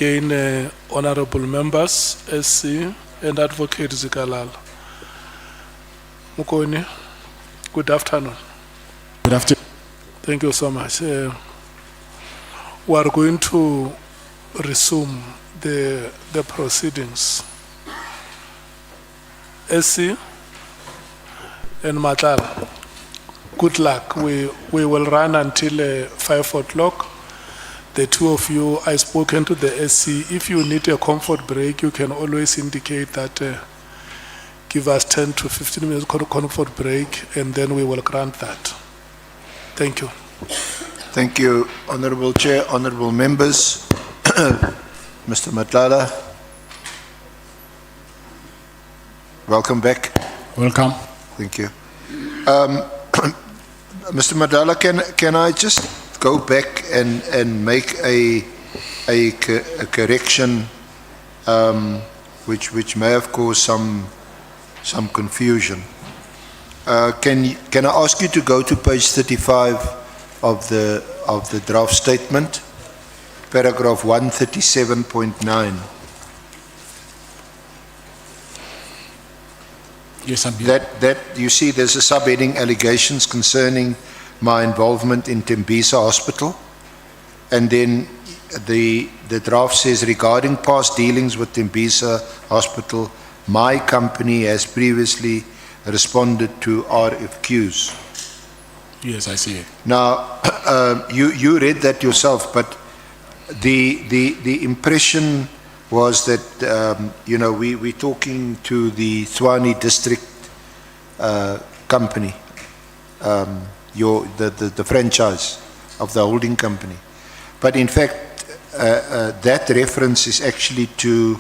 again, honorable members, SC, and Advocate Zikalala. Mukoni, good afternoon. Good afternoon. Thank you so much. We are going to resume the proceedings. SC and Matlala, good luck. We will run until 5 o'clock. The two of you, I've spoken to the SC. If you need a comfort break, you can always indicate that give us 10 to 15 minutes comfort break, and then we will grant that. Thank you. Thank you, Honorable Chair, honorable members. Mr. Matlala, welcome back. Welcome. Thank you. Mr. Matlala, can I just go back and make a correction which may have caused some confusion? Can I ask you to go to page 35 of the draft statement, paragraph 137.9? Yes, I'm here. That you see, there's a subheading, allegations concerning my involvement in Tembisa Hospital, and then the draft says, regarding past dealings with Tembisa Hospital, my company has previously responded to RFQs. Yes, I see it. Now, you read that yourself, but the impression was that we're talking to the Tshwane district company, the franchise of the holding company. But in fact, that reference is actually to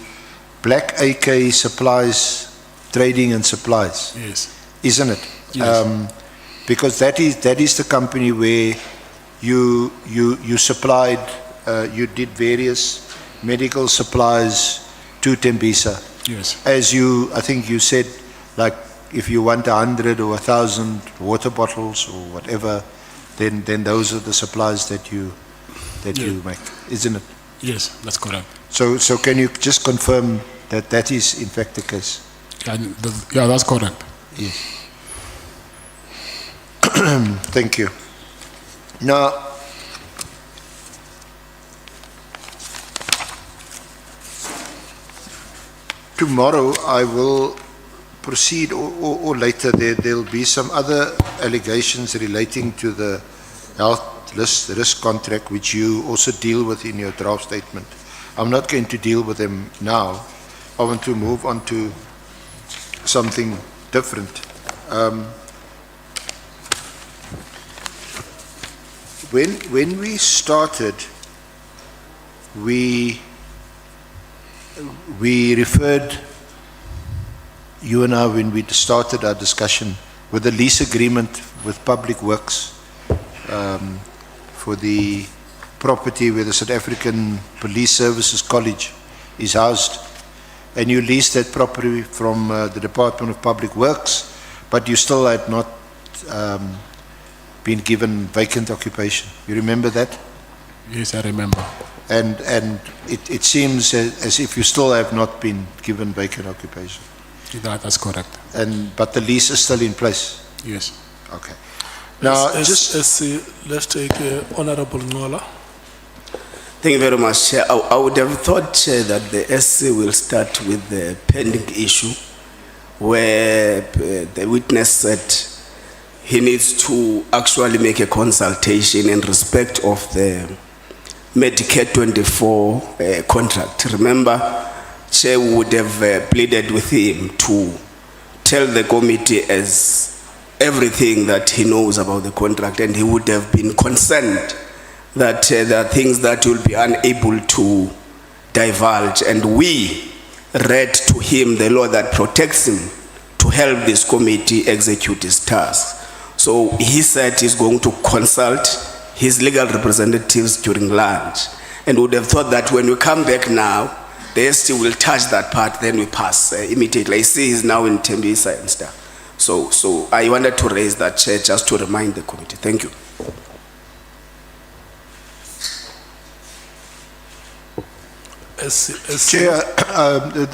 Black AK Supplies, Trading and Supplies. Yes. Isn't it? Yes. Because that is the company where you supplied, you did various medical supplies to Tembisa. Yes. As I think you said, like, if you want 100 or 1,000 water bottles or whatever, then those are the supplies that you make, isn't it? Yes, that's correct. So can you just confirm that is in fact the case? Yeah, that's correct. Yes. Thank you. Now, tomorrow I will proceed, or later there'll be some other allegations relating to the health risk contract, which you also deal with in your draft statement. I'm not going to deal with them now. I want to move on to something different. When we started, we referred, you and I, when we started our discussion, with the lease agreement with Public Works for the property where the South African Police Services College is housed. And you leased that property from the Department of Public Works, but you still had not been given vacant occupation. You remember that? Yes, I remember. And it seems as if you still have not been given vacant occupation. That's correct. But the lease is still in place? Yes. Okay. Now, let's take Honorable Nola. Thank you very much. I would have thought that the SC will start with the pending issue where the witness said he needs to actually make a consultation in respect of the Medicare 24 contract. Remember, Chair would have pleaded with him to tell the committee as everything that he knows about the contract, and he would have been concerned that there are things that will be unable to divulge, and we read to him the law that protects him to help this committee execute his task. So he said he's going to consult his legal representatives during lunch, and would have thought that when we come back now, the ST will touch that part, then we pass immediately. I see he's now in Tembisa and stuff. So I wanted to raise that, Chair, just to remind the committee. Thank you. SC. Chair,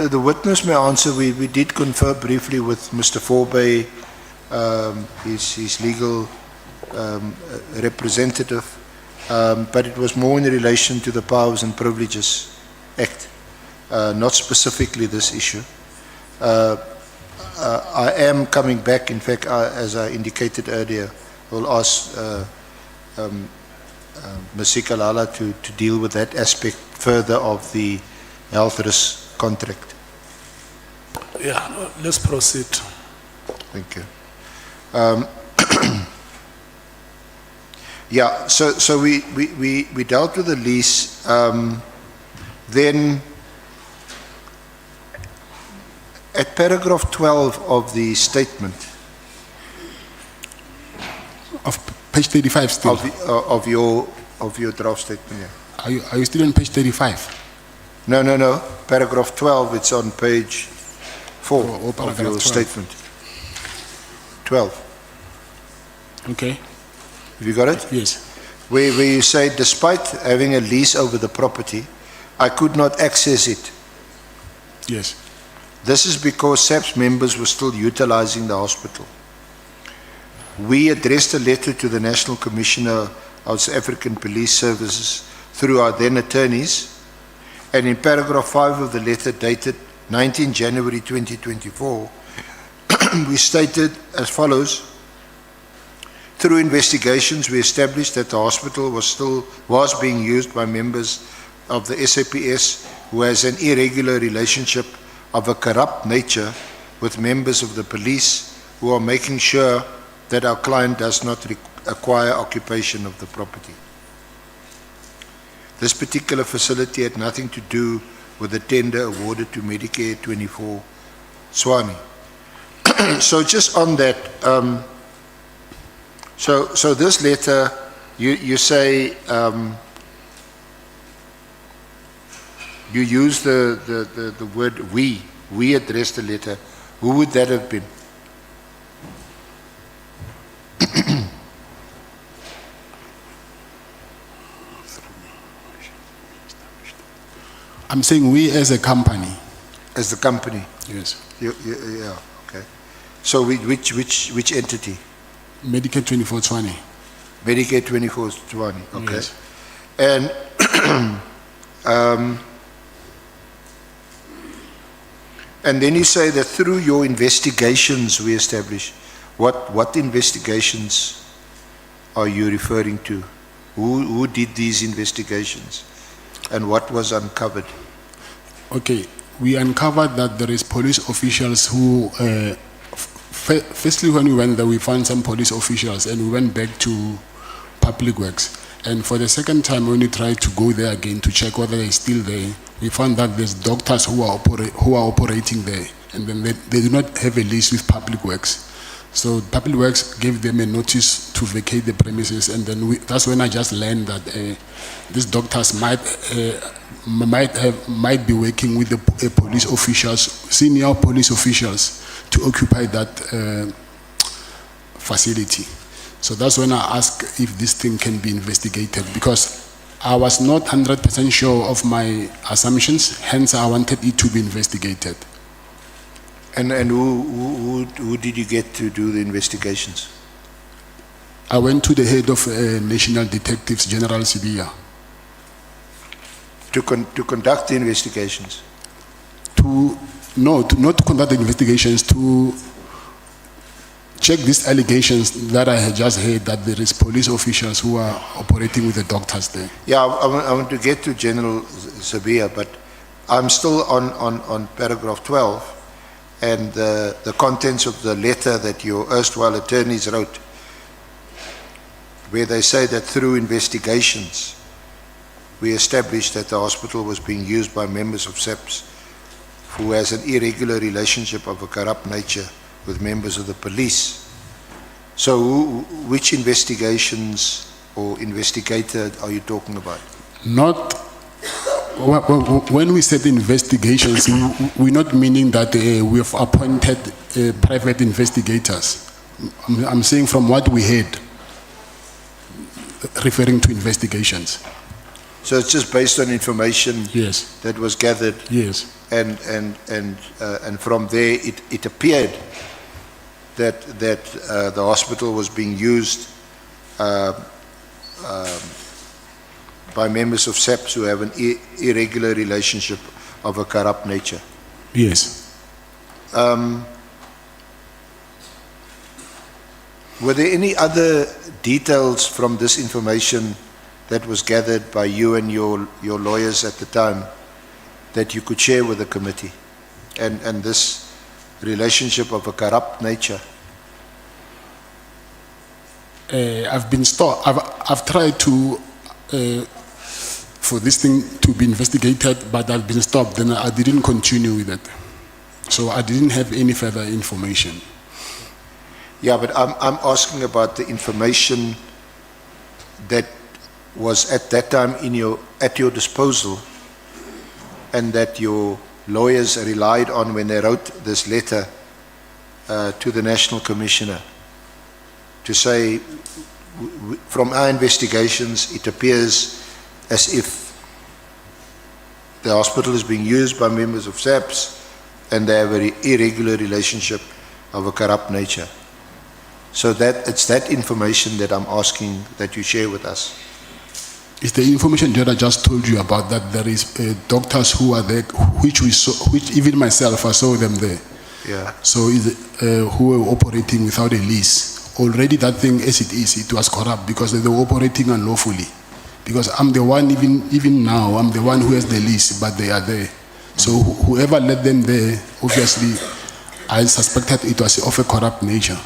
the witness may answer. We did confer briefly with Mr. Forbey, his legal representative, but it was more in relation to the Powers and Privileges Act, not specifically this issue. I am coming back. In fact, as I indicated earlier, we'll ask Ms. Sikalala to deal with that aspect further of the health risk contract. Yeah, let's proceed. Thank you. Yeah, so we dealt with the lease. Then at paragraph 12 of the statement Of page 35 still. of your draft statement, yeah. Are you still on page 35? No. Paragraph 12, it's on page 4 Oh, of paragraph your 12. statement. 12. Okay. Have you got it? Yes. Where you say, despite having a lease over the property, I could not access it. Yes. This is because SAPS members were still utilizing the hospital. We addressed a letter to the National Commissioner of South African Police Services through our then attorneys, and in paragraph 5 of the letter dated 19 January 2024, we stated as follows: through investigations, we established that the hospital was being used by members of the SAPS who has an irregular relationship of a corrupt nature with members of the police who are making sure that our client does not acquire occupation of the property. This particular facility had nothing to do with the tender awarded to Medicare 24 Swami. So just on that, so this letter, you say, you use the word we addressed the letter. Who would that have been? I'm saying we as a company. As the company? Yes. Yeah, okay. So which entity? Medicare 2420. Medicare 2420, okay. Yes. And and then you say that through your investigations we established. What investigations are you referring to? Who did these investigations? And what was uncovered? Okay, we uncovered that there is police officials who, firstly when we went there, we found some police officials and we went back to Public Works. And for the second time, when we tried to go there again to check whether they're still there, we found that there's doctors who are operating there, and then they do not have a lease with Public Works. So Public Works gave them a notice to vacate the premises, and then that's when I just learned that these doctors might be working with the police officials, senior police officials, to occupy that facility. So that's when I asked if this thing can be investigated, because I was not 100% sure of my assumptions, hence I wanted it to be investigated. And who did you get to do the investigations? I went to the head of National Detectives, General Sibiya. To conduct the investigations? Not to conduct the investigations, to check these allegations that I had just heard, that there is police officials who are operating with the doctors there. Yeah, I want to get to General Sibiya, but I'm still on paragraph 12. And the contents of the letter that your erstwhile attorneys wrote, where they say that through investigations, we established that the hospital was being used by members of SAPS who has an irregular relationship of a corrupt nature with members of the police. So which investigations or investigator are you talking about? When we said investigations, we're not meaning that we have appointed private investigators. I'm saying from what we heard, referring to investigations. So it's just based on information Yes, that was gathered, yes, and from there it appeared that the hospital was being used by members of SAPS who have an irregular relationship of a corrupt nature. yes. Were there any other details from this information that was gathered by you and your lawyers at the time that you could share with the committee, and this relationship of a corrupt nature? I've tried to for this thing to be investigated, but I've been stopped. Then I didn't continue with it, so I didn't have any further information. Yeah, but I'm asking about the information that was at that time at your disposal, and that your lawyers relied on when they wrote this letter to the National Commissioner to say, from our investigations, it appears as if the hospital is being used by members of SAPS and they have an irregular relationship of a corrupt nature. So it's that information that I'm asking that you share with us. It's the information that I just told you about, that there is doctors who are there, which even myself, I saw them there. Yeah. So who were operating without a lease. Already that thing, as it is, it was corrupt because they were operating unlawfully. Because I'm the one, even now, I'm the one who has the lease, but they are there. So whoever let them there, obviously, I suspected it was of a corrupt nature.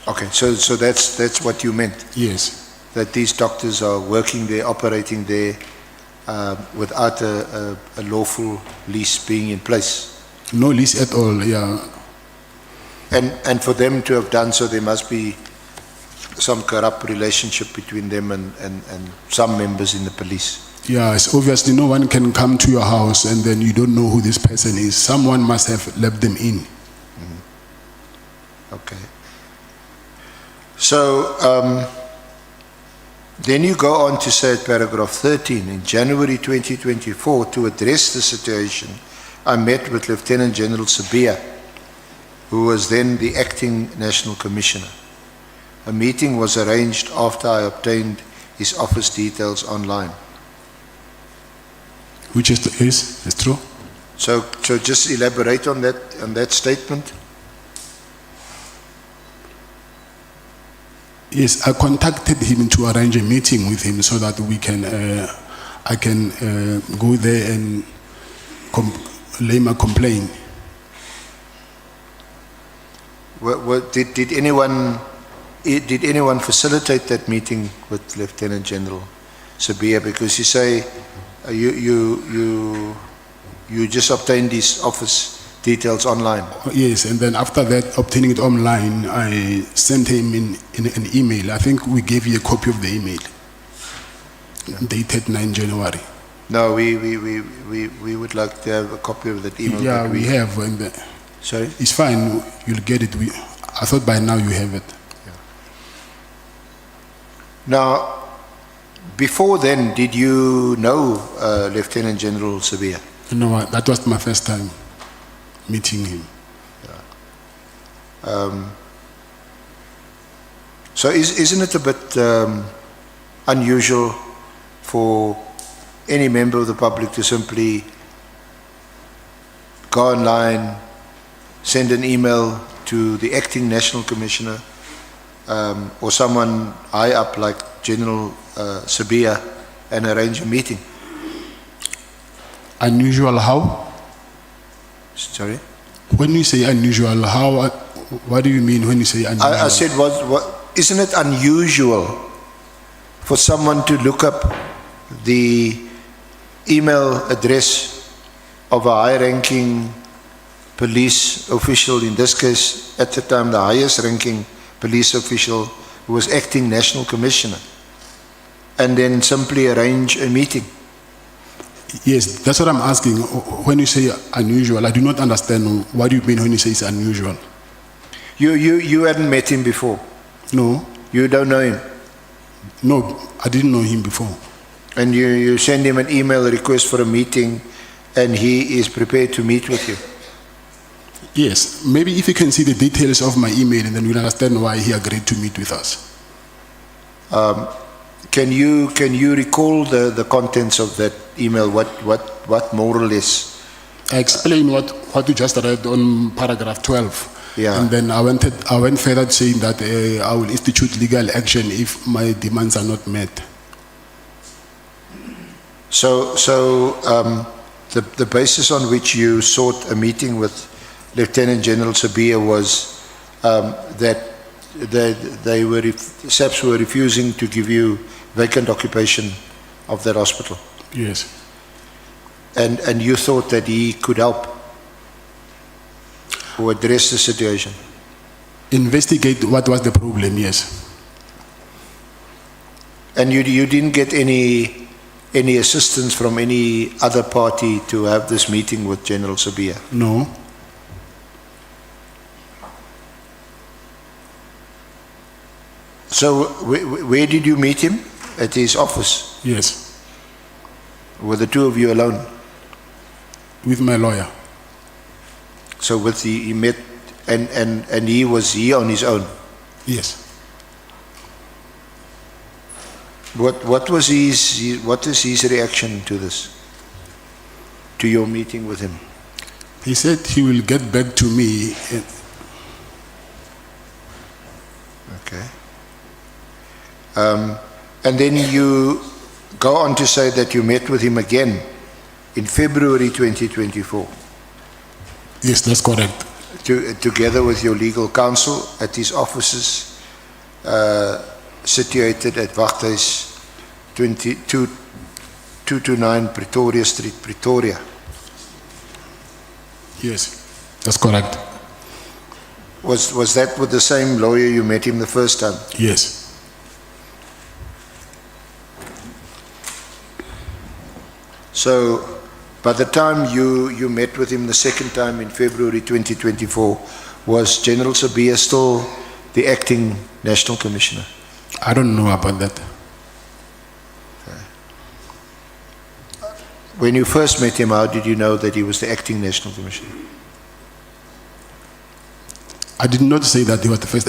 Okay, so that's what you meant? Yes. That these doctors are working there, operating there, without a lawful lease being in place? No lease at all, yeah. And for them to have done so, there must be some corrupt relationship between them and some members in the police. Yeah, it's obviously no one can come to your house and then you don't know who this person is. Someone must have let them in. Okay. So, then you go on to say at paragraph 13, in January 2024, to address the situation, I met with Lieutenant General Sibiya, who was then the acting National Commissioner. A meeting was arranged after I obtained his office details online. Which is true? So just elaborate on that statement. Yes, I contacted him to arrange a meeting with him so that we can, I can go there and lay my complaint. Did anyone facilitate that meeting with Lieutenant General Sibiya? Because you say you just obtained his office details online. Yes, and then after that, obtaining it online, I sent him in an email. I think we gave you a copy of the email, dated 9 January. No, we would like to have a copy of that email. Yeah, we have. Sorry? It's fine, you'll get it. I thought by now you have it. Yeah. Now, before then, did you know Lieutenant General Sibiya? No, that was my first time meeting him. So isn't it a bit unusual for any member of the public to simply go online, send an email to the acting National Commissioner or someone high up like General Sibiya and arrange a meeting? Unusual how? Sorry? When you say unusual, how? What do you mean when you say unusual? I said, isn't it unusual for someone to look up the email address of a high-ranking police official, in this case, at the time, the highest-ranking police official who was acting National Commissioner, and then simply arrange a meeting? Yes, that's what I'm asking. When you say unusual, I do not understand. What do you mean when you say it's unusual? You hadn't met him before? No. You don't know him? No, I didn't know him before. And you send him an email request for a meeting and he is prepared to meet with you? Yes, maybe if you can see the details of my email, and then you'll understand why he agreed to meet with us. Can you recall the contents of that email? What more or less? I explained what you just read on paragraph 12. Yeah. And then I went further saying that I will institute legal action if my demands are not met. So the basis on which you sought a meeting with Lieutenant General Sibiya was that SAPS were refusing to give you vacant occupation of that hospital. Yes. And you thought that he could help or address the situation? Investigate what was the problem, yes. And you didn't get any assistance from any other party to have this meeting with General Sibiya? No. So where did you meet him? At his office? Yes. Were the two of you alone? With my lawyer. So he met and he was on his own? Yes. What is his reaction to this? To your meeting with him? He said he will get back to me. Okay. And then you go on to say that you met with him again in February 2024. Yes, that's correct. Together with your legal counsel at his offices situated at Wachthuis 229 Pretoria Street, Pretoria. Yes, that's correct. Was that with the same lawyer you met him the first time? Yes. So by the time you met with him the second time in February 2024, was General Sibiya still the acting National Commissioner? I don't know about that. When you first met him, how did you know that he was the acting National Commissioner? I did not say that he was the first,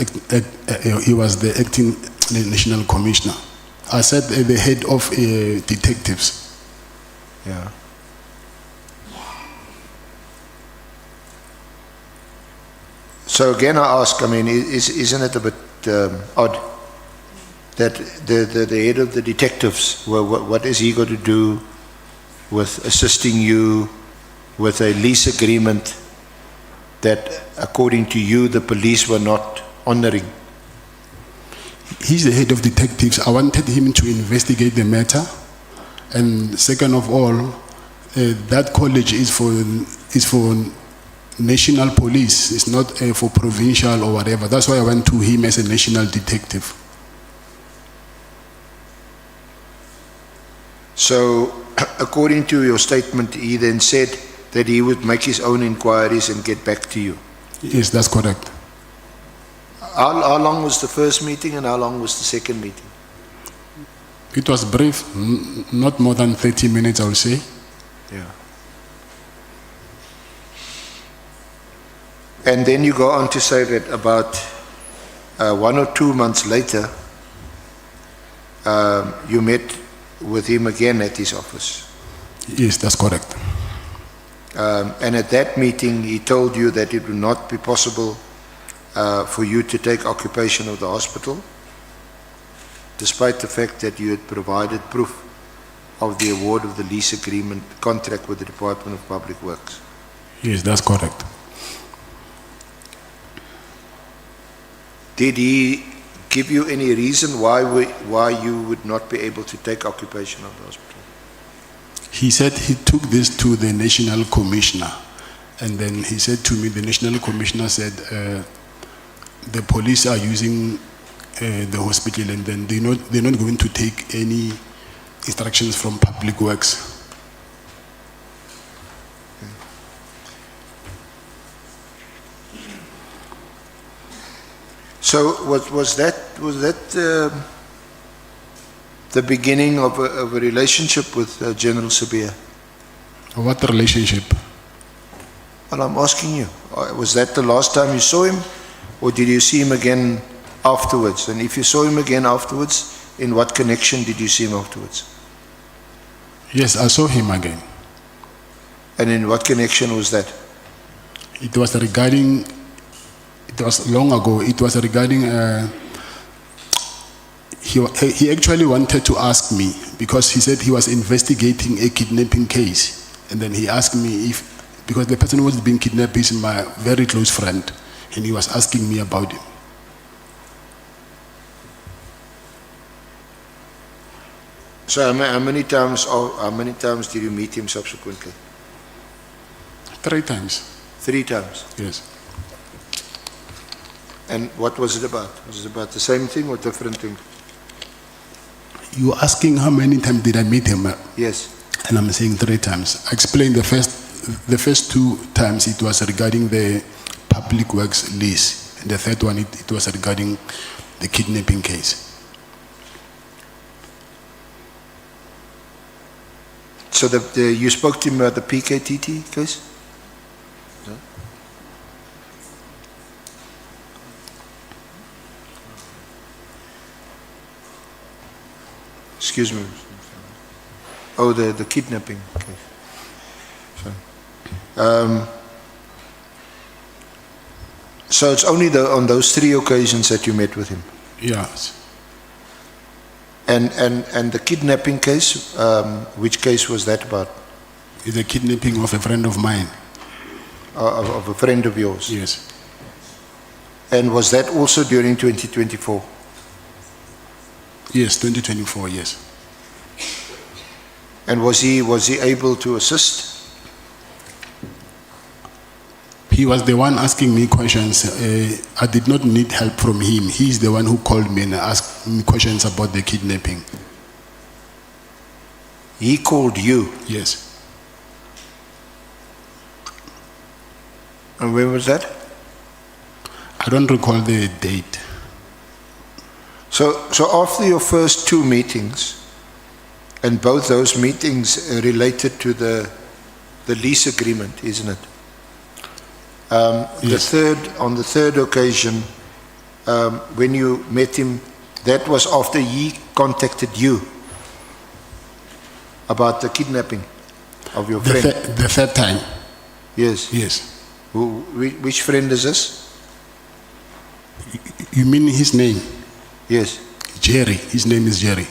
he was the acting National Commissioner. I said the head of detectives. Yeah. So again I ask, I mean, isn't it a bit odd that the head of the detectives, what is he going to do with assisting you with a lease agreement that according to you the police were not honoring? He's the head of detectives. I wanted him to investigate the matter. And second of all, that college is for national police. It's not for provincial or whatever. That's why I went to him as a national detective. So, according to your statement, he then said that he would make his own inquiries and get back to you. Yes, that's correct. How long was the first meeting and how long was the second meeting? It was brief, not more than 30 minutes, I would say. Yeah. And then you go on to say that about 1 or 2 months later, you met with him again at his office. Yes, that's correct. And at that meeting, he told you that it would not be possible for you to take occupation of the hospital, despite the fact that you had provided proof of the award of the lease agreement contract with the Department of Public Works. Yes, that's correct. Did he give you any reason why you would not be able to take occupation of the hospital? He said he took this to the National Commissioner. And then he said to me, the National Commissioner said, the police are using the hospital, and then they're not going to take any instructions from Public Works. So was that the beginning of a relationship with General Sibiya? What relationship? Well, I'm asking you, was that the last time you saw him, or did you see him again afterwards? And if you saw him again afterwards, in what connection did you see him afterwards? Yes, I saw him again. And in what connection was that? It was regarding, it was long ago, it was regarding, he actually wanted to ask me, because he said he was investigating a kidnapping case. And then he asked me if, because the person who was being kidnapped is my very close friend, and he was asking me about him. So how many times did you meet him subsequently? 3 times. 3 times. Yes. And what was it about? Was it about the same thing or different thing? You asking how many times did I meet him? Yes. And I'm saying 3 times. I explained the first 2 times it was regarding the public works lease. And the third one, it was regarding the kidnapping case. So you spoke to him about the PKTT case? No? Excuse me. Oh, the kidnapping case. So it's only on those 3 occasions that you met with him? Yes. And the kidnapping case, which case was that about? It's a kidnapping of a friend of mine. Of a friend of yours? Yes. And was that also during 2024? Yes, 2024, yes. And was he able to assist? He was the one asking me questions. I did not need help from him. He's the one who called me and asked me questions about the kidnapping. He called you? Yes. And when was that? I don't recall the date. So after your first 2 meetings, and both those meetings related to the lease agreement, isn't it? Yes. On the third occasion, when you met him, that was after he contacted you about the kidnapping of your friend. The third time. Yes. Yes. Which friend is this? You mean his name? Yes. Jerry. His name is Jerry.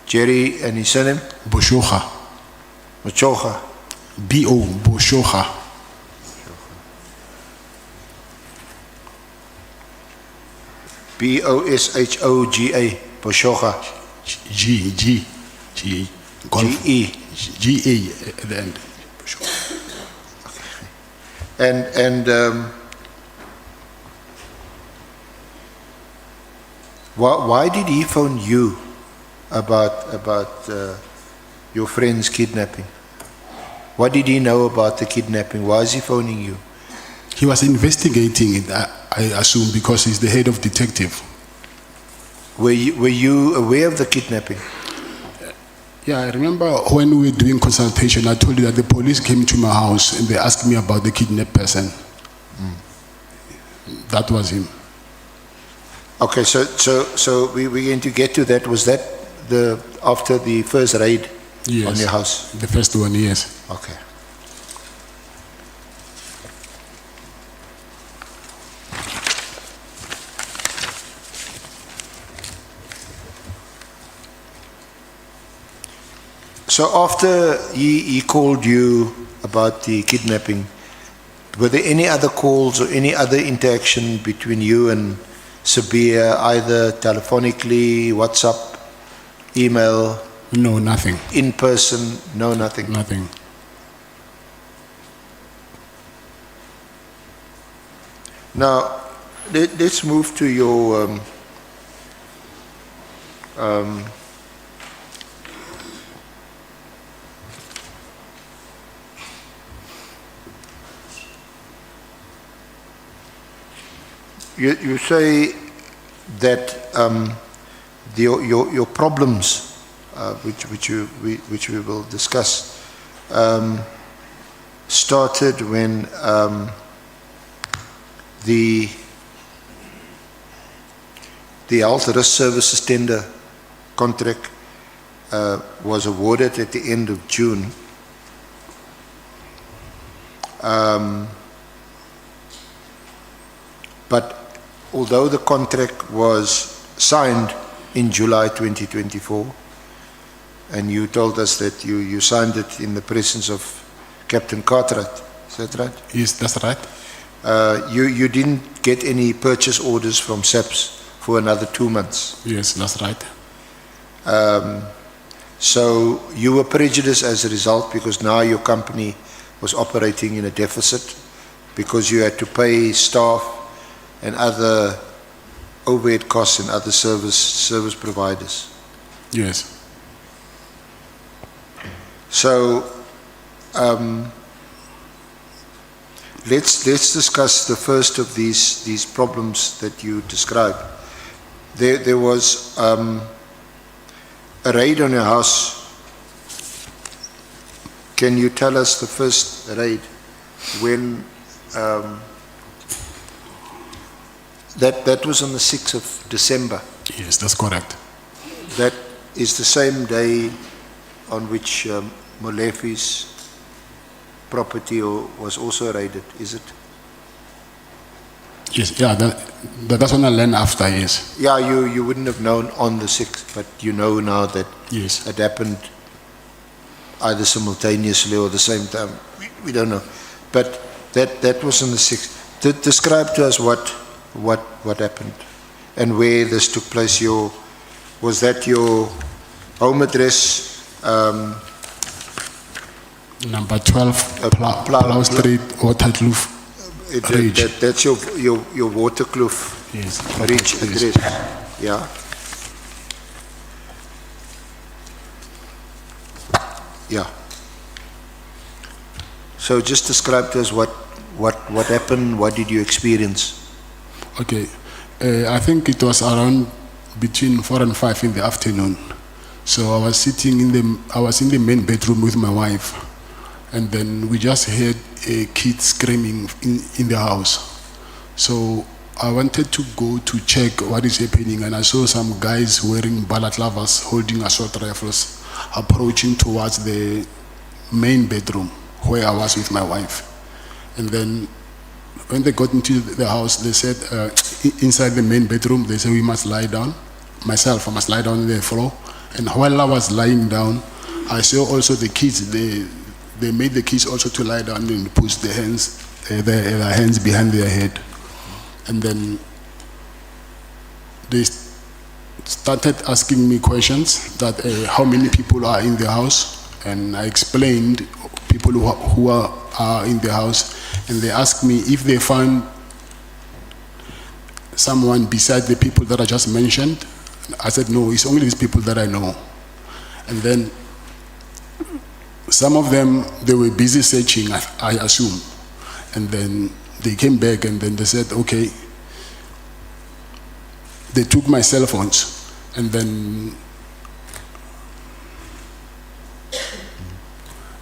Jerry, and his surname? Boshoga. Machoga. B.O. Boshoga. B-O-S-H-O-G-A. Boshoga. G. G-E. G-A at the end. Boshoga. And why did he phone you about your friend's kidnapping? What did he know about the kidnapping? Why is he phoning you? He was investigating it, I assume, because he's the head of detective. Were you aware of the kidnapping? Yeah, I remember when we were doing consultation, I told you that the police came to my house and they asked me about the kidnapped person. That was him. Okay, so we're going to get to that. Was that after the first raid? Yes. On your house? The first one, yes. Okay. So after he called you about the kidnapping, were there any other calls or any other interaction between you and Sibiya, either telephonically, WhatsApp, email? No, nothing. In person? No, nothing. Nothing. Now, let's move to your you say that your problems which we will discuss, started when the health risk services tender contract was awarded at the end of June. But although the contract was signed in July 2024, and you told us that you signed it in the presence of Captain Cartwright, is that right? Yes, that's right. You didn't get any purchase orders from SAPS for another 2 months. Yes, that's right. So you were prejudiced as a result because now your company was operating in a deficit because you had to pay staff and other overhead costs and other service providers. Yes. So let's discuss the first of these problems that you described. There was a raid on your house. Can you tell us the first raid when that was on the 6th of December? Yes, that's correct. That is the same day on which Molefi's property was also raided, is it? Yes, yeah, that's on the land after, yes. Yeah, you wouldn't have known on the 6th, but you know now that Yes. it happened either simultaneously or the same time. We don't know. But that was on the 6th. Describe to us what happened and where this took place. Was that your home address? Number 12, Plow Street, Waterkloof Ridge. That's your Waterkloof Yes. Ridge Yes. address. Yeah. Yeah. So just describe to us what happened. What did you experience? Okay. I think it was around between 4 and 5 in the afternoon. So I was sitting in the main bedroom with my wife, and then we just heard a kid screaming in the house. So I wanted to go to check what is happening, and I saw some guys wearing balaclavas holding assault rifles approaching towards the main bedroom where I was with my wife. And then when they got into the house, they said inside the main bedroom, they said we must lie down. Myself, I must lie down on the floor. And while I was lying down, I saw also the kids. They made the kids also to lie down and push their hands behind their head. And then they started asking me questions that how many people are in the house, and I explained people who are in the house, and they asked me if they found someone beside the people that I just mentioned. I said no, it's only these people that I know. And then some of them, they were busy searching, I assume, and then they came back and then they said okay. They took my cell phones, and then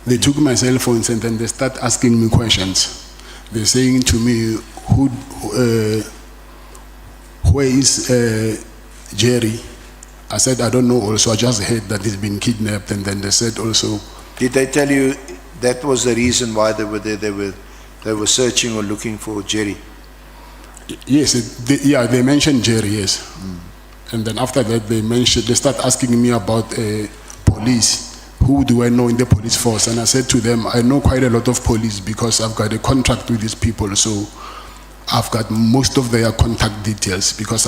they took my cell phones, and then they start asking me questions. They're saying to me, where is Jerry? I said, I don't know also, I just heard that he's been kidnapped. And then they said also... Did they tell you that was the reason why they were there? They were searching or looking for Jerry? Yes, they mentioned Jerry, yes. And then after that, they start asking me about police. Who do I know in the police force? And I said to them, I know quite a lot of police because I've got a contract with these people. So I've got most of their contact details because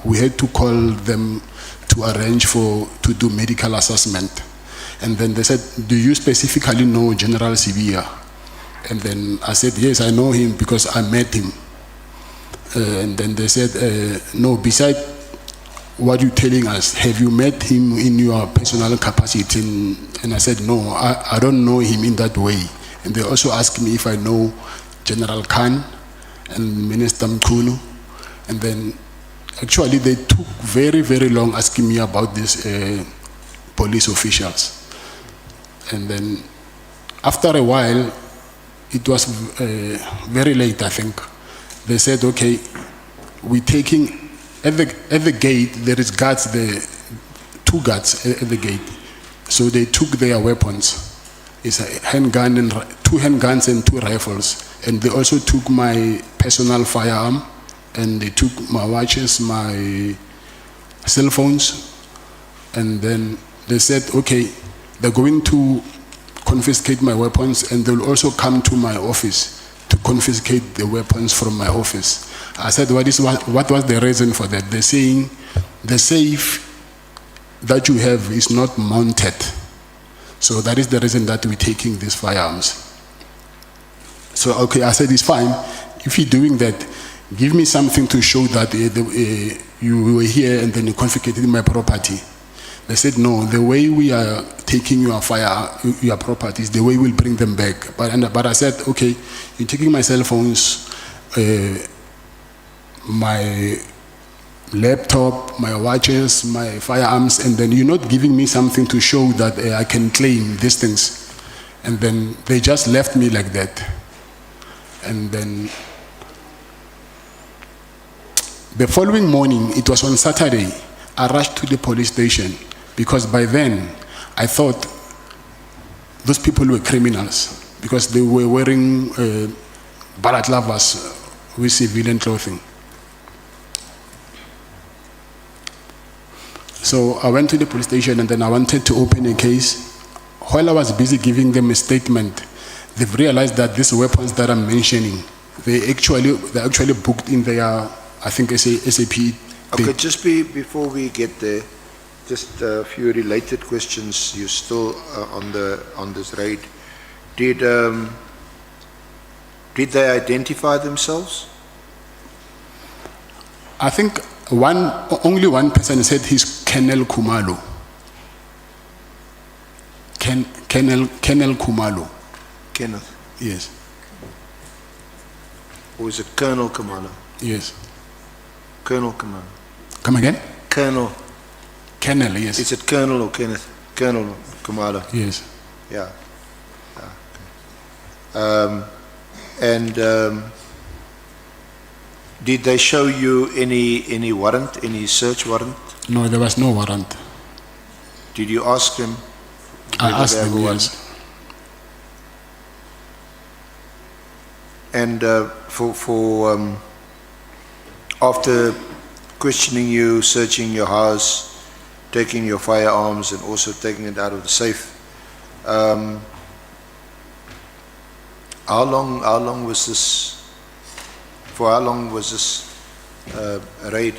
we had to call them to arrange to do medical assessment. And then they said, do you specifically know General Sibiya? And then I said, yes, I know him because I met him. And then they said, no, besides what you're telling us, have you met him in your personal capacity? And I said, no, I don't know him in that way. And they also asked me if I know General Khan and Minister Mkhwanazi. And then actually they took very, very long asking me about this police officials. And then after a while, it was very late, I think. They said, okay, we're taking, at the gate, there is guards there, 2 guards at the gate. So they took their weapons. It's a handgun and 2 handguns and 2 rifles. And they also took my personal firearm, and they took my watches, my cell phones, and then they said, okay, they're going to confiscate my weapons, and they'll also come to my office to confiscate the weapons from my office. I said, what was the reason for that? They're saying the safe that you have is not mounted. So that is the reason that we're taking these firearms. So, okay, I said, it's fine. If you're doing that, give me something to show that you were here and then you confiscated my property. They said, no, the way we are taking your properties, the way we'll bring them back. But I said, okay, you're taking my cell phones, my laptop, my watches, my firearms, and then you're not giving me something to show that I can claim these things. And then they just left me like that. And then the following morning, it was on Saturday, I rushed to the police station because by then I thought those people were criminals because they were wearing balaclavas with civilian clothing. So I went to the police station and then I wanted to open a case. While I was busy giving them a statement, they've realized that these weapons that I'm mentioning, they're actually booked in their, I think, SAP. Okay, just before we get there, just a few related questions. You're still on this raid. Did they identify themselves? I think only one person said he's Colonel Khumalo. Colonel Khumalo. Kenneth. Yes. Or is it Colonel Khumalo? Yes. Colonel Khumalo. Come again? Colonel. Colonel, yes. Is it Colonel or Kenneth? Colonel Khumalo. Yes. Yeah. Okay. Did they show you any warrant, any search warrant? No, there was no warrant. Did you ask them? I whether asked they have them, a warrant? yes. And after questioning you, searching your house, taking your firearms and also taking it out of the safe, how long was this? For how long was this raid?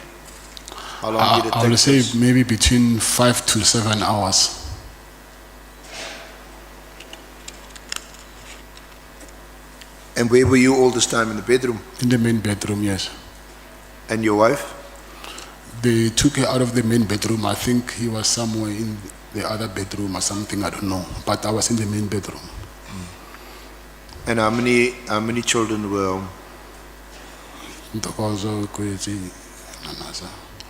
How long did it take? I would say place? maybe between 5 to 7 hours. And where were you all this time? In the bedroom? In the main bedroom, yes. And your wife? They took her out of the main bedroom. I think he was somewhere in the other bedroom or something, I don't know. But I was in the main bedroom. And how many children were home?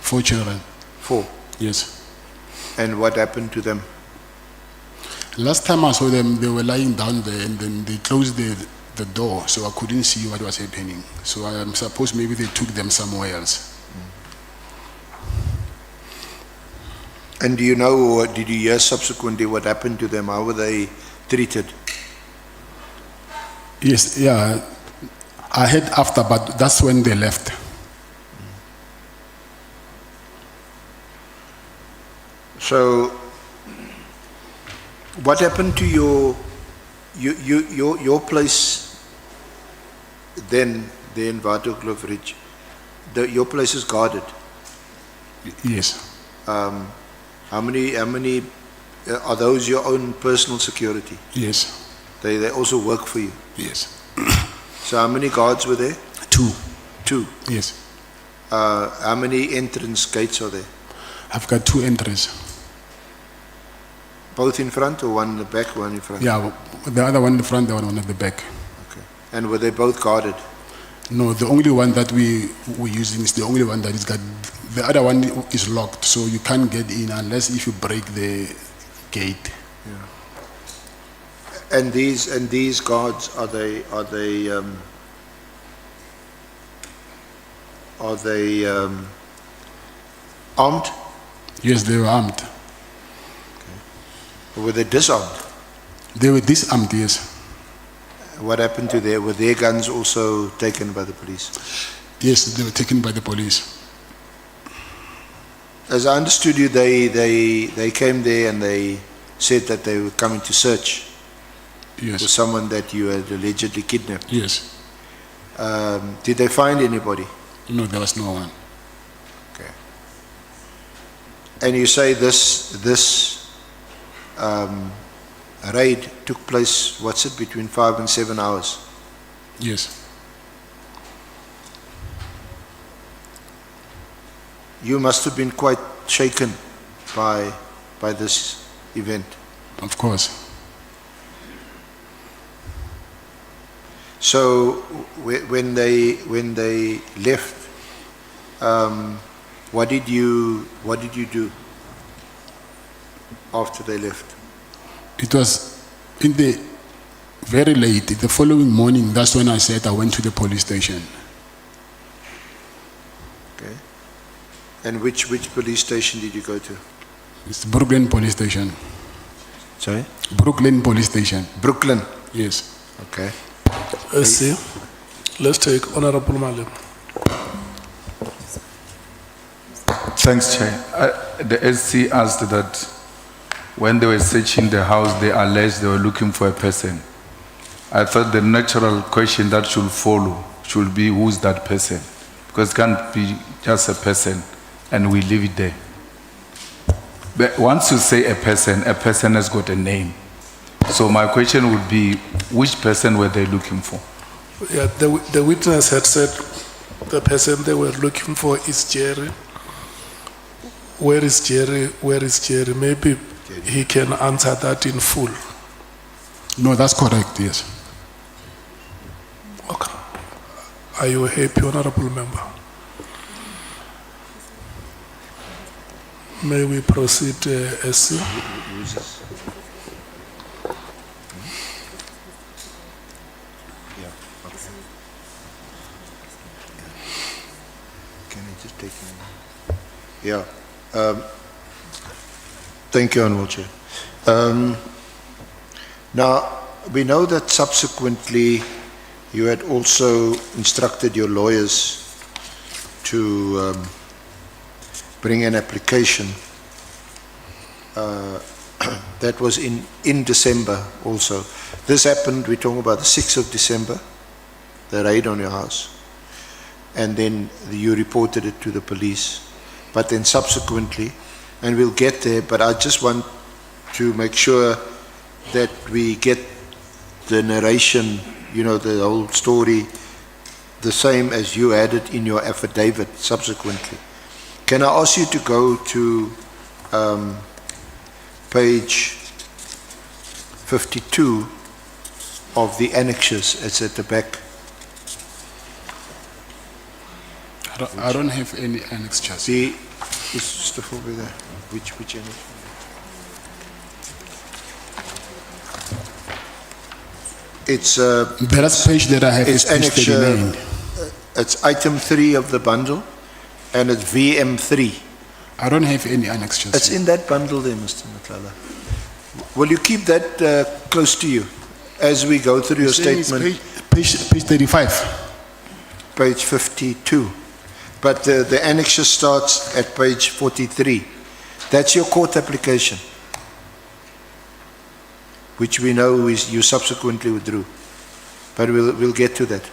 4 children. 4. Yes. And what happened to them? Last time I saw them, they were lying down there and then they closed the door, so I couldn't see what was happening. So I am supposed maybe they took them somewhere else. And do you know, or did you hear subsequently what happened to them? How were they treated? Yes, yeah. I heard after, but that's when they left. So, what happened to your place then, there in Waterkloof Ridge? Your place is guarded. Yes. How many are those your own personal security? Yes. They also work for you. Yes. So how many guards were there? 2. 2. Yes. How many entrance gates are there? I've got 2 entries. Both in front or one in the back, one in front? Yeah, the other one in the front, the other one at the back. Okay. And were they both guarded? No, the only one that we're using is the only one that is got. The other one is locked, so you can't get in unless if you break the gate. And these guards, are they armed? Yes, they were armed. Or were they disarmed? They were disarmed, yes. What happened to were their guns also taken by the police? Yes, they were taken by the police. As I understood you, they came there and they said that they were coming to search for Yes, someone that you had allegedly kidnapped. yes. Did they find anybody? No, there was no one. Okay. And you say this raid took place, what's it, between 5 and 7 hours? Yes. You must have been quite shaken by this event. Of course. So when they left, what did you do after they left? It was in the very late, the following morning, that's when I said I went to the police station. Okay. And which police station did you go to? It's Brooklyn police station. Sorry? Brooklyn police station. Brooklyn. Yes. Okay. SC, let's take Honorable Malim. Thanks, Chair. The SC asked that when they were searching the house, they alleged they were looking for a person. I thought the natural question that should follow should be who's that person? Because it can't be just a person and we leave it there. But once you say a person has got a name. So my question would be, which person were they looking for? Yeah, the witness had said the person they were looking for is Jerry. Where is Jerry? Where is Jerry? Maybe he can answer that in full. No, that's correct, yes. Okay. Are you happy, Honorable Member? May we proceed, SC? Can I just take him? Yeah. Thank you, Honourable Chair. Now, we know that subsequently you had also instructed your lawyers to bring an application that was in December also. This happened, we're talking about the 6th of December, the raid on your house. And then you reported it to the police. But then subsequently, and we'll get there, but I just want to make sure that we get the narration, you know, the whole story, the same as you had it in your affidavit subsequently. Can I ask you to go to page 52 of the annexes? It's at the back. I don't have any annexures. See, it's just over there. Which annex? It's The last page that I have is it's page annex. 39. It's item 3 of the bundle, and it's VM3. I don't have any annexures. It's in that bundle there, Mr. Matlala. Will you keep that close to you as we go through your statement? Page 35. Page 52. But the annexure starts at page 43. That's your court application, which we know is you subsequently withdrew. But we'll get to that.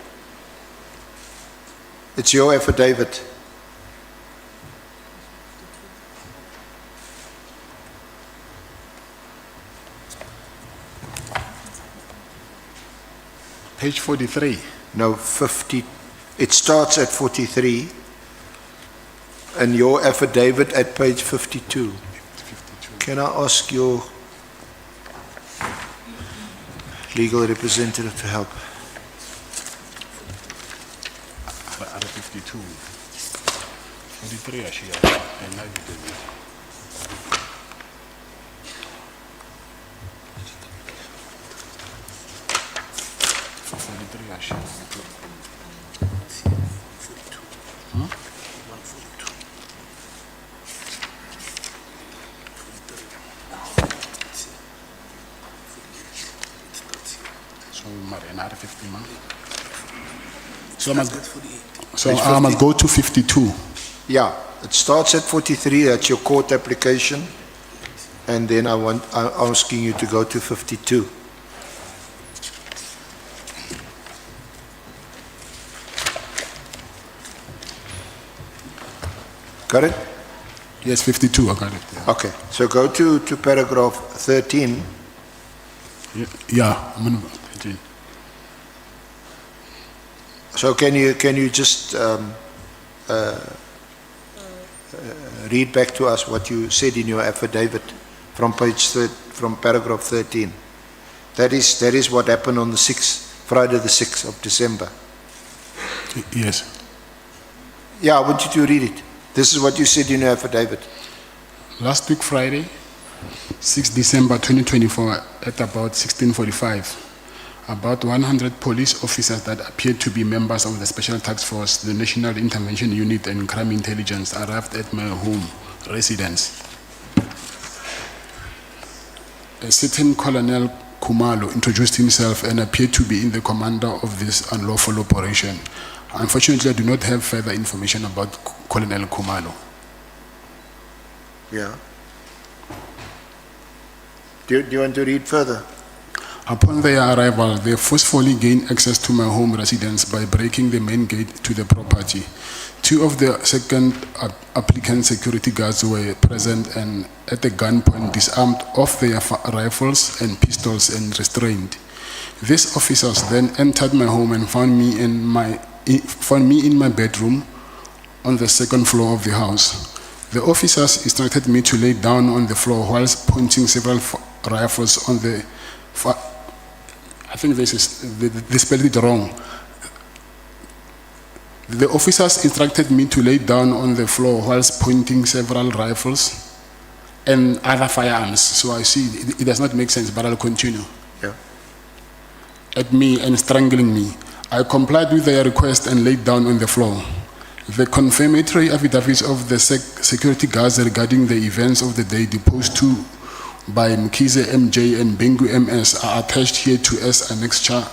It's your affidavit. Page 43. No, 50. It starts at 43. And your affidavit at page 52. Can I ask your legal representative to help? 52. 43 actually. So I must go to 52. Yeah, it starts at 43, that's your court application. And then I'm asking you to go to 52. Got it? Yes, 52, I got it. Yeah. Okay, so go to paragraph 13. Yeah, I'm gonna 13. So can you just read back to us what you said in your affidavit from from paragraph 13? That is what happened on the 6th, Friday the 6th of December. Yes. Yeah, I want you to read it. This is what you said in your affidavit. Last week, Friday, 6 December 2024, at about 16:45, about 100 police officers that appeared to be members of the Special Task Force, the National Intervention Unit and Crime Intelligence arrived at my home residence. A certain Colonel Khumalo introduced himself and appeared to be the commander of this unlawful operation. Unfortunately, I do not have further information about Colonel Khumalo. Yeah. Do you want to read further? Upon their arrival, they forcefully gained access to my home residence by breaking the main gate to the property. Two of the second applicant security guards were present and at a gunpoint disarmed of their rifles and pistols and restrained. These officers then entered my home and found me in my bedroom on the second floor of the house. The officers instructed me to lay down on the floor whilst pointing several rifles on the I think they spelled it wrong. The officers instructed me to lay down on the floor whilst pointing several rifles and other firearms. So I see it does not make sense, but I'll continue. Yeah. At me and strangling me. I complied with their request and laid down on the floor. The confirmatory affidavits of the security guards regarding the events of the day deposed to by Mkhize MJ and Bengu MS are attached here to as annexure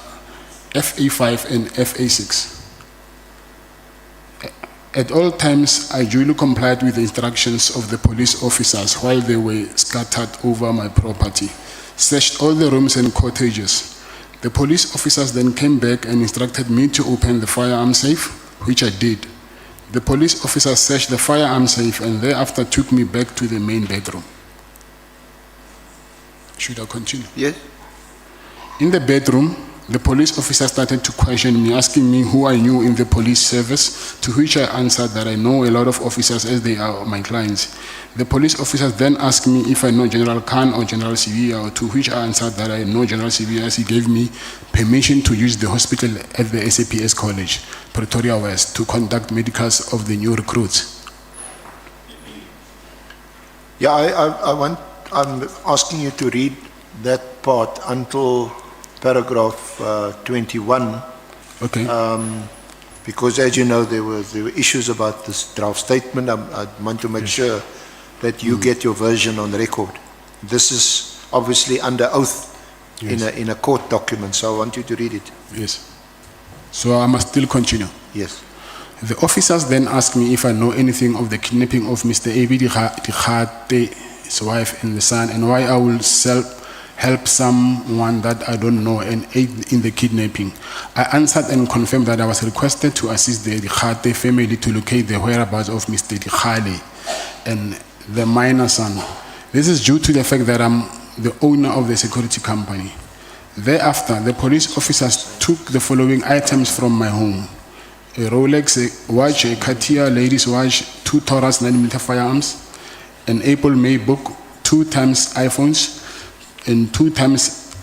FA5 and FA6. At all times, I duly complied with the instructions of the police officers while they were scattered over my property, searched all the rooms and cottages. The police officers then came back and instructed me to open the firearm safe, which I did. The police officers searched the firearm safe and thereafter took me back to the main bedroom. Should I continue? Yes. In the bedroom, the police officer started to question me, asking me who I knew in the police service, to which I answered that I know a lot of officers as they are my clients. The police officers then asked me if I know General Khan or General Sibiya, to which I answered that I know General Sibiya as he gave me permission to use the hospital at the SAPS College, Pretoria West, to conduct medicals of the new recruits. Yeah, I'm asking you to read that part until paragraph 21. Okay. Because as you know, there were issues about this draft statement. I want to make sure that you get your version on record. This is obviously under oath in a court document, so I want you to read it. Yes. So I must still continue. Yes. The officers then asked me if I know anything of the kidnapping of Mr. Ebi Dikgate, his wife and the son, and why I will help someone that I don't know and aid in the kidnapping. I answered and confirmed that I was requested to assist the Dikgate family to locate the whereabouts of Mr. Dikgale and the minor son. This is due to the fact that I'm the owner of the security company. Thereafter, the police officers took the following items from my home: a Rolex, a watch, a Cartier ladies watch, 2 Taurus 9mm firearms, an Apple MacBook, 2 times iPhones, and 2 times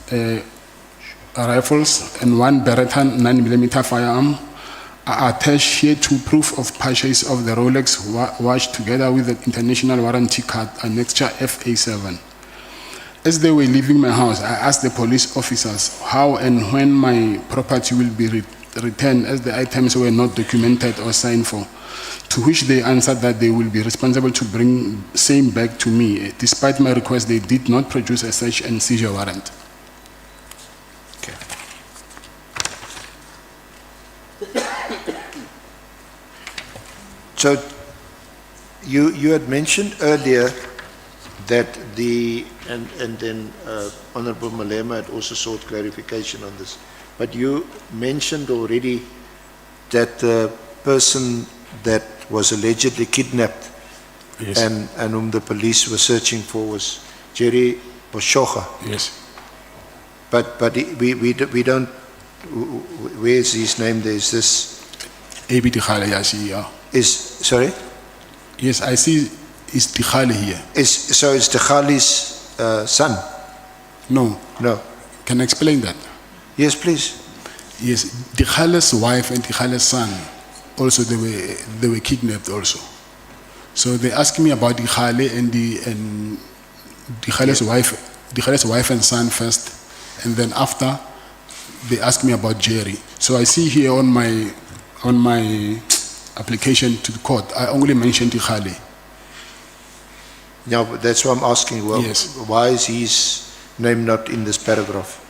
rifles, and 1 Beretta 9mm firearm. I attached here to proof of purchase of the Rolex watch together with the international warranty card, annexure FA7. as they were leaving my house, I asked the police officers how and when my property will be returned, as the items were not documented or signed for, to which they answered that they will be responsible to bring same back to me. Despite my request, they did not produce a search and seizure warrant. Okay. So you had mentioned earlier that and then Honorable Malema had also sought clarification on this, but you mentioned already that the person that was allegedly kidnapped Yes. and whom the police were searching for was Jerry Boshoga. Yes. But we don't, where is his name? There is this, A.B. Tikhale, I see, yeah. sorry? Yes, I see it's Tikhale here. So it's Tikhale's son? No, No. can I explain that? Yes, please. Yes, Tikhale's wife and Tikhale's son, also they were kidnapped also. So they asked me about Tikhale and Tikhale's wife and son first, and then after they asked me about Jerry. So I see here on my application to the court, I only mentioned Tikhale. Yeah, but that's why I'm asking, well, Yes. why is his name not in this paragraph?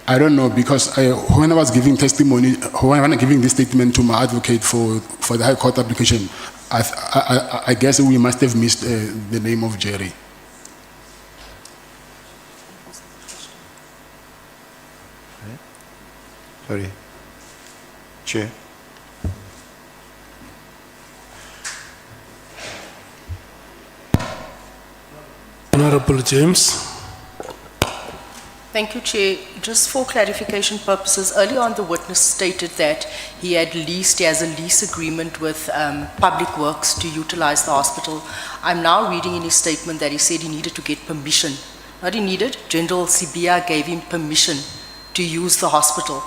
I don't know, because when I was giving testimony, when I was giving this statement to my advocate for the High Court application, I guess we must have missed the name of Jerry. Sorry. Chair. Honorable James. Thank you, Chair. Just for clarification purposes, earlier on the witness stated that he has a lease agreement with Public Works to utilize the hospital. I'm now reading in his statement that he said he needed to get permission. Not he needed, General Sibiya gave him permission to use the hospital.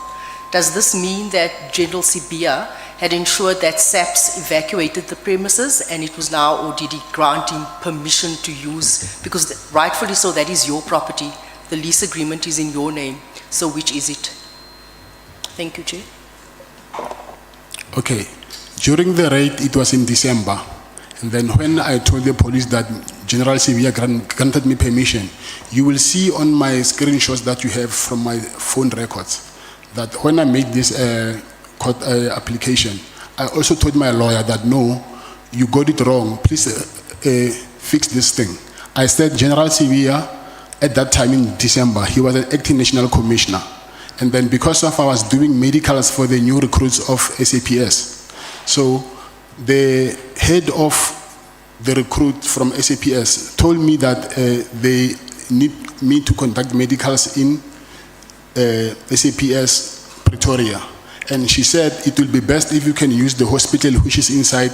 Does this mean that General Sibiya had ensured that SAPS evacuated the premises and it was now, or did he grant him permission to use? Because rightfully so, that is your property. The lease agreement is in your name, so which is it? Thank you, Chair. Okay, during the raid, it was in December. And then when I told the police that General Sibiya granted me permission, you will see on my screenshots that you have from my phone records that when I made this court application, I also told my lawyer that no, you got it wrong, please fix this thing. I said General Sibiya, at that time in December, he was an acting national commissioner. And then because of I was doing medicals for the new recruits of SAPS, so the head of the recruit from SAPS told me that they need me to conduct medicals in SAPS Pretoria. And she said it will be best if you can use the hospital which is inside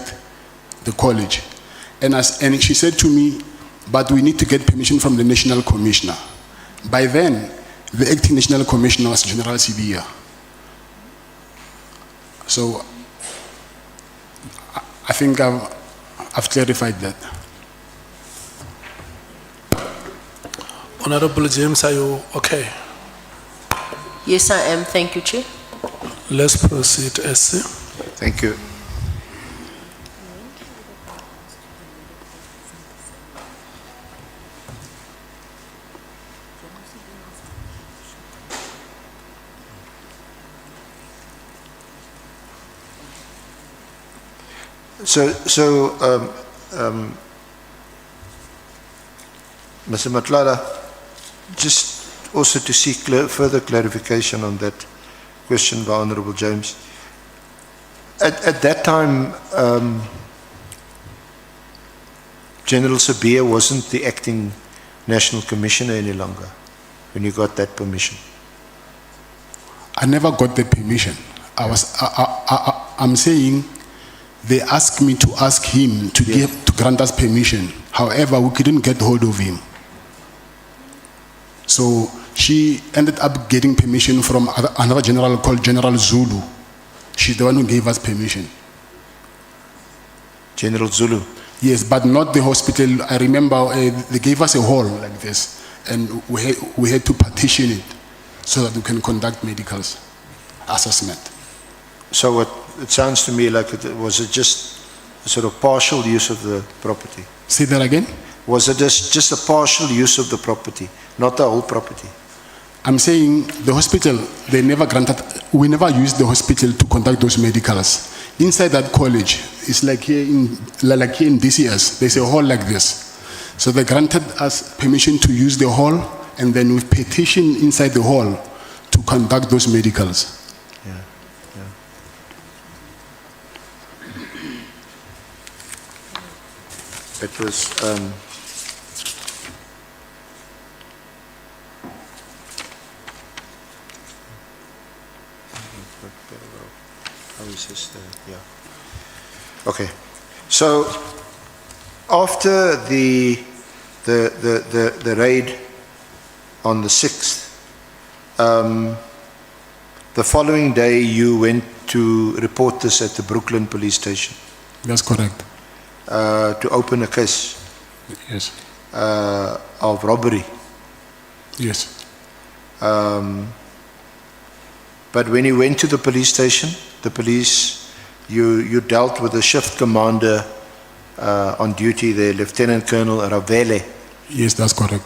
the college. And she said to me, but we need to get permission from the National Commissioner. By then, the acting National Commissioner was General Sibiya. So, I think I've clarified that. Honorable James, are you okay? Yes, I am. Thank you, Chair. Let's proceed, SC. Thank you. Mr. Matlala, just also to seek further clarification on that question by Honorable James. At that time, General Sibiya wasn't the acting national commissioner any longer when you got that permission. I never got the permission. I'm saying they asked me to ask him to grant us permission. However, we couldn't get hold of him. So she ended up getting permission from another general called General Zulu. She's the one who gave us permission. General Zulu? Yes, but not the hospital. I remember they gave us a hall like this. and we had to partition it so that we can conduct medical assessment. So it sounds to me like was it just a sort of partial use of the property? Say that again? Was it just a partial use of the property, not the whole property? I'm saying the hospital, we never used the hospital to conduct those medicals. Inside that college, it's like here in DCS, there's a hall like this. So they granted us permission to use the hall, and then we petitioned inside the hall to conduct those medicals. Yeah, yeah. It was, how is this, yeah. Okay, so after the raid on the 6th, the following day you went to report this at the Brooklyn police station. That's correct. To open a case Yes. of robbery. Yes. But when you went to the police station, the police, you dealt with the shift commander on duty there, Lieutenant Colonel Ravele. Yes, that's correct.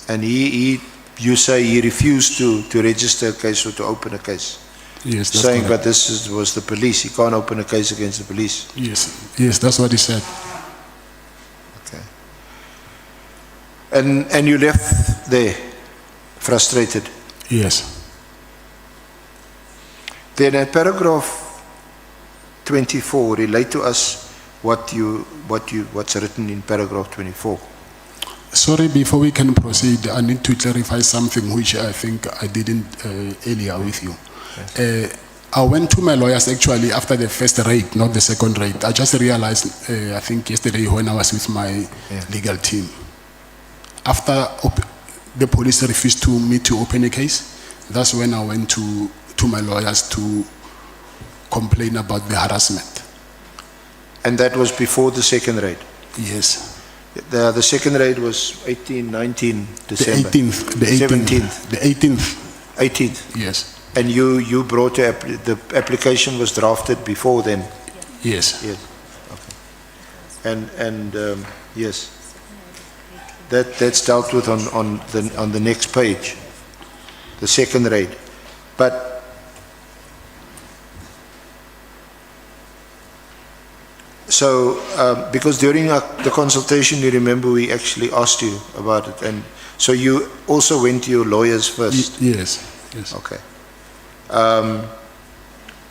And you say he refused to register a case or to open a case. Yes, that's Saying, correct. but this was the police. He can't open a case against the police. Yes, that's what he said. Okay. And you left there, frustrated. Yes. Then at paragraph 24, relate to us what's written in paragraph 24. Sorry, before we can proceed, I need to clarify something which I think I didn't earlier with you. I went to my lawyers actually after the first raid, not the second raid. I just realized, I think yesterday when I was with my legal team. After the police refused me to open a case, that's when I went to my lawyers to complain about the harassment. And that was before the second raid? Yes. The second raid was 19 December. The 18th. The 18th. 18th. Yes. And you brought the application was drafted before then? Yes. Yes. Okay. And yes, that's dealt with on the next page, the second raid. But so because during the consultation, you remember we actually asked you about it, and so you also went to your lawyers first. Yes. Yes. Okay.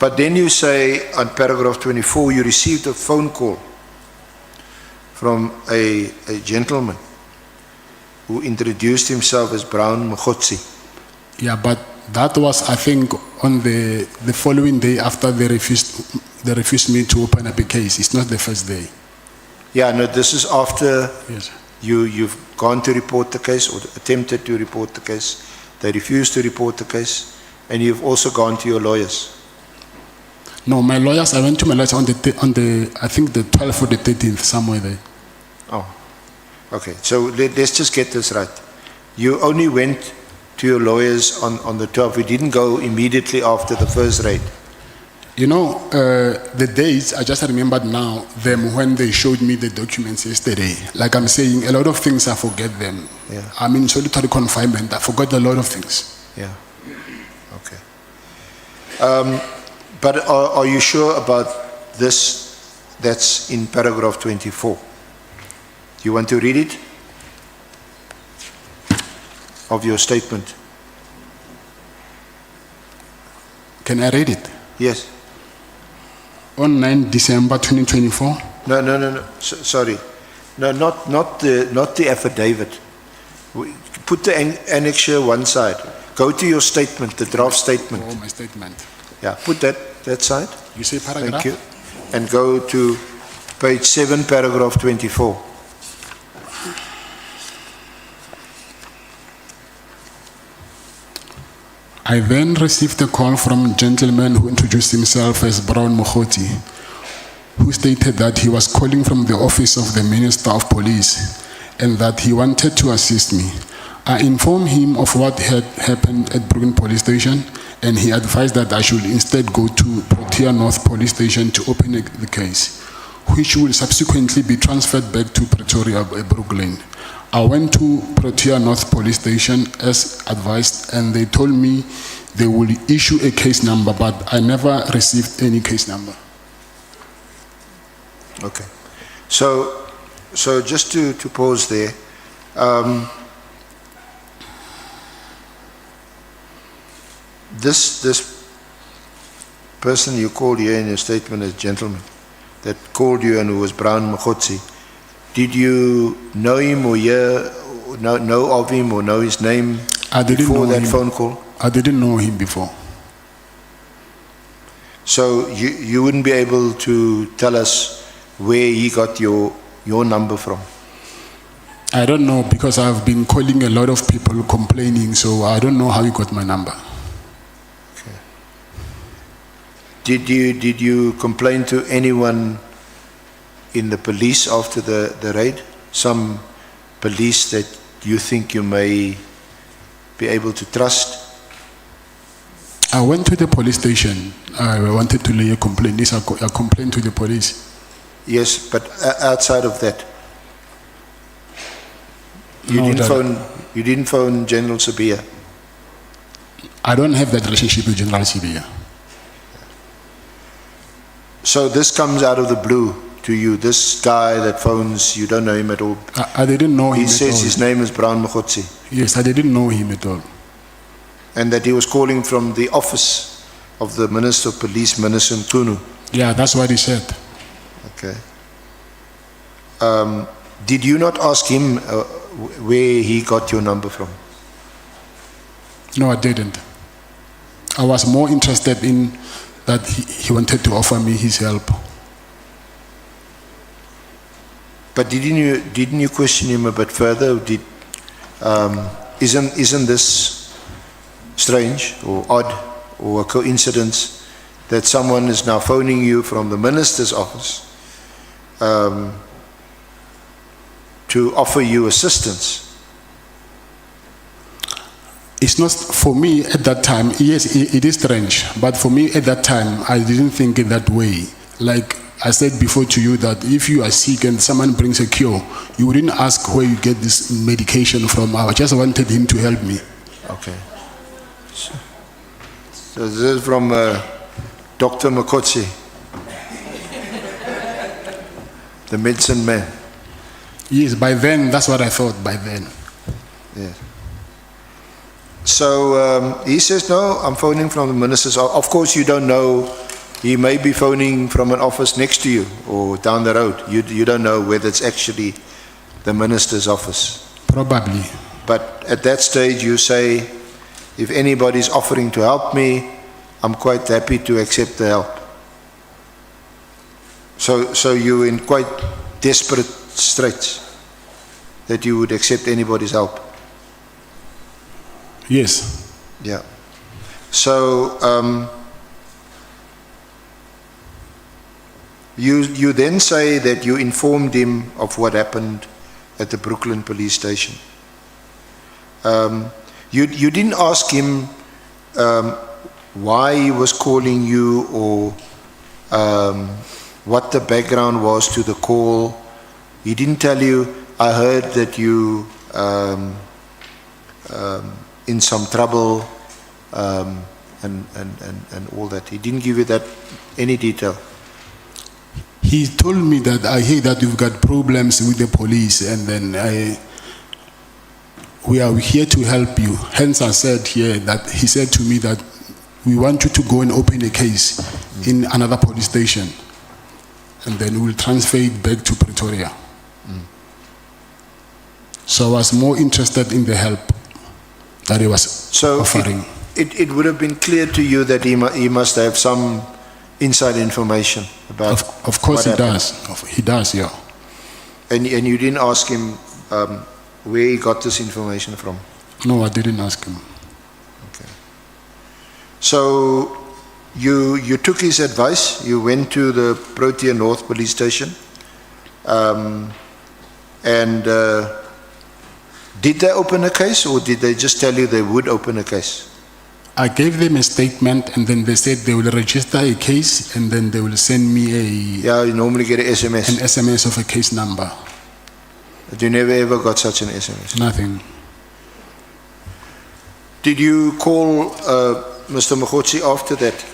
But then you say on paragraph 24, you received a phone call from a gentleman who introduced himself as Brown Mogotsi. Yeah, but that was, I think, on the following day after they refused me to open up a case. It's not the first day. Yeah, no, this is after Yes. you've gone to report the case or attempted to report the case. They refused to report the case. And you've also gone to your lawyers? No, my lawyers, I went to my lawyers on the I think the 12th or the 13th, somewhere there. Oh, okay. So let's just get this right. You only went to your lawyers on the 12th. You didn't go immediately after the first raid. You know, the dates, I just remembered now them when they showed me the documents yesterday. Like I'm saying, a lot of things I forget them. Yeah. I'm in solitary confinement. I forgot a lot of things. Yeah. Okay. But are you sure about this that's in paragraph 24? You want to read it? Of your statement? Can I read it? Yes. On 9 December 2024? No. Sorry. No, not the affidavit. Put the annexure one side. Go to your statement, the draft statement. Oh, my statement. Yeah, put that side. You say paragraph? Thank you. And go to page 7, paragraph 24. I then received a call from a gentleman who introduced himself as Brown Mogotsi, who stated that he was calling from the office of the Minister of Police and that he wanted to assist me. I informed him of what had happened at Brooklyn Police Station, and he advised that I should instead go to Protea North Police Station to open the case, which will subsequently be transferred back to Pretoria, Brooklyn. I went to Protea North Police Station as advised, and they told me they will issue a case number, but I never received any case number. Okay. So just to pause there, this person you called here in your statement as gentleman, that called you and who was Brown Mogotsi, did you know him or know of him or know his name before that phone call? I didn't know him before. So you wouldn't be able to tell us where he got your number from? I don't know, because I've been calling a lot of people complaining, so I don't know how he got my number. Okay. Did you complain to anyone in the police after the raid? Some police that you think you may be able to trust? I went to the police station. I wanted to lay a complaint. This I complained to the police. Yes, but outside of that, you didn't phone General Sibiya? I don't have that relationship with General Sibiya. So this comes out of the blue to you. This guy that phones, you don't know him at all. I didn't know him He at all. says his name is Brown Mogotsi. Yes, I didn't know him at all. And that he was calling from the office of the Minister of Police, Minister Mkhwanazi. Yeah, that's what he said. Okay. Did you not ask him where he got your number from? No, I didn't. I was more interested in that he wanted to offer me his help. But didn't you question him a bit further? Isn't this strange or odd or a coincidence that someone is now phoning you from the minister's office to offer you assistance? It's not, for me at that time, yes, it is strange, but for me at that time, I didn't think it that way. Like I said before to you, that if you are sick and someone brings a cure, you wouldn't ask where you get this medication from. I just wanted him to help me. Okay. So this is from Dr. Mogotsi, the medicine man. Yes, by then, that's what I thought, by then. Yes. So he says, no, I'm phoning from the minister's office. Of course, you don't know. He may be phoning from an office next to you or down the road. You don't know whether it's actually the minister's office. Probably. But at that stage, you say, if anybody's offering to help me, I'm quite happy to accept the help. So you're in quite desperate straits that you would accept anybody's help. Yes. Yeah. So you then say that you informed him of what happened at the Brooklyn police station. You didn't ask him why he was calling you or what the background was to the call. He didn't tell you, I heard that you in some trouble and all that. He didn't give you that any detail. He told me that I hear that you've got problems with the police, and then we are here to help you. Hence I said here that he said to me that we want you to go and open a case in another police station, and then we'll transfer it back to Pretoria. So I was more interested in the help that he was offering. It would have been clear to you that he must have some inside information about. Of course he does. He does, yeah. And you didn't ask him where he got this information from? No, I didn't ask him. Okay. So you took his advice. You went to the Protea North police station, and Did they open a case or did they just tell you they would open a case? I gave them a statement and then they said they will register a case and then they will send me Yeah, you normally get an an SMS. SMS of a case number. But you never ever got such an SMS. Nothing. Did you call Mr. Mogotsi after that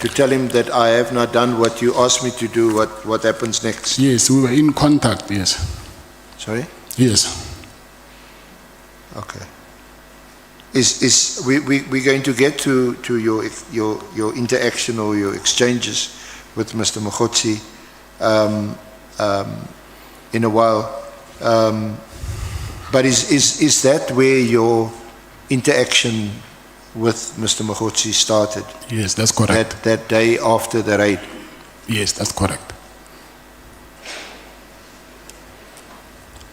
to tell him that I have not done what you asked me to do, what happens next? Yes, we were in contact, yes. Sorry? Yes. Okay. We going to get to your interaction or your exchanges with Mr. Mogotsi in a while. But is that where your interaction with Mr. Mogotsi started? Yes, that's correct. That day after the raid? Yes, that's correct.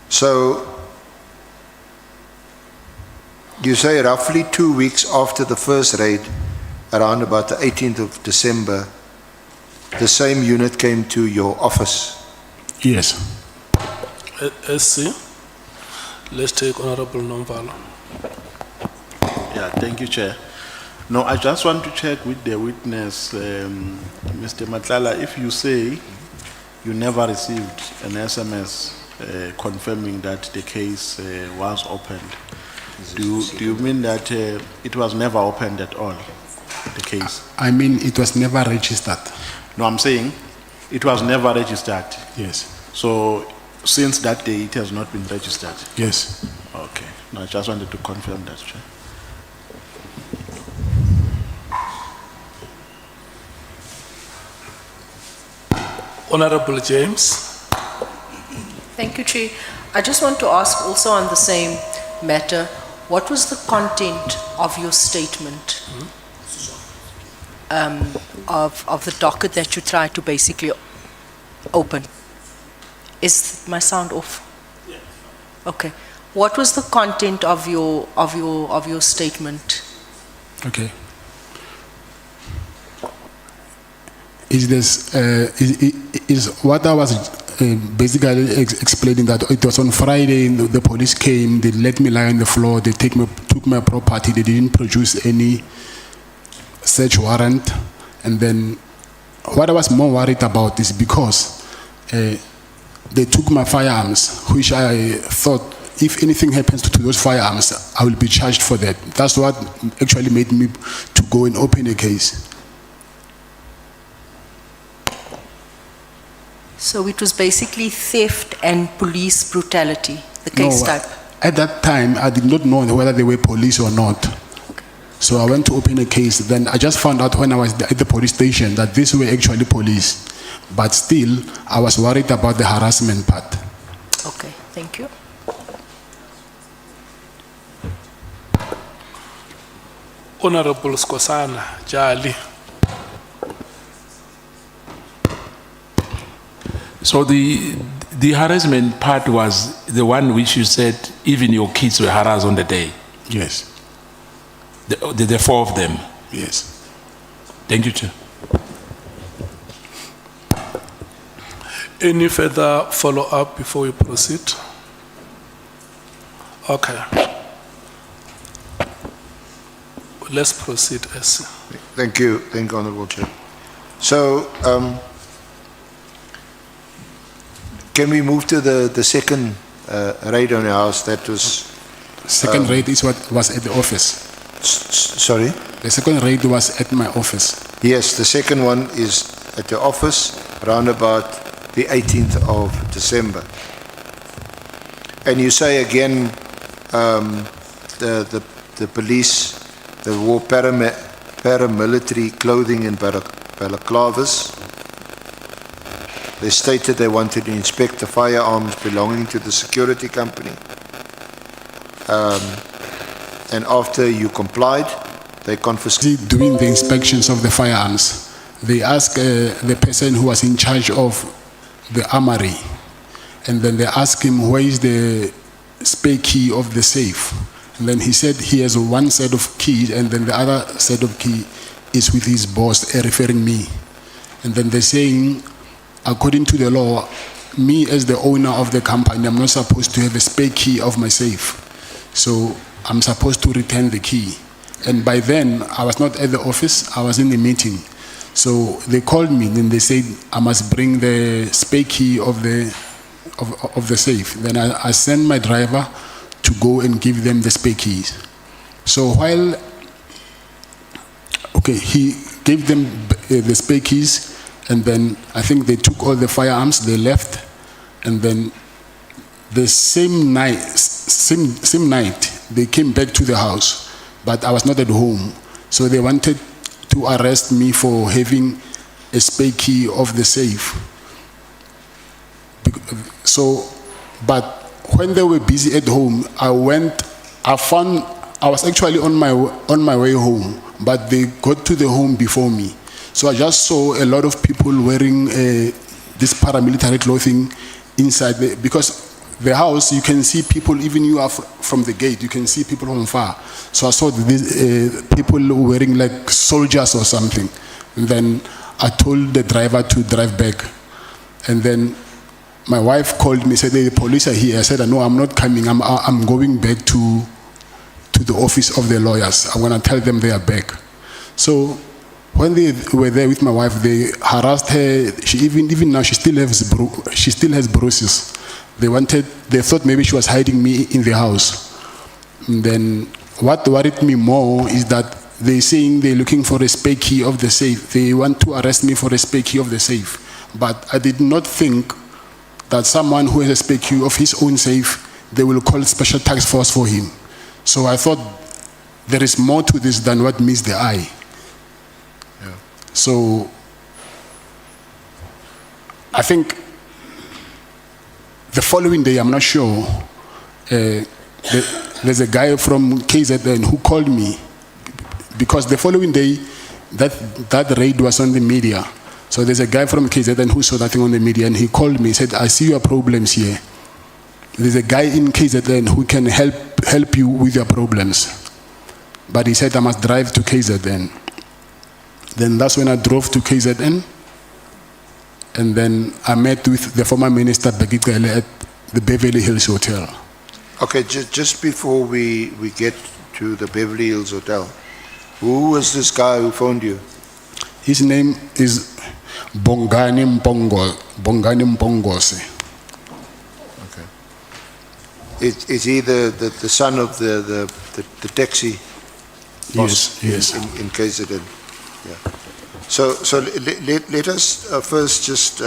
So, you say roughly 2 weeks after the first raid, around about the 18th of December, the same unit came to your office. Yes. SC, let's take Honorable Nomvalo. Yeah, thank you, Chair. No, I just want to check with the witness, Mr. Matlala, if you say you never received an SMS confirming that the case was opened, do you mean that it was never opened at all, the case? I mean, it was never registered. No, I'm saying it was never registered. Yes. So since that day, it has not been registered. Yes. Okay. No, I just wanted to confirm that, Chair. Honorable James. Thank you, Chair. I just want to ask also on the same matter, what was the content of your statement of the docket that you tried to basically open? Is my sound off? Yes. Okay. What was the content of your statement? Okay. Is what I was basically explaining, that it was on Friday, the police came, they let me lie on the floor, they took my property, they didn't produce any search warrant. And then what I was more worried about is because they took my firearms, which I thought if anything happens to those firearms, I will be charged for that. That's what actually made me to go and open a case. So it was basically theft and police brutality, the case No, type? At that time, I did not know whether they were police or not. So I went to open a case. Then I just found out when I was at the police station that these were actually police. But still, I was worried about the harassment part. Okay, thank you. Honorable Skosana Jali. So the harassment part was the one which you said even your kids were harassed on the day. Yes. The four of them. Yes. Thank you, Chair. Any further follow-up before we proceed? Okay. Let's proceed, SC. Thank you, Honorable Chair. So, can we move to the second raid on your house? That was... Second raid is what was at the office. Sorry? The second raid was at my office. Yes, the second one is at the office, around about the 18th of December. And you say again, the police, they wore paramilitary clothing and balaclavas. They stated they wanted to inspect the firearms belonging to the security company. And after you complied, they confiscated. Doing the inspections of the firearms, they asked the person who was in charge of the armory, and then they asked him where is the spare key of the safe. And then he said he has one set of keys, and then the other set of key is with his boss, referring me. And then they're saying, according to the law, me as the owner of the company, I'm not supposed to have a spare key of my safe. So I'm supposed to return the key. And by then, I was not at the office, I was in the meeting. So they called me and they said I must bring the spare key of the safe. Then I sent my driver to go and give them the spare keys. So while, okay, he gave them the spare keys, and then I think they took all the firearms, they left, and then the same night, they came back to the house, but I was not at home. So they wanted to arrest me for having a spare key of the safe. So, but when they were busy at home, I was actually on my way home, but they got to the home before me. So I just saw a lot of people wearing this paramilitary clothing inside because the house, you can see people, even you are from the gate, you can see people from far. So I saw these people wearing like soldiers or something. And then I told the driver to drive back. And then my wife called me, said, the police are here. I said, no, I'm not coming. I'm going back to the office of the lawyers. I'm going to tell them they are back. So when they were there with my wife, they harassed her. She even now, she still has bruises. They thought maybe she was hiding me in the house. And then what worried me more is that they're saying they're looking for a spare key of the safe. They want to arrest me for a spare key of the safe. But I did not think that someone who has a spare key of his own safe, they will call special task force for him. So I thought there is more to this than what meets the eye. Yeah. So I think the following day, I'm not sure, there's a guy from KZN who called me because the following day, that raid was on the media. So there's a guy from KZN who saw that thing on the media, and he called me, said, I see your problems here. There's a guy in KZN who can help you with your problems. But he said I must drive to KZN. Then that's when I drove to KZN, and then I met with the former minister, Bheki Cele, at the Beverly Hills Hotel. Okay, just before we get to the Beverly Hills Hotel, who was this guy who phoned you? His name is Bongani Mpongose. Okay. Is he the son of the taxi boss? Yes. In KZN? Yeah. So let us first just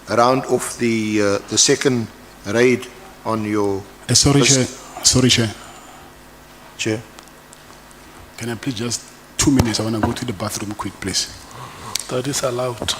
round off the second raid on your... Sorry, Chair. Chair. Can I please just 2 minutes? I want to go to the bathroom quick, please. That is allowed.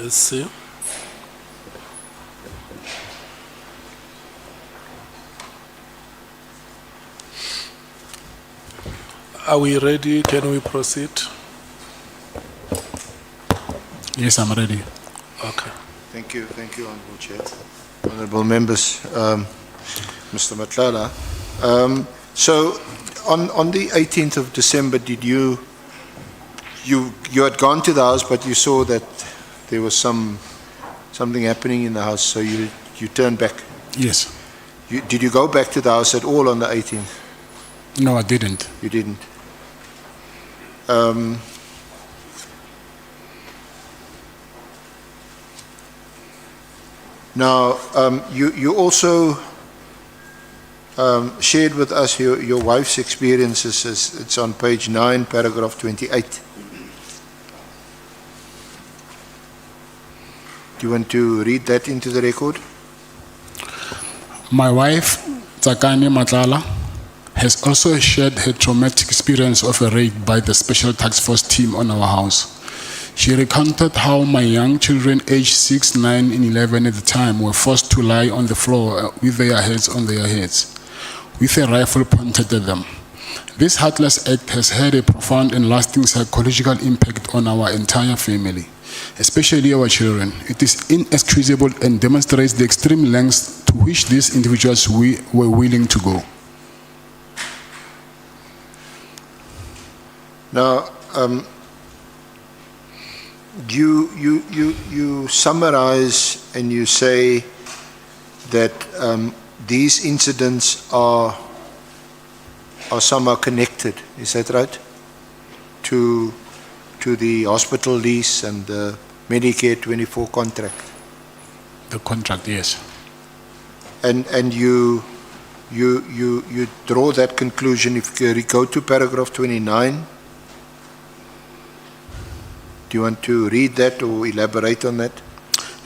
SC. Are we ready? Can we proceed? Yes, I'm ready. Okay. Thank you, Honourable Chair. Honourable members, Mr. Matlala. So, on the 18th of December, did you had gone to the house, but you saw that there was something happening in the house, so you turned back. Yes. Did you go back to the house at all on the 18th? No, I didn't. You didn't. Now, you also shared with us your wife's experiences. It's on page 9, paragraph 28. Do you want to read that into the record? My wife, Matlala, has also shared her traumatic experience of a raid by the Special Task Force team on our house. She recounted how my young children, aged 6, 9, and 11 at the time, were forced to lie on the floor with their heads on their heads, with a rifle pointed at them. This heartless act has had a profound and lasting psychological impact on our entire family, especially our children. It is inexcusable and demonstrates the extreme lengths to which these individuals were willing to go. Now, you summarize and you say that these incidents are somehow connected. Is that right? To the hospital lease and the Medicare 24 contract. The contract, yes. And you draw that conclusion if you go to paragraph 29. Do you want to read that or elaborate on that?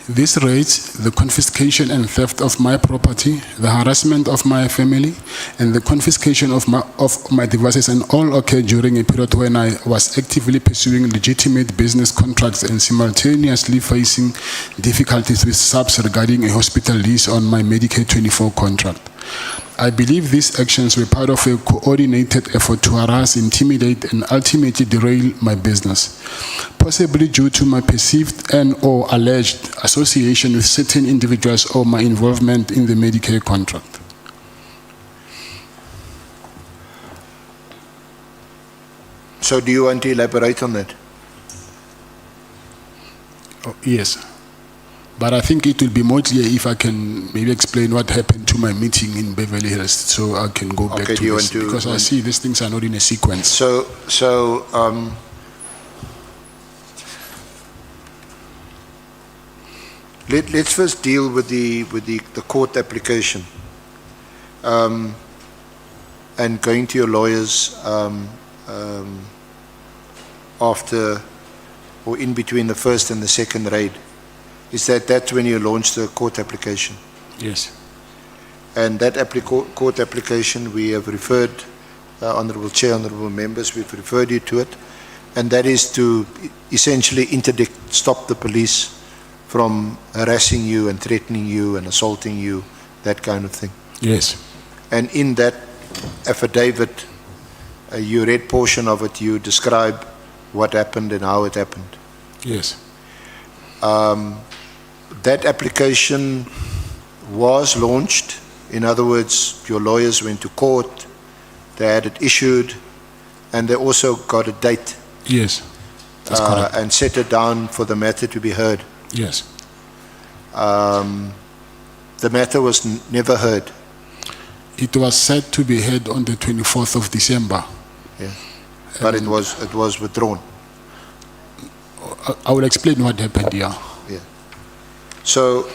This raids, the confiscation and theft of my property, the harassment of my family, and the confiscation of my devices, and all occurred during a period when I was actively pursuing legitimate business contracts and simultaneously facing difficulties with SAPS regarding a hospital lease on my Medicare 24 contract. I believe these actions were part of a coordinated effort to harass, intimidate, and ultimately derail my business, possibly due to my perceived and/or alleged association with certain individuals or my involvement in the Medicare contract. So do you want to elaborate on that? Oh, yes. But I think it will be more clear if I can maybe explain what happened to my meeting in Beverly Hills, so I can go back to this, because I see these things are not in a sequence. Let's first deal with the court application and going to your lawyers after or in between the first and the second raid. Is that's when you launched the court application? Yes. And that court application, we have referred, Honourable Chair, Honourable Members, we've referred you to it, and that is to essentially interdict, stop the police from harassing you and threatening you and assaulting you, that kind of thing. Yes. And in that affidavit, you read portion of it, you describe what happened and how it happened. Yes. That application was launched. In other words, your lawyers went to court, they had it issued, and they also got a date. Yes. That's correct. And set it down for the matter to be heard. Yes. The matter was never heard. It was set to be heard on the 24th of December. Yeah. But it was withdrawn. I will explain what happened here. Yeah. So,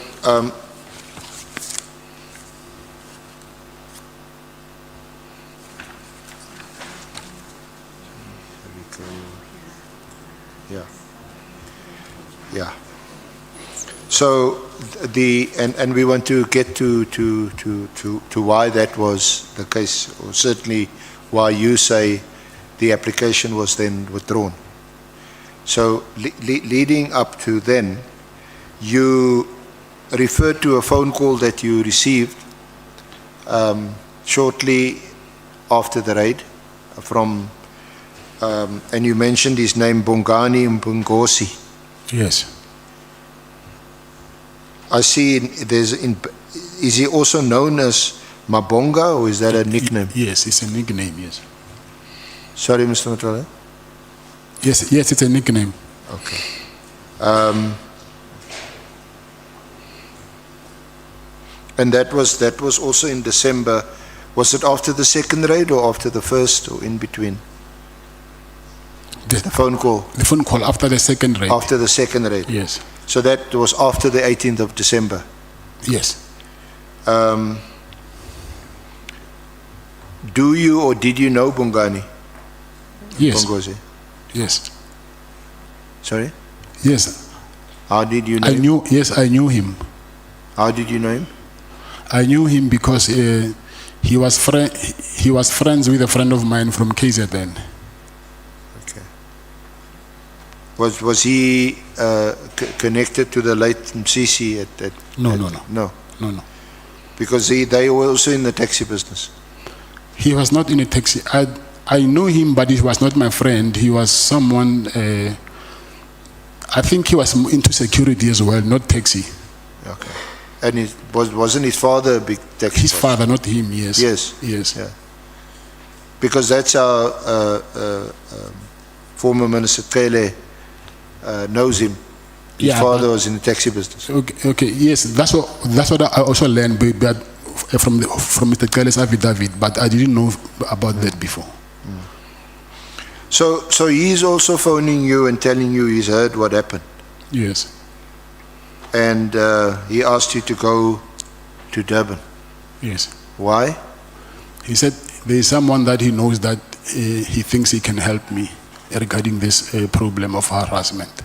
yeah. So and we want to get to why that was the case, or certainly why you say the application was then withdrawn. So leading up to then, You referred to a phone call that you received shortly after the raid from, and you mentioned his name, Bongani Mbongosi. Yes. I see is he also known as Mabonga, or is that a nickname? Yes, it's a nickname, yes. Sorry, Mr. Matlala? Yes, it's a nickname. Okay. And that was also in December. Was it after the second raid or after the first, or in between? The phone call? The phone call after the second raid. After the second raid? Yes. So that was after the 18th of December? Yes. Do you or did you know Bongani? Yes. Bongozi? Yes. Sorry? Yes. How did you know him? Yes, I knew him. How did you know him? I knew him because he was friends with a friend of mine from KZN. Okay. Was he connected to the late Msisi at No. Because they were also in the taxi business. He was not in a taxi. I knew him, but he was not my friend. He was someone, I think he was into security as well, not taxi. Okay. And wasn't his father a big taxi His boss? father, not him, yes. Yes. Yes. Yeah. Because that's how former Minister Cele knows him. His Yeah, father was in the taxi business. Okay, yes, that's what I also learned but from Mr. Cele's affidavit, but I didn't know about that before. So he's also phoning you and telling you he's heard what happened. Yes. And he asked you to go to Durban. Yes. Why? He said there is someone that he knows that he thinks he can help me regarding this problem of harassment.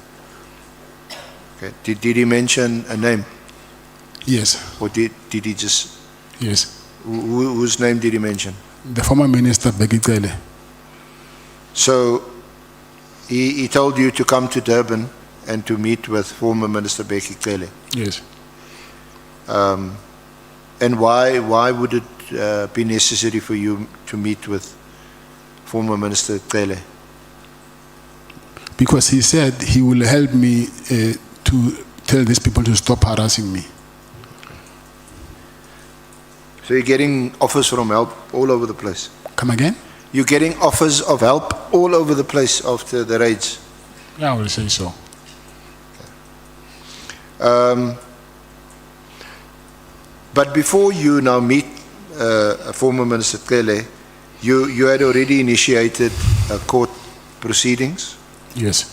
Okay. Did he mention a name? Yes. Or did he just... Yes. Whose name did he mention? The former minister, Bheki Cele. So he told you to come to Durban and to meet with former Minister Bheki Cele. Yes. And why would it be necessary for you to meet with former Minister Cele? Because he said he will help me to tell these people to stop harassing me. So you're getting offers from help all over the place? Come again? You're getting offers of help all over the place after the raids? Yeah, I will say so. But before you now meet former Minister Cele, you had already initiated court proceedings? Yes.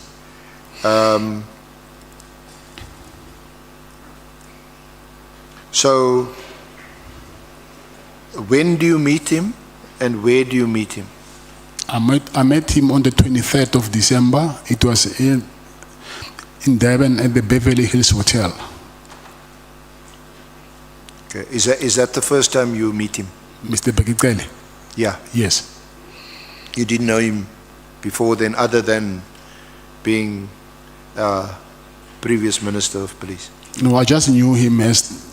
So when do you meet him and where do you meet him? I met him on the 23rd of December. It was in Durban at the Beverly Hills Hotel. Okay. Is that the first time you meet him? Mr. Bheki Cele? Yeah. Yes. You didn't know him before then, other than being previous Minister of Police? No, I just knew him as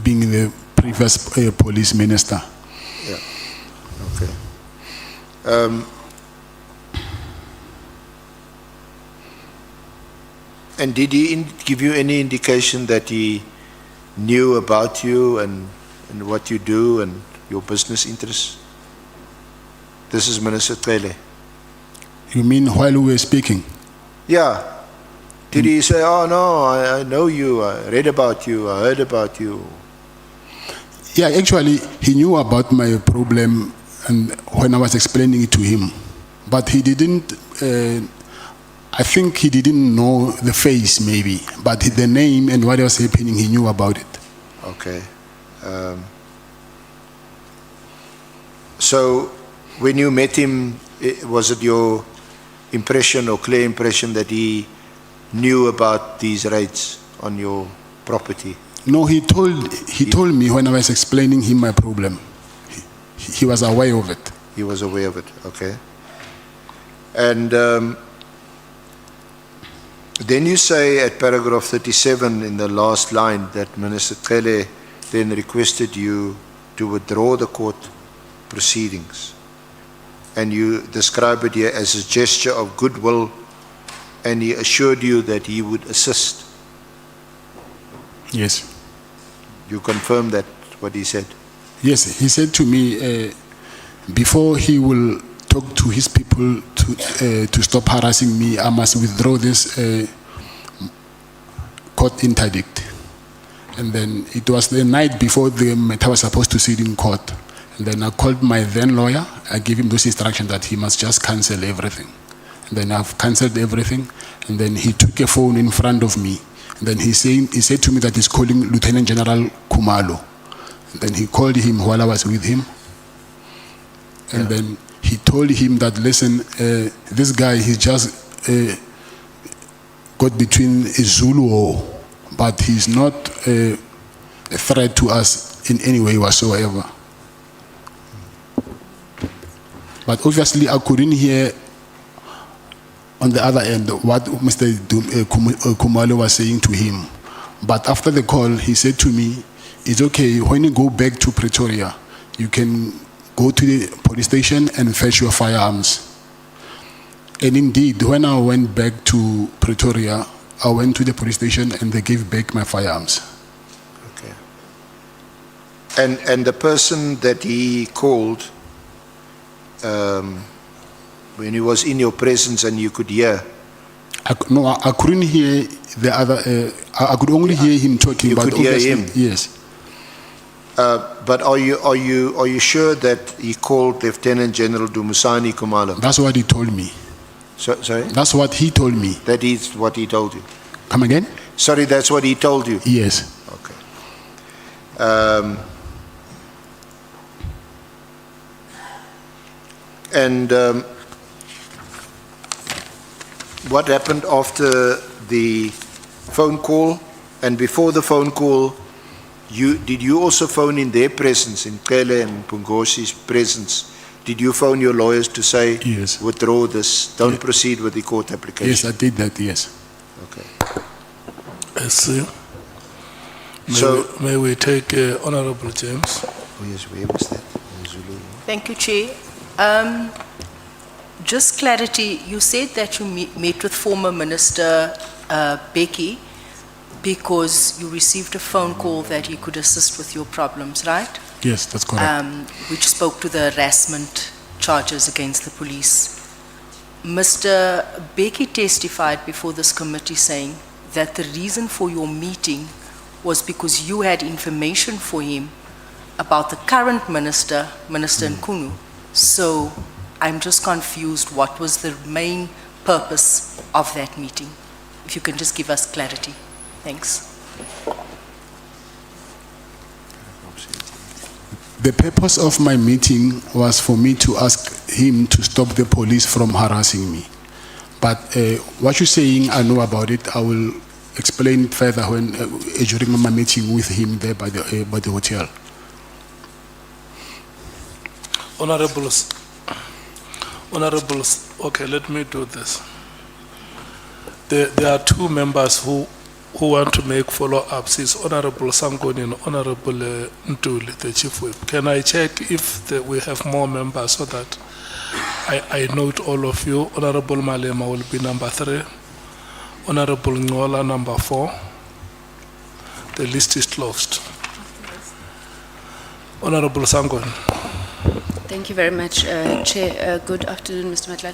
being the previous police minister. Yeah. Okay. And did he give you any indication that he knew about you and what you do and your business interests? This is Minister Cele. You mean while we were speaking? Yeah. Did he say, oh no, I know you, I read about you, I heard about you? Yeah, actually, he knew about my problem and when I was explaining it to him. But he didn't, I think he didn't know the face maybe, but the name and what was happening, he knew about it. Okay. So when you met him, was it your impression or clear impression that he knew about these raids on your property? No, he told me when I was explaining him my problem. He was aware of it. He was aware of it, okay. And Then you say at paragraph 37 in the last line that Minister Cele then requested you to withdraw the court proceedings. And you describe it here as a gesture of goodwill, and he assured you that he would assist. Yes. You confirm that, what he said? Yes, he said to me, before he will talk to his people to stop harassing me, I must withdraw this court interdict. And then it was the night before the matter was supposed to sit in court. And then I called my then lawyer. I gave him those instructions that he must just cancel everything. And then I've cancelled everything. And then he took a phone in front of me. And then he said to me that he's calling Lieutenant General Khumalo. And then he called him while I was with him. And then he told him that, listen, this guy, he just got between a Zulu war, but he's not a threat to us in any way whatsoever. But obviously I couldn't hear on the other end what Mr. Khumalo was saying to him. But after the call, he said to me, it's okay, when you go back to Pretoria, you can go to the police station and fetch your firearms. And indeed, when I went back to Pretoria, I went to the police station and they gave back my firearms. Okay. And the person that he called, when he was in your presence and you could hear? I couldn't hear the other, I could only hear him talking. You but could hear him? Yes. But are you sure that he called Lieutenant General Dumisani Khumalo? That's what he told me. Sorry? That's what he told me. That is what he told you? Come again? Sorry, that's what he told you? Yes. Okay. What happened after the phone call and before the phone call? Did you also phone in their presence, in Cele and Pungosi's presence? Did you phone your lawyers to say, yes, withdraw this, don't proceed with the court application? Yes, I did that, yes. Okay. I see. May we take Honorable James? Oh yes, where was that? In Zulu. Thank you, Chair. Just clarity, you said that you met with former Minister Bheki because you received a phone call that he could assist with your problems, right? Yes, that's correct. Which spoke to the harassment charges against the police. Mr. Bheki testified before this committee saying that the reason for your meeting was because you had information for him about the current minister, Minister Nkunu. So I'm just confused, what was the main purpose of that meeting? If you can just give us clarity. Thanks. The purpose of my meeting was for me to ask him to stop the police from harassing me. But what you're saying, I know about it. I will explain further when during my meeting with him there by the hotel. Honorables, okay, let me do this. There are two members who want to make follow-ups. It's Honorable Sangoni and Honorable Ntuli, the Chief Whip. Can I check if we have more members so that I note all of you? Honorable Malema will be number 3. Honorable Ngola, number 4. The list is closed. Honorable Sangoni. Thank you very much, Chair. Good afternoon, Mr. Matlala.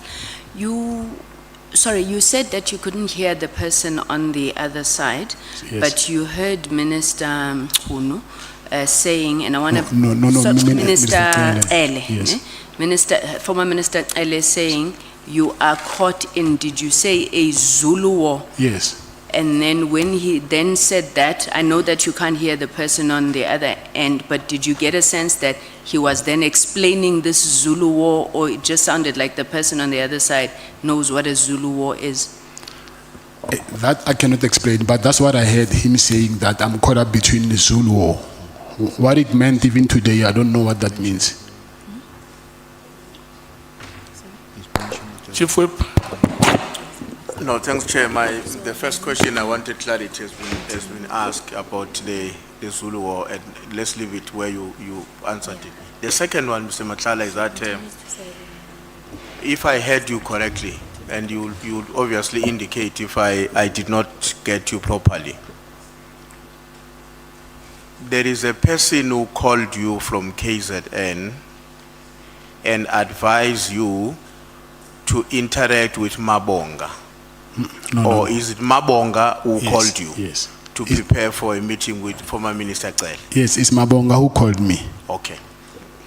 You said that you couldn't hear the person on the other side, yes, but you heard Minister Mkhwanazi saying, and I want to... No, Minister Cele, yes, former Minister Cele saying, you are caught in, did you say, a Zulu war? yes. And then when he then said that, I know that you can't hear the person on the other end, but did you get a sense that he was then explaining this Zulu war, or it just sounded like the person on the other side knows what a Zulu war is? That I cannot explain, but that's what I heard him saying, that I'm caught up between the Zulu war. What it meant even today, I don't know what that means. Chief Whip. No, thanks, Chair. The first question I wanted clarity has been asked about the Zulu War, and let's leave it where you answered it. The second one, Mr. Matlala, is that if I heard you correctly, and you obviously indicate if I did not get you properly, there is a person who called you from KZN and advised you to interact with Mabonga. Or is it Mabonga who called you Yes. to prepare for a meeting with former Minister Cele? Yes, it's Mabonga who called me. Okay.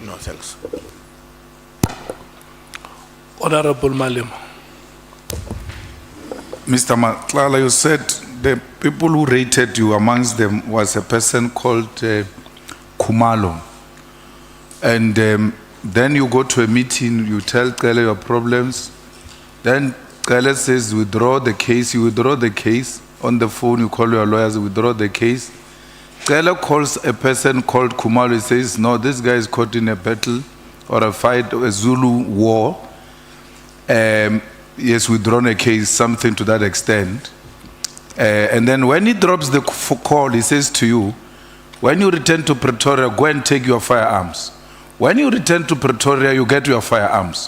No, thanks. Honorable Malema. Mr. Matlala, you said the people who rated you, amongst them was a person called Khumalo. And then you go to a meeting, you tell Cele your problems. Then Cele says, withdraw the case. You withdraw the case. On the phone, you call your lawyers, withdraw the case. Cele calls a person called Khumalo. He says, no, this guy is caught in a battle or a fight, a Zulu war. He has withdrawn a case, something to that extent. And then when he drops the call, he says to you, when you return to Pretoria, go and take your firearms. When you return to Pretoria, you get your firearms.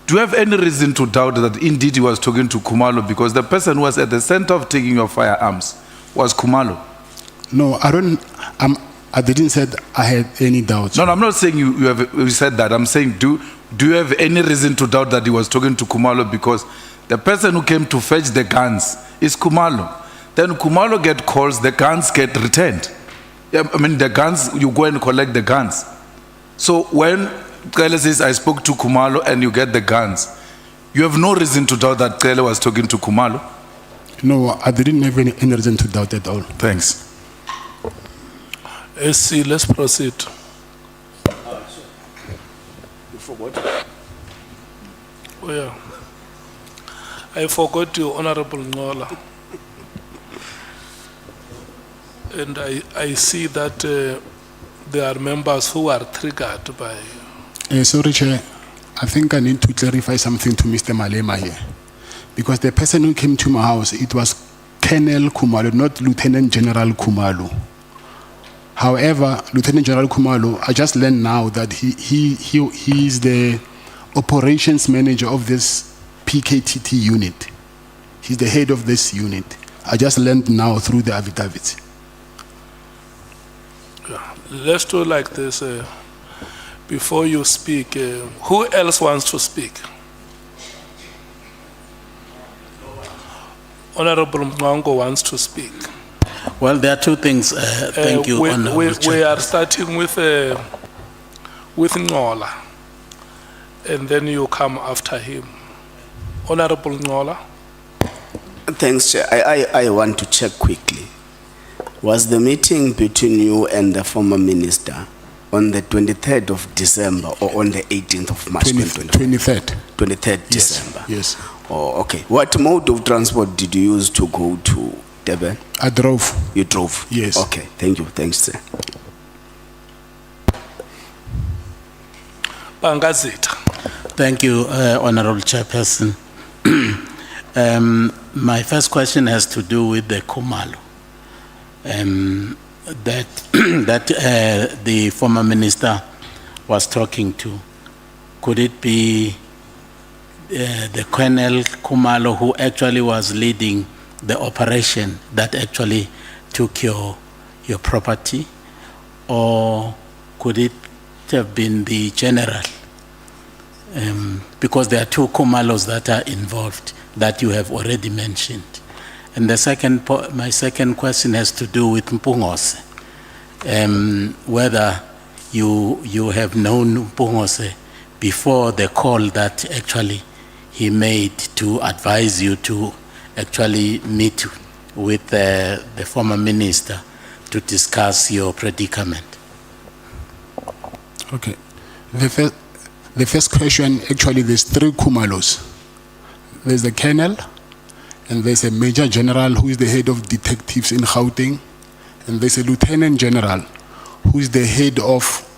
Do you have any reason to doubt that indeed he was talking to Khumalo, because the person who was at the center of taking your firearms was Khumalo? No, I didn't say I had any doubts. No, I'm not saying you said that. I'm saying, do you have any reason to doubt that he was talking to Khumalo, because the person who came to fetch the guns is Khumalo. Then Khumalo get calls, the guns get returned. I mean, the guns, you go and collect the guns. So when Cele says, I spoke to Khumalo and you get the guns, you have no reason to doubt that Cele was talking to Khumalo? No, I didn't have any reason to doubt at all. Thanks. SC, let's proceed. You forgot? Oh, yeah. I forgot you, Honorable Ngola. And I see that there are members who are triggered by... Sorry, Chair. I think I need to clarify something to Mr. Malema here. Because the person who came to my house, it was Colonel Khumalo, not Lieutenant General Khumalo. However, Lieutenant General Khumalo, I just learned now that he is the operations manager of this PKTT unit. He's the head of this unit. I just learned now through the affidavits. Let's do like this. Before you speak, who else wants to speak? Honorable Mwango wants to speak. Well, there are two things. Thank you, Honorable We Chair. are starting with Ngola, and then you come after him. Honorable Ngola. Thanks, Chair. I want to check quickly. Was the meeting between you and the former minister on the 23rd of December or on the 18th of March? 23rd. 23rd December. Yes. Oh, okay. What mode of transport did you use to go to Durban? I drove. You drove? Yes. Okay, thank you. Thanks, sir. Bangazita. Thank you, Honorable Chairperson. My first question has to do with the Khumalo. That the former minister was talking to. Could it be the Colonel Khumalo who actually was leading the operation that actually took your property? Or could it have been the general? Because there are two Khumalos that are involved that you have already mentioned. And my second question has to do with Mpungose. Whether you have known Mpungose before the call that actually he made to advise you to actually meet with the former minister to discuss your predicament. Okay. The first question, actually, there's three Khumalos. There's the colonel, and there's a major general who is the head of detectives in Gauteng, and there's a lieutenant general who is the head of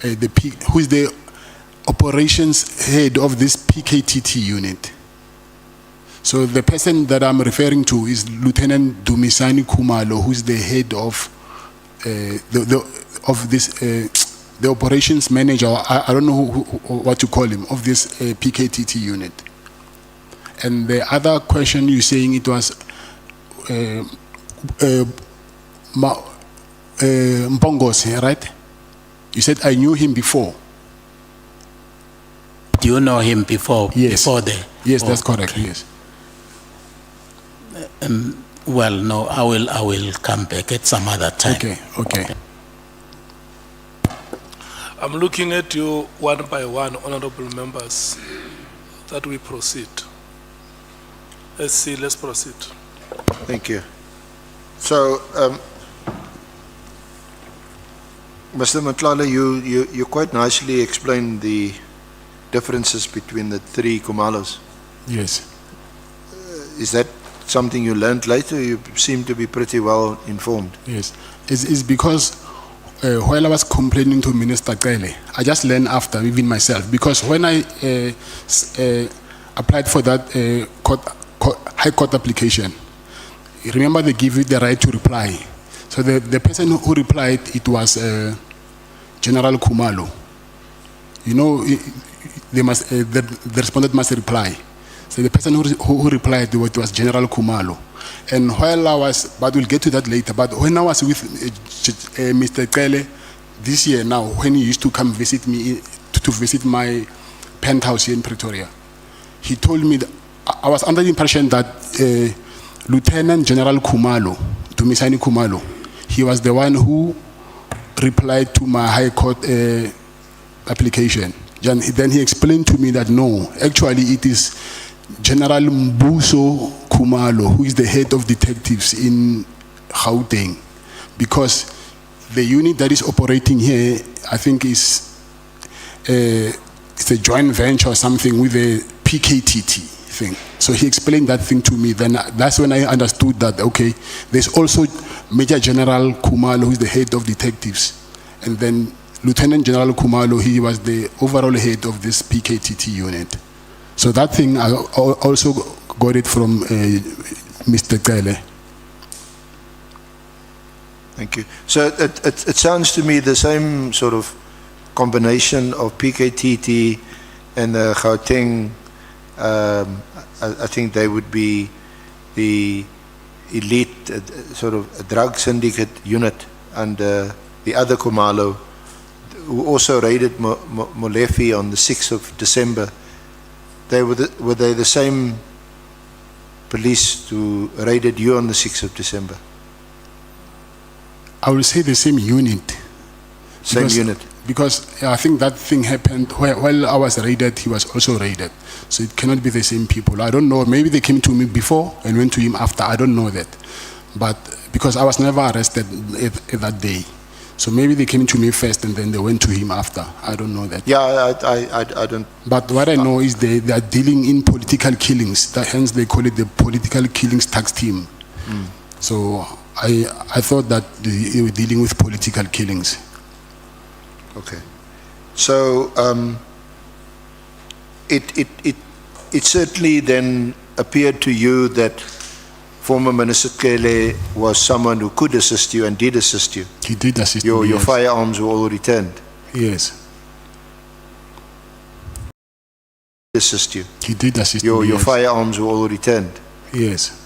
who is the operations head of this PKTT unit. So the person that I'm referring to is Lieutenant Dumisani Khumalo, who's the head of the operations manager. I don't know what to call him, of this PKTT unit. And the other question you're saying it was Mpongosi, right? You said I knew him before. Do you know him before? Yes. Before the? Yes, that's Oh, correct. okay. Yes. Well, no, I will come back at some other time. Okay. Okay. I'm looking at you one by one, honorable members, that we proceed. Let's see, let's proceed. Thank you. So, Mr. Matlala, you quite nicely explained the differences between the three Kumalos. Yes. Is that something you learned later? You seem to be pretty well informed. Yes. It's because while I was complaining to Minister Cele, I just learned after, even myself, because when I applied for that High Court application, remember they give you the right to reply. So the person who replied, it was General Khumalo. You know, the respondent must reply. So the person who replied, it was General Khumalo. And while I was, but we'll get to that later, but when I was with Mr. Cele this year now, when he used to come visit me, to visit my penthouse here in Pretoria, he told me that I was under the impression that Lieutenant General Khumalo, Dumisani Khumalo, he was the one who replied to my High Court application. Then he explained to me that no, actually it is General Mbuso Khumalo, who is the head of detectives in Gauteng, because the unit that is operating here, I think it's a joint venture or something with the PKTT thing. So he explained that thing to me. Then that's when I understood that, okay, there's also Major General Khumalo, who is the head of detectives, and then Lieutenant General Khumalo, he was the overall head of this PKTT unit. So that thing, I also got it from Mr. Cele. Thank you. So it sounds to me the same sort of combination of PKTT and the Gauteng. I think they would be the elite sort of drug syndicate unit, and the other Khumalo, who also raided Molefe on the 6th of December. Were they the same police who raided you on the 6th of December? I will say the same unit. Same unit? Because I think that thing happened while I was raided, he was also raided. So it cannot be the same people. I don't know, maybe they came to me before and went to him after, I don't know that. But because I was never arrested that day. So maybe they came to me first and then they went to him after. I don't know that. Yeah, I don't. But what I know is they are dealing in political killings. Hence they call it the political killings tax team. Mm. So I thought that they were dealing with political killings. Okay. So it certainly then appeared to you that former Minister Cele was someone who could assist you and did assist you. He did assist me, Your yes. firearms were all returned. Yes. Assist you. He did assist me, Your yes. firearms were all returned. Yes.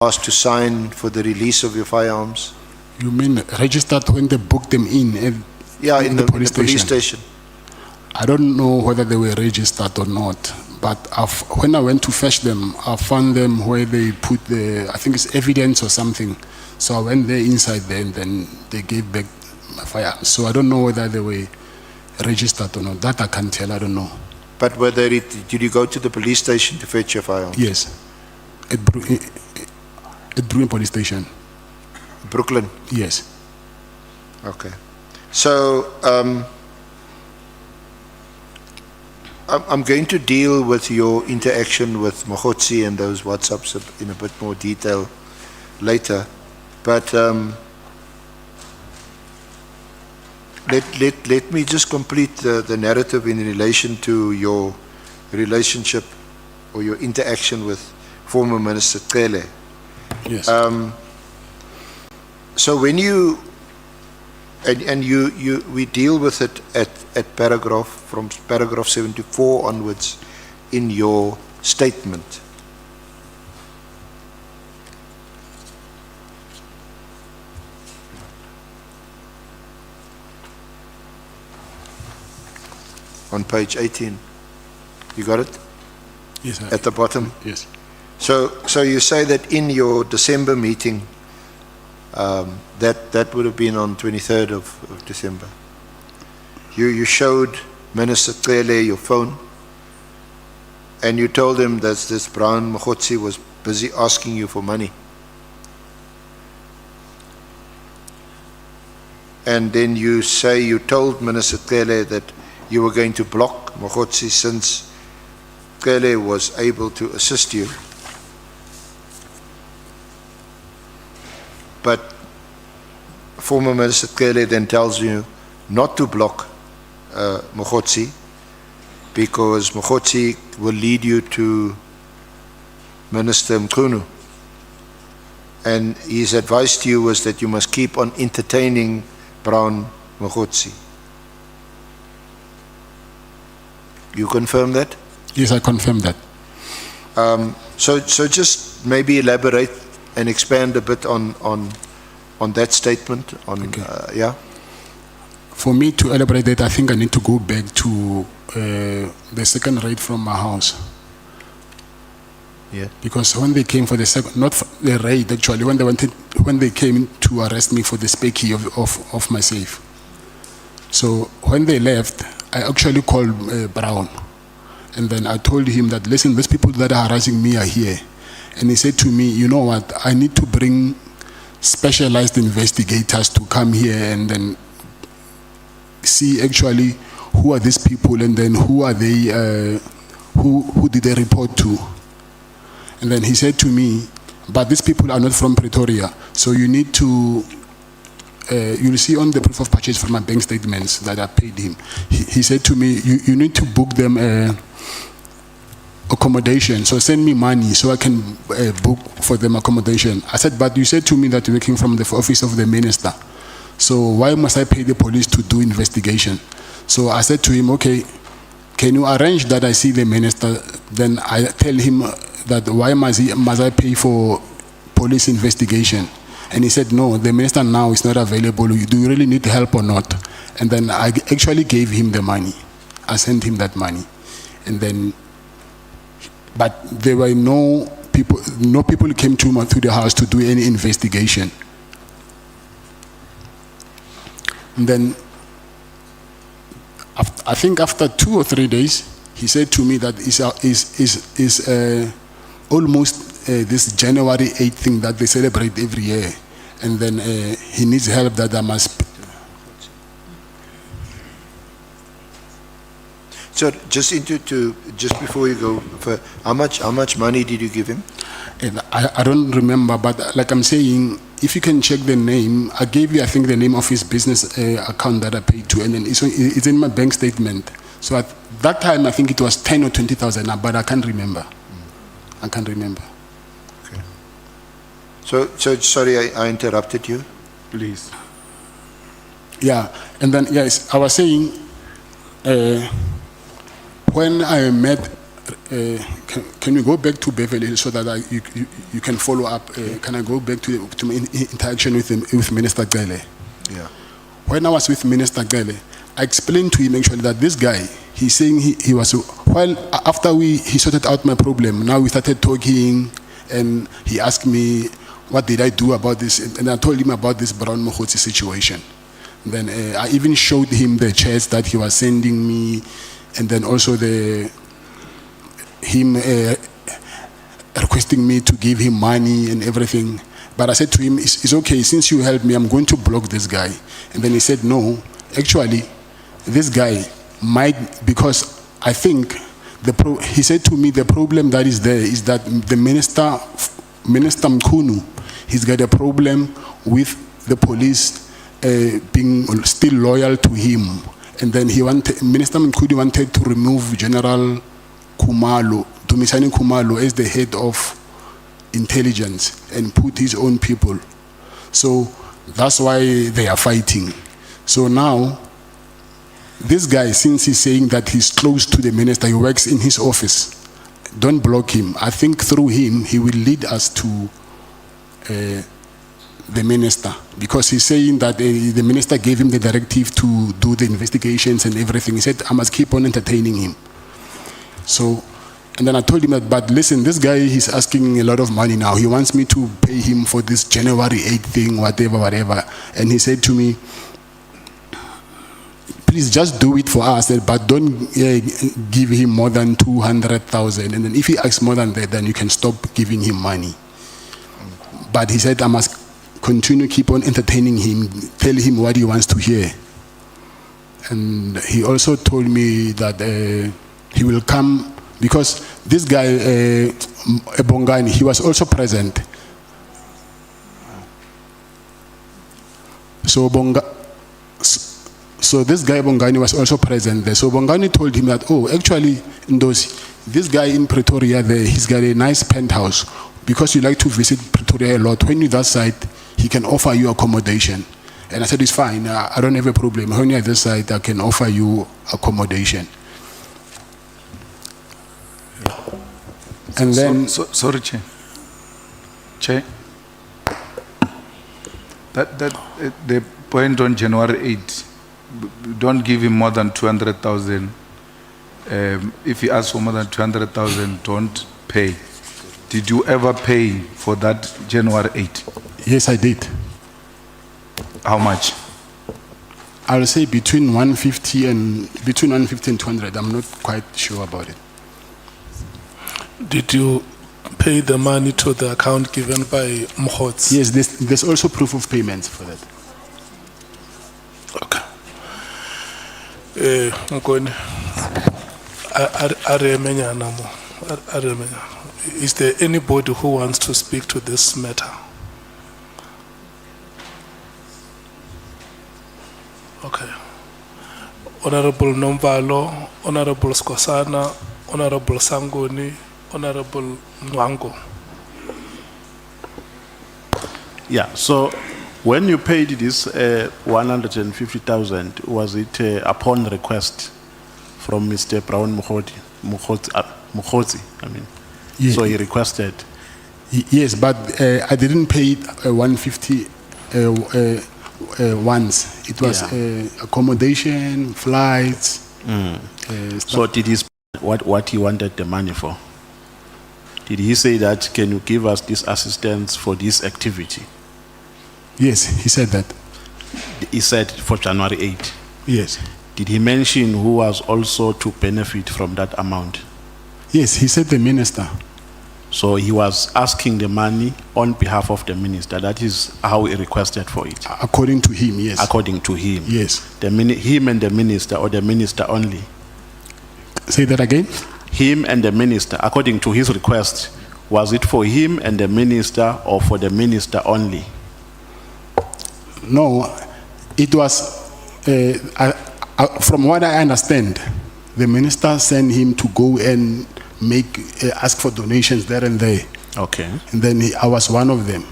Asked to sign for the release of your firearms. You mean registered when they booked them in? Yeah, in the police police station. I don't know whether they were registered or not, but when I went to fetch them, I found them where they put I think it's evidence or something. So I went there inside there and then they gave back my firearms. So I don't know whether they were registered or not. That I can't tell, I don't know. But did you go to the police station to fetch your firearms? Yes, at Bruin Police Station. Brooklyn? Yes. Okay. So, I'm going to deal with your interaction with Mogotsi and those WhatsApps in a bit more detail later. But let me just complete the narrative in relation to your relationship or your interaction with former Minister Cele. Yes. So when you, and we deal with it at paragraph, from paragraph 74 onwards in your statement. On page 18. You got it? Yes, sir. At the bottom? Yes. So you say that in your December meeting, that would have been on 23rd of December. You showed Minister Cele your phone, and you told him that this Brown Mogotsi was busy asking you for money. And then you say you told Minister Cele that you were going to block Mogotsi since Cele was able to assist you. But former Minister Cele then tells you not to block Mogotsi because Mogotsi will lead you to Minister Mkhwanazi. And his advice to you was that you must keep on entertaining Brown Mogotsi. You confirm that? Yes, I confirm that. So just maybe elaborate and expand a bit on that statement. Okay. Yeah. For me to elaborate that, I think I need to go back to the second raid from my house. Yeah. Because when they came for the second, not for the raid actually, when they came to arrest me for the spare key of my safe. So when they left, I actually called Brown, and then I told him that, listen, these people that are harassing me are here. And he said to me, you know what, I need to bring specialized investigators to come here and then see actually who are these people and then who are they, who did they report to. And then he said to me, but these people are not from Pretoria, so you need to, you'll see on the proof of purchase from my bank statements that I paid him. He said to me, you need to book them accommodation, so send me money so I can book for them accommodation. I said, but you said to me that you're working from the office of the minister, so why must I pay the police to do investigation? So I said to him, okay, can you arrange that I see the minister? Then I tell him that why must I pay for police investigation? And he said, no, the minister now is not available. Do you really need help or not? And then I actually gave him the money. I sent him that money. And then, but there were no people came to the house to do any investigation. And then, I think after 2 or 3 days, he said to me that is almost this January 8th thing that they celebrate every year, and then he needs help that I must. So just before you go, how much money did you give him? And I don't remember, but like I'm saying, if you can check the name, I gave you, I think, the name of his business account that I paid to, and then it's in my bank statement. So at that time, I think it was 10 or 20,000, but I can't remember. I can't remember. Okay. So sorry, I interrupted you. Please. Yeah, and then yes, I was saying, when I met, can you go back to Beverly Hills so that you can follow up? Can I go back to my interaction with Minister Cele? Yeah. When I was with Minister Cele, I explained to him actually that this guy, he's saying he was, well, after he sorted out my problem, now we started talking, and he asked me, what did I do about this? And I told him about this Brown Mogotsi situation. Then I even showed him the chats that he was sending me, and then also him requesting me to give him money and everything. But I said to him, it's okay, since you helped me, I'm going to block this guy. And then he said, no, actually, this guy might, because I think, he said to me, the problem that is there is that the Minister Mkhwanazi, he's got a problem with the police being still loyal to him. And then Minister Mkhwanazi wanted to remove General Dumisani Khumalo as the head of intelligence and put his own people. So that's why they are fighting. So now, this guy, since he's saying that he's close to the minister, he works in his office, don't block him. I think through him, he will lead us to the minister, because he's saying that the minister gave him the directive to do the investigations and everything. He said, I must keep on entertaining him. So, and then I told him that, but listen, this guy, he's asking a lot of money now. He wants me to pay him for this January 8th thing, whatever. And he said to me, please just do it for us, but don't give him more than 200,000. And then if he asks more than that, then you can stop giving him money. But he said, I must continue, keep on entertaining him, tell him what he wants to hear. And he also told me that he will come, because this guy, Bongani, he was also present. So this guy Bongani was also present there. So Bongani told him that, oh, actually, Ndosi, this guy in Pretoria there, he's got a nice penthouse. Because you like to visit Pretoria a lot, when you're that side, he can offer you accommodation. And I said, it's fine, I don't have a problem. When you're at this side, I can offer you accommodation. And then... Sorry, Chair. Chair? The point on January 8, don't give him more than 200,000. If he asks for more than 200,000, don't pay. Did you ever pay for that January 8? Yes, I did. How much? I'll say between 150 and 200. I'm not quite sure about it. Did you pay the money to the account given by Mogotsi? Yes, there's also proof of payments for that. Okay. Mkhwanazi, is there anybody who wants to speak to this matter? Okay. Honorable Nomvalo, Honorable Skosana, Honorable Sangoni, Honorable Nwango. Yeah, so when you paid this 150,000, was it upon request from Mr. Brown Mogotsi? I mean, yeah. So he requested. Yes, but I didn't pay 150 once. It was accommodation, flights. So did he what he wanted the money for? Did he say that, can you give us this assistance for this activity? Yes, he said that. He said for January 8. Yes. Did he mention who was also to benefit from that amount? Yes, he said the minister. So he was asking the money on behalf of the minister. That is how he requested for it. According to him, yes. According to him. Yes. Him and the minister, or the minister only? Say that again? Him and the minister, according to his request, was it for him and the minister or for the minister only? No, it was, from what I understand, the minister sent him to go and ask for donations there and there. Okay. And then I was one of them.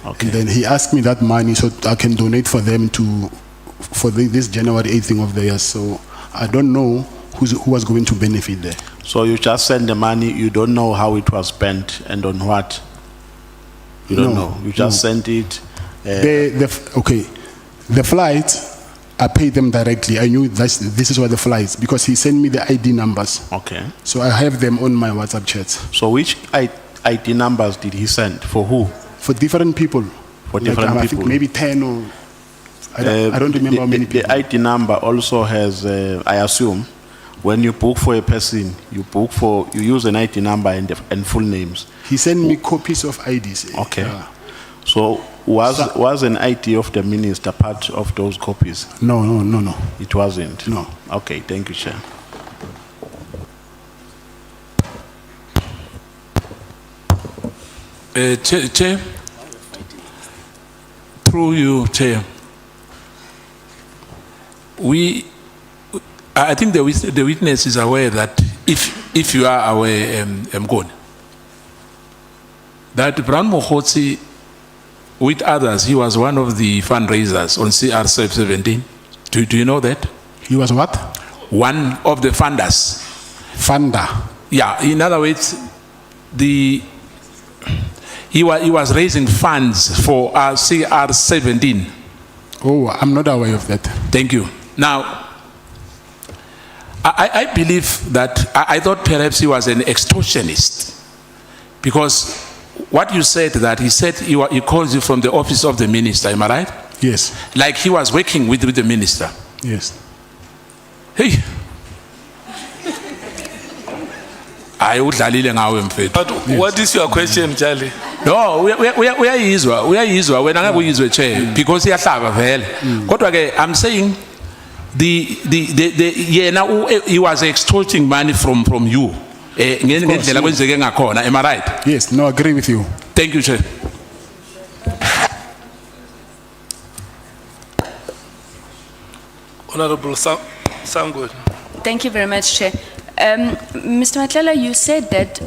Okay. And then he asked me that money so I can donate for them for this January 8th thing of theirs. So I don't know who was going to benefit there. So you just send the money, you don't know how it was spent and on what? You don't know. You just sent it. Okay, the flights, I paid them directly. I knew this is what the flights, because he sent me the ID numbers. Okay. So I have them on my WhatsApp chats. So which ID numbers did he send? For who? For different people. For different people. I think maybe 10 or I don't remember how many people. The ID number also has, I assume, when you book for a person, you use an ID number and full names. He sent me copies of IDs. Okay. So was an ID of the minister part of those copies? No. It wasn't? No. Okay, thank you, Chair. Chair, through you, Chair, I think the witness is aware that if you are aware, Mkhwanazi, that Brown Mogotsi, with others, he was one of the fundraisers on CR17. Do you know that? He was what? One of the funders. Funder. Yeah, in other words, he was raising funds for CR17. Oh, I'm not aware of that. Thank you. Now, I believe that, I thought perhaps he was an extortionist, because what you said, that he said he calls you from the office of the minister, am I right? Yes. Like he was working with the minister. Yes. Hey. But what is your question, Charlie? No, uyayizwa wena ngabe uyizwe che, because iyahlaba vele. Kodwa ke I'm saying he was extorting money from you. Ngendlela kwenzeke ngakhona, am I right? Yes, no, I agree with you. Thank you, Chair. Honorable Sangwe. Thank you very much, Chair. Mr. Matlala, you said that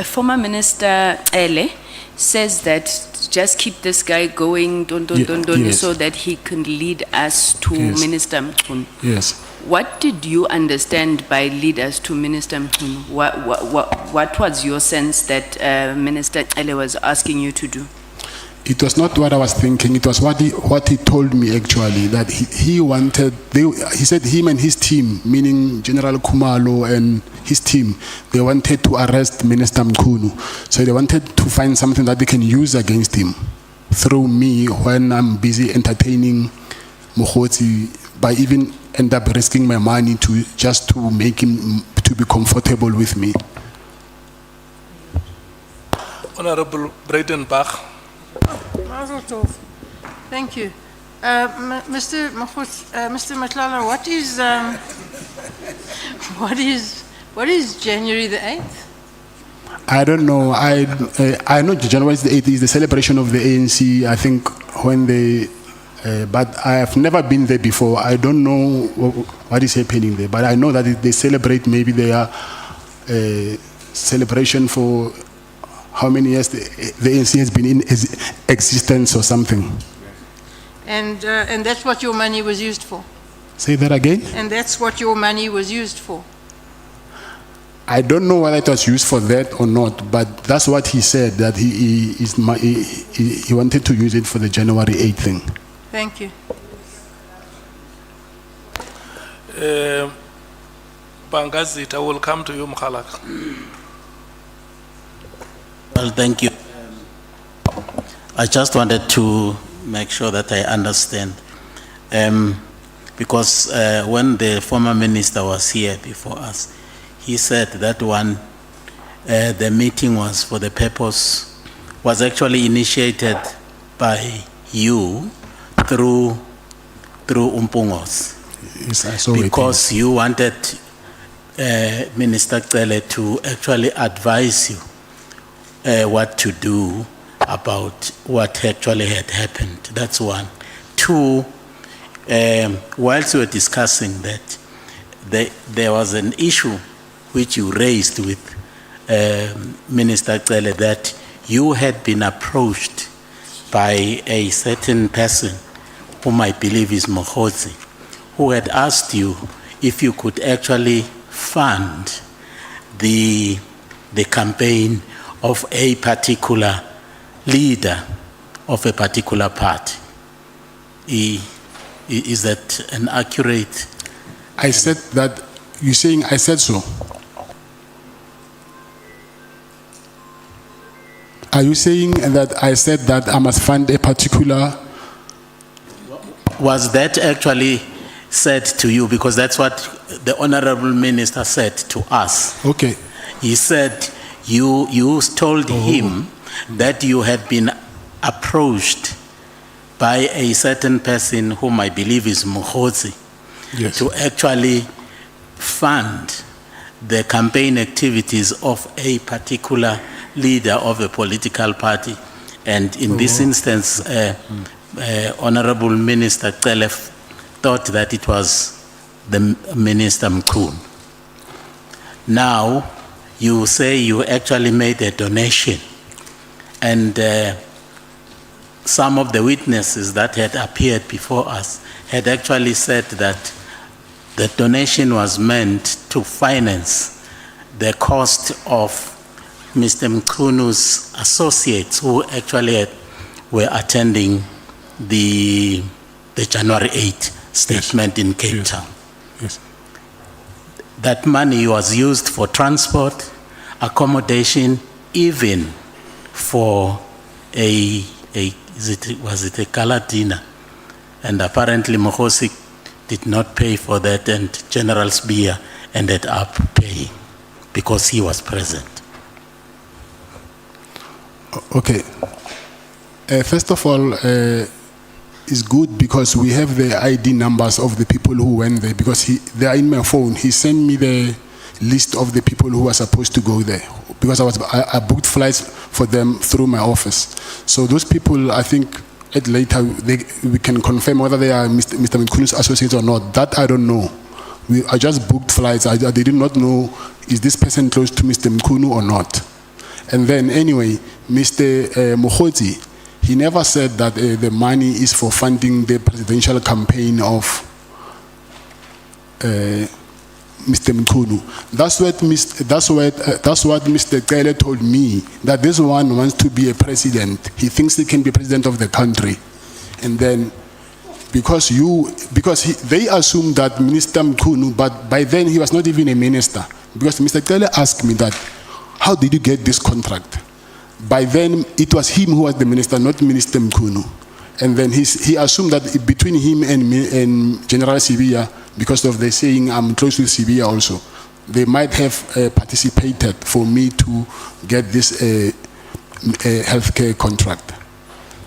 former Minister Cele says that just keep this guy going, Yes. so that he can lead us to Yes. Minister Mkhwanazi. Yes. What did you understand by lead us to Minister Mkhwanazi? What was your sense that Minister Cele was asking you to do? It was not what I was thinking. It was what he told me actually, that he wanted. He said him and his team, meaning General Khumalo and his team, they wanted to arrest Minister Mkhwanazi. So they wanted to find something that they can use against him through me when I'm busy entertaining Mogotsi, by even end up risking my money just to make him to be comfortable with me. Honorable Breitenbach. Mazel tov. Thank you. Mr. Matlala, what is January the 8th? I don't know. I know January the 8th is the celebration of the ANC. I think when they, but I have never been there before. I don't know what is happening there. But I know that they celebrate maybe their celebration for how many years the ANC has been in existence or something. And that's what your money was used for? Say that again? And that's what your money was used for? I don't know whether it was used for that or not, but that's what he said, that he wanted to use it for the January 8th thing. Thank you. Bangazit, I will come to you, Mkhalak. Well, thank you. I just wanted to make sure that I understand. Because when the former minister was here before us, he said that the meeting was for the purpose, was actually initiated by you through Umpungos. Yes, I saw it. Because you wanted Minister Cele to actually advise you what to do about what actually had happened. That's one. Two, whilst we were discussing that, there was an issue which you raised with Minister Cele, that you had been approached by a certain person, whom I believe is Mogotsi, who had asked you if you could actually fund the campaign of a particular leader of a particular party. Is that an accurate? I said that, you're saying I said so? Are you saying that I said that I must fund a particular? Was that actually said to you? Because that's what the Honorable Minister said to us. Okay. He said you told him that you had been approached by a certain person whom I believe is Mogotsi, Yes. to actually fund the campaign activities of a particular leader of a political party. And in this instance, Honorable Minister Cele thought that it was the Minister Mkhwanazi. Now, you say you actually made a donation, and some of the witnesses that had appeared before us had actually said that the donation was meant to finance the cost of Mr. Mkhwanazi's associates who actually were attending the January 8 statement in Cape Town. Yes. That money was used for transport, accommodation, even for was it a gala dinner? And apparently Mogotsi did not pay for that, and General Sibiya ended up paying because he was present. Okay. First of all, it's good because we have the ID numbers of the people who went there, because they are in my phone. He sent me the list of the people who were supposed to go there, because I booked flights for them through my office. So those people, I think at later we can confirm whether they are Mr. Mkhwanazi's associates or not. That I don't know. I just booked flights. I did not know, is this person close to Mr. Mkhwanazi or not? And then anyway, Mr. Mogotsi, he never said that the money is for funding the presidential campaign of Mr. Mkhwanazi. That's what Mr. Cele told me, that this one wants to be a president. He thinks he can be president of the country. And then because they assumed that Minister Mkhwanazi, but by then he was not even a minister. Because Mr. Cele asked me that, how did you get this contract? By then, it was him who was the minister, not Minister Mkhwanazi. And then he assumed that between him and General Sibiya, because of the saying, I'm close to Sibiya also, they might have participated for me to get this healthcare contract.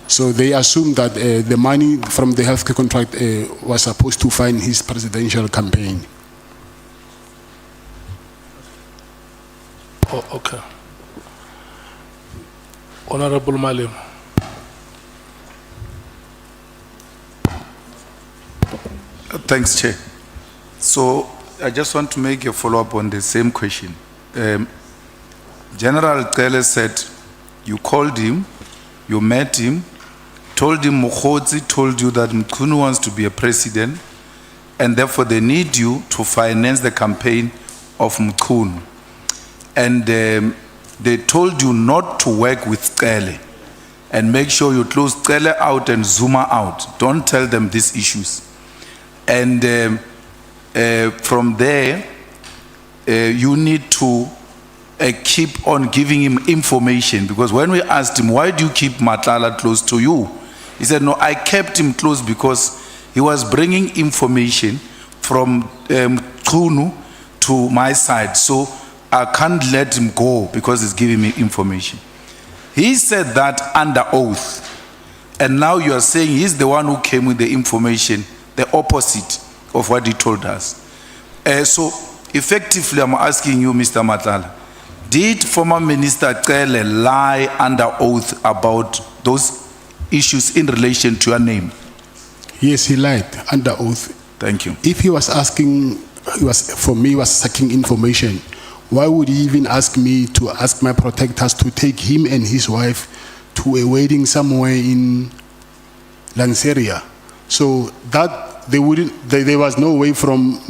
So they assumed that the money from the healthcare contract was supposed to fund his presidential campaign. Oh, okay. Honorable Malim. Thanks, Chair. So I just want to make a follow-up on the same question. General Cele said you called him, you met him, told him Mogotsi told you that Mkhwanazi wants to be a president, and therefore they need you to finance the campaign of Mkhwanazi. And they told you not to work with Cele and make sure you close Cele out and Zuma out. Don't tell them these issues. And from there, you need to keep on giving him information, because when we asked him, why do you keep Matlala close to you? He said, no, I kept him close because he was bringing information from Mkhwanazi to my side. So I can't let him go because he's giving me information. He said that under oath. And now you are saying he's the one who came with the information, the opposite of what he told us. So effectively, I'm asking you, Mr. Matlala, did former Minister Cele lie under oath about those issues in relation to your name? Yes, he lied under oath. Thank you. If he was asking, he was seeking information, why would he even ask me to ask my protectors to take him and his wife to a wedding somewhere in Lanseria? So that there was no way from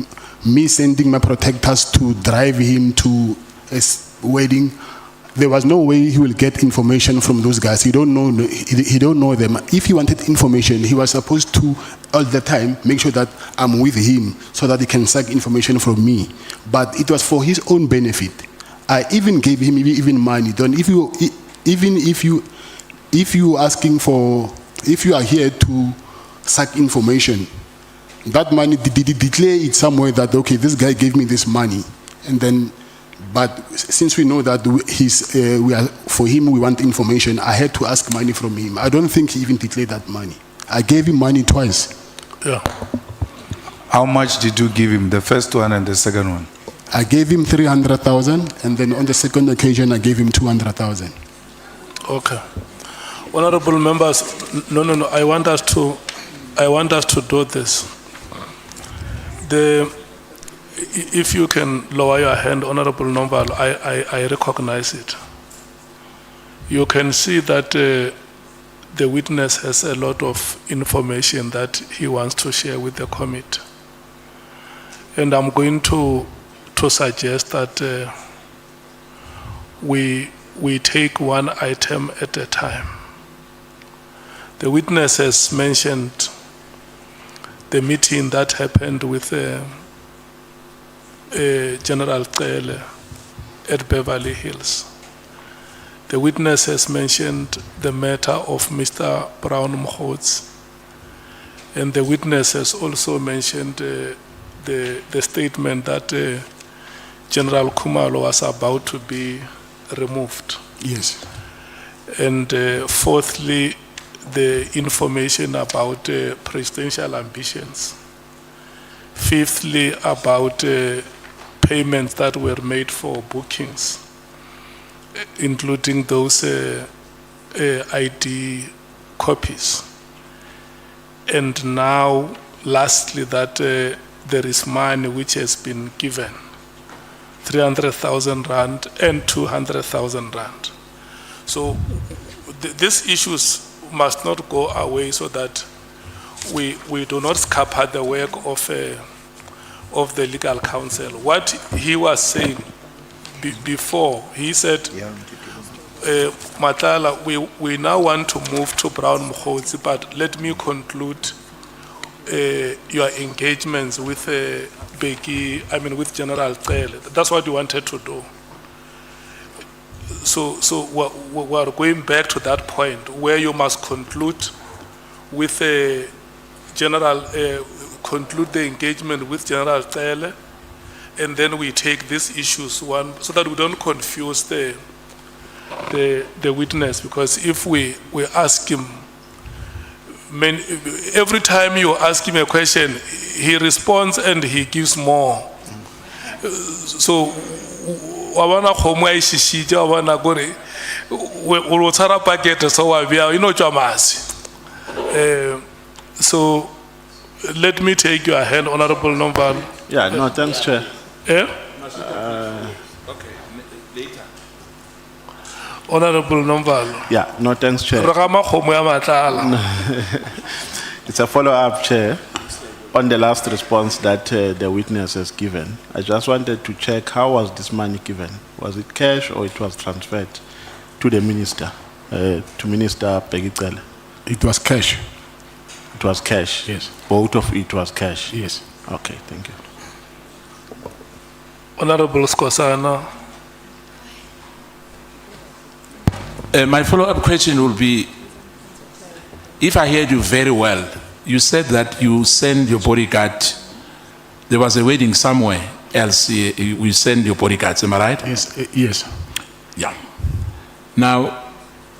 me sending my protectors to drive him to a wedding. There was no way he will get information from those guys. He don't know them. If he wanted information, he was supposed to all the time make sure that I'm with him so that he can suck information from me. But it was for his own benefit. I even gave him even money. If you are here to suck information, that money, declare it somewhere that, okay, this guy gave me this money. And then, but since we know that for him, we want information, I had to ask money from him. I don't think he even declared that money. I gave him money twice. Yeah. How much did you give him, the first one and the second one? I gave him 300,000, and then on the second occasion, I gave him 200,000. Okay. Honorable members, no, I want us to do this. If you can lower your hand, Honorable Nombal, I recognize it. You can see that the witness has a lot of information that he wants to share with the committee. And I'm going to suggest that we take one item at a time. The witness has mentioned the meeting that happened with General Cele at Beverly Hills. The witness has mentioned the matter of Mr. Brown Mogotsi. And the witness has also mentioned the statement that General Khumalo was about to be removed. Yes. And fourthly, the information about presidential ambitions. Fifthly, about payments that were made for bookings, including those ID copies. And now, lastly, that there is money which has been given, 300,000 rand and 200,000 rand. So these issues must not go away so that we do not scupper the work of the legal counsel. What he was saying before, he said, Matlala, we now want to move to Brown Mogotsi, but let me conclude your engagements with Bheki, with General Cele. That's what you wanted to do. So we're going back to that point where you must conclude with conclude the engagement with General Cele, and then we take these issues one, so that we don't confuse the witness, because if we ask him, every time you ask him a question, he responds and he gives more. So wabana khomo ai shishija wabana gore o tsara packet so wa bia jamasi. So let me take your hand, Honorable Nombal. Yeah, no, thanks, Chair. Okay, later. Honorable Nombal. Yeah, no, thanks, Chair. Ragama khomo ya Matlala. It's a follow-up, Chair, on the last response that the witness has given. I just wanted to check, how was this money given? Was it cash or it was transferred to the minister, to Minister Bheki Cele? It was cash. It was cash? Yes. Both of it was cash? Yes. Okay, thank you. Honorable Skosana. My follow-up question will be, if I heard you very well, you said that you send your bodyguard, there was a wedding somewhere else, we send your bodyguards, am I right? Yes. Yes. Yeah. Now,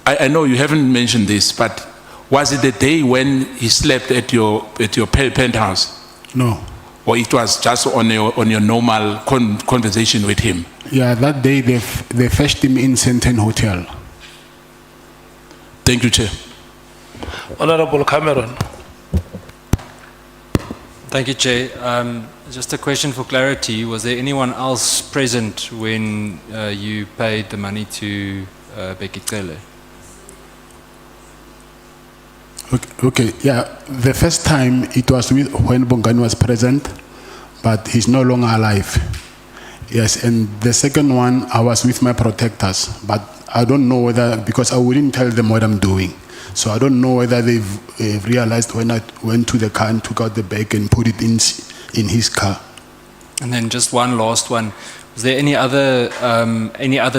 I know you haven't mentioned this, but was it the day when he slept at your penthouse? No. Or it was just on your normal conversation with him? Yeah, that day they fetched him in Senten Hotel. Thank you, Chair. Honorable Cameron. Thank you, Chair. Just a question for clarity. Was there anyone else present when you paid the money to Bheki Cele? Okay, yeah. The first time it was when Bongani was present, but he's no longer alive. Yes, and the second one, I was with my protectors, but I don't know whether, because I wouldn't tell them what I'm doing. So I don't know whether they've realized when I went to the car and took out the bag and put it in his car. And then just one last one. Was there any other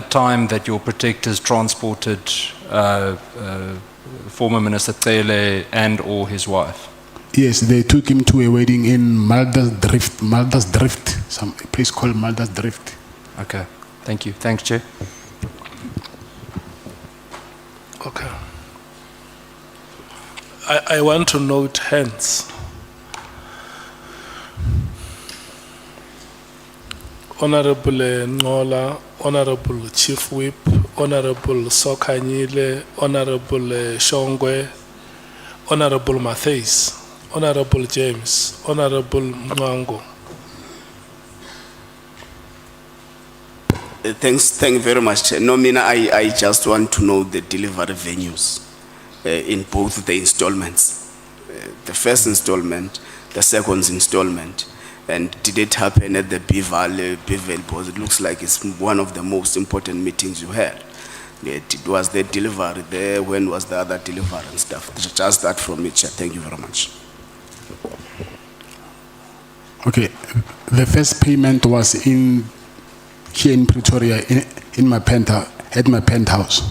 time that your protectors transported former Minister Cele and or his wife? Yes, they took him to a wedding in Maldersdrift, some place called Maldersdrift. Okay, thank you. Thanks, Chair. Okay. I want to note hence. Honorable Ngola, Honorable Chief Whip, Honorable Sokanyile, Honorable Shongwe, Honorable Matthews, Honorable James, Honorable Mwango, Thank you very much, Chair. No, Mina, I just want to know the delivery venues in both the installments. The first installment, the second installment. And did it happen at the Bevel? Because it looks like it's one of the most important meetings you had. Was there delivery there? When was the other delivery and stuff? Just that from me, Chair. Thank you very much. Okay, the first payment was here in Pretoria in my at my penthouse,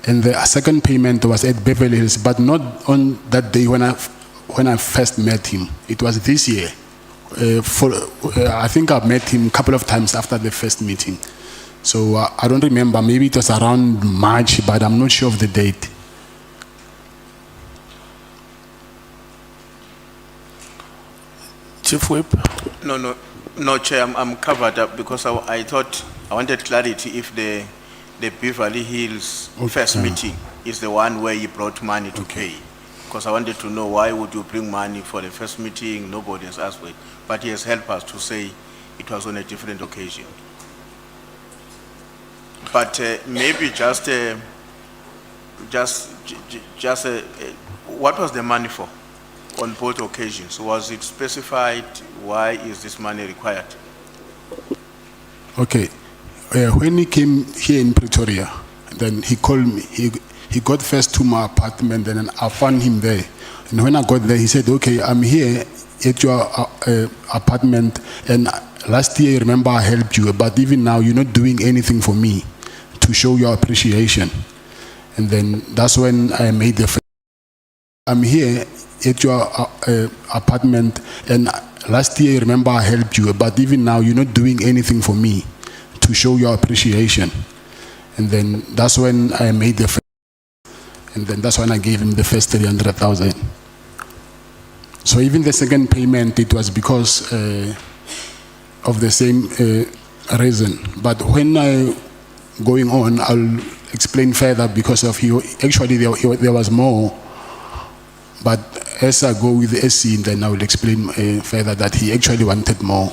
and the second payment was at Beverly Hills, but not on that day when I first met him. It was this year. I think I met him a couple of times after the first meeting, so I don't remember. Maybe it was around March, but I'm not sure of the date. Chief Whip. No, Chair, I'm covered up because I thought I wanted clarity if the Beverly Hills first meeting is the one where you brought money to pay. Because I wanted to know why would you bring money for the first meeting? Nobody has asked for it. But he has helped us to say it was on a different occasion. But maybe what was the money for on both occasions? Was it specified? Why is this money required? Okay, when he came here in Pretoria, then he called me. He got first to my apartment, and then I found him there. And when I got there, he said, "Okay, I'm here at your apartment, and last year, remember, I helped you, but even now, you're not doing anything for me to show your appreciation." And then that's when I made the first. I'm here at your apartment, and last year, remember, I helped you, but even now, you're not doing anything for me to show your appreciation. And then that's when I made the first. And then that's when I gave him the first 300,000. So even the second payment, it was because of the same reason. But when going on, I'll explain further because of actually there was more. But as I go with the SC, then I will explain further that he actually wanted more.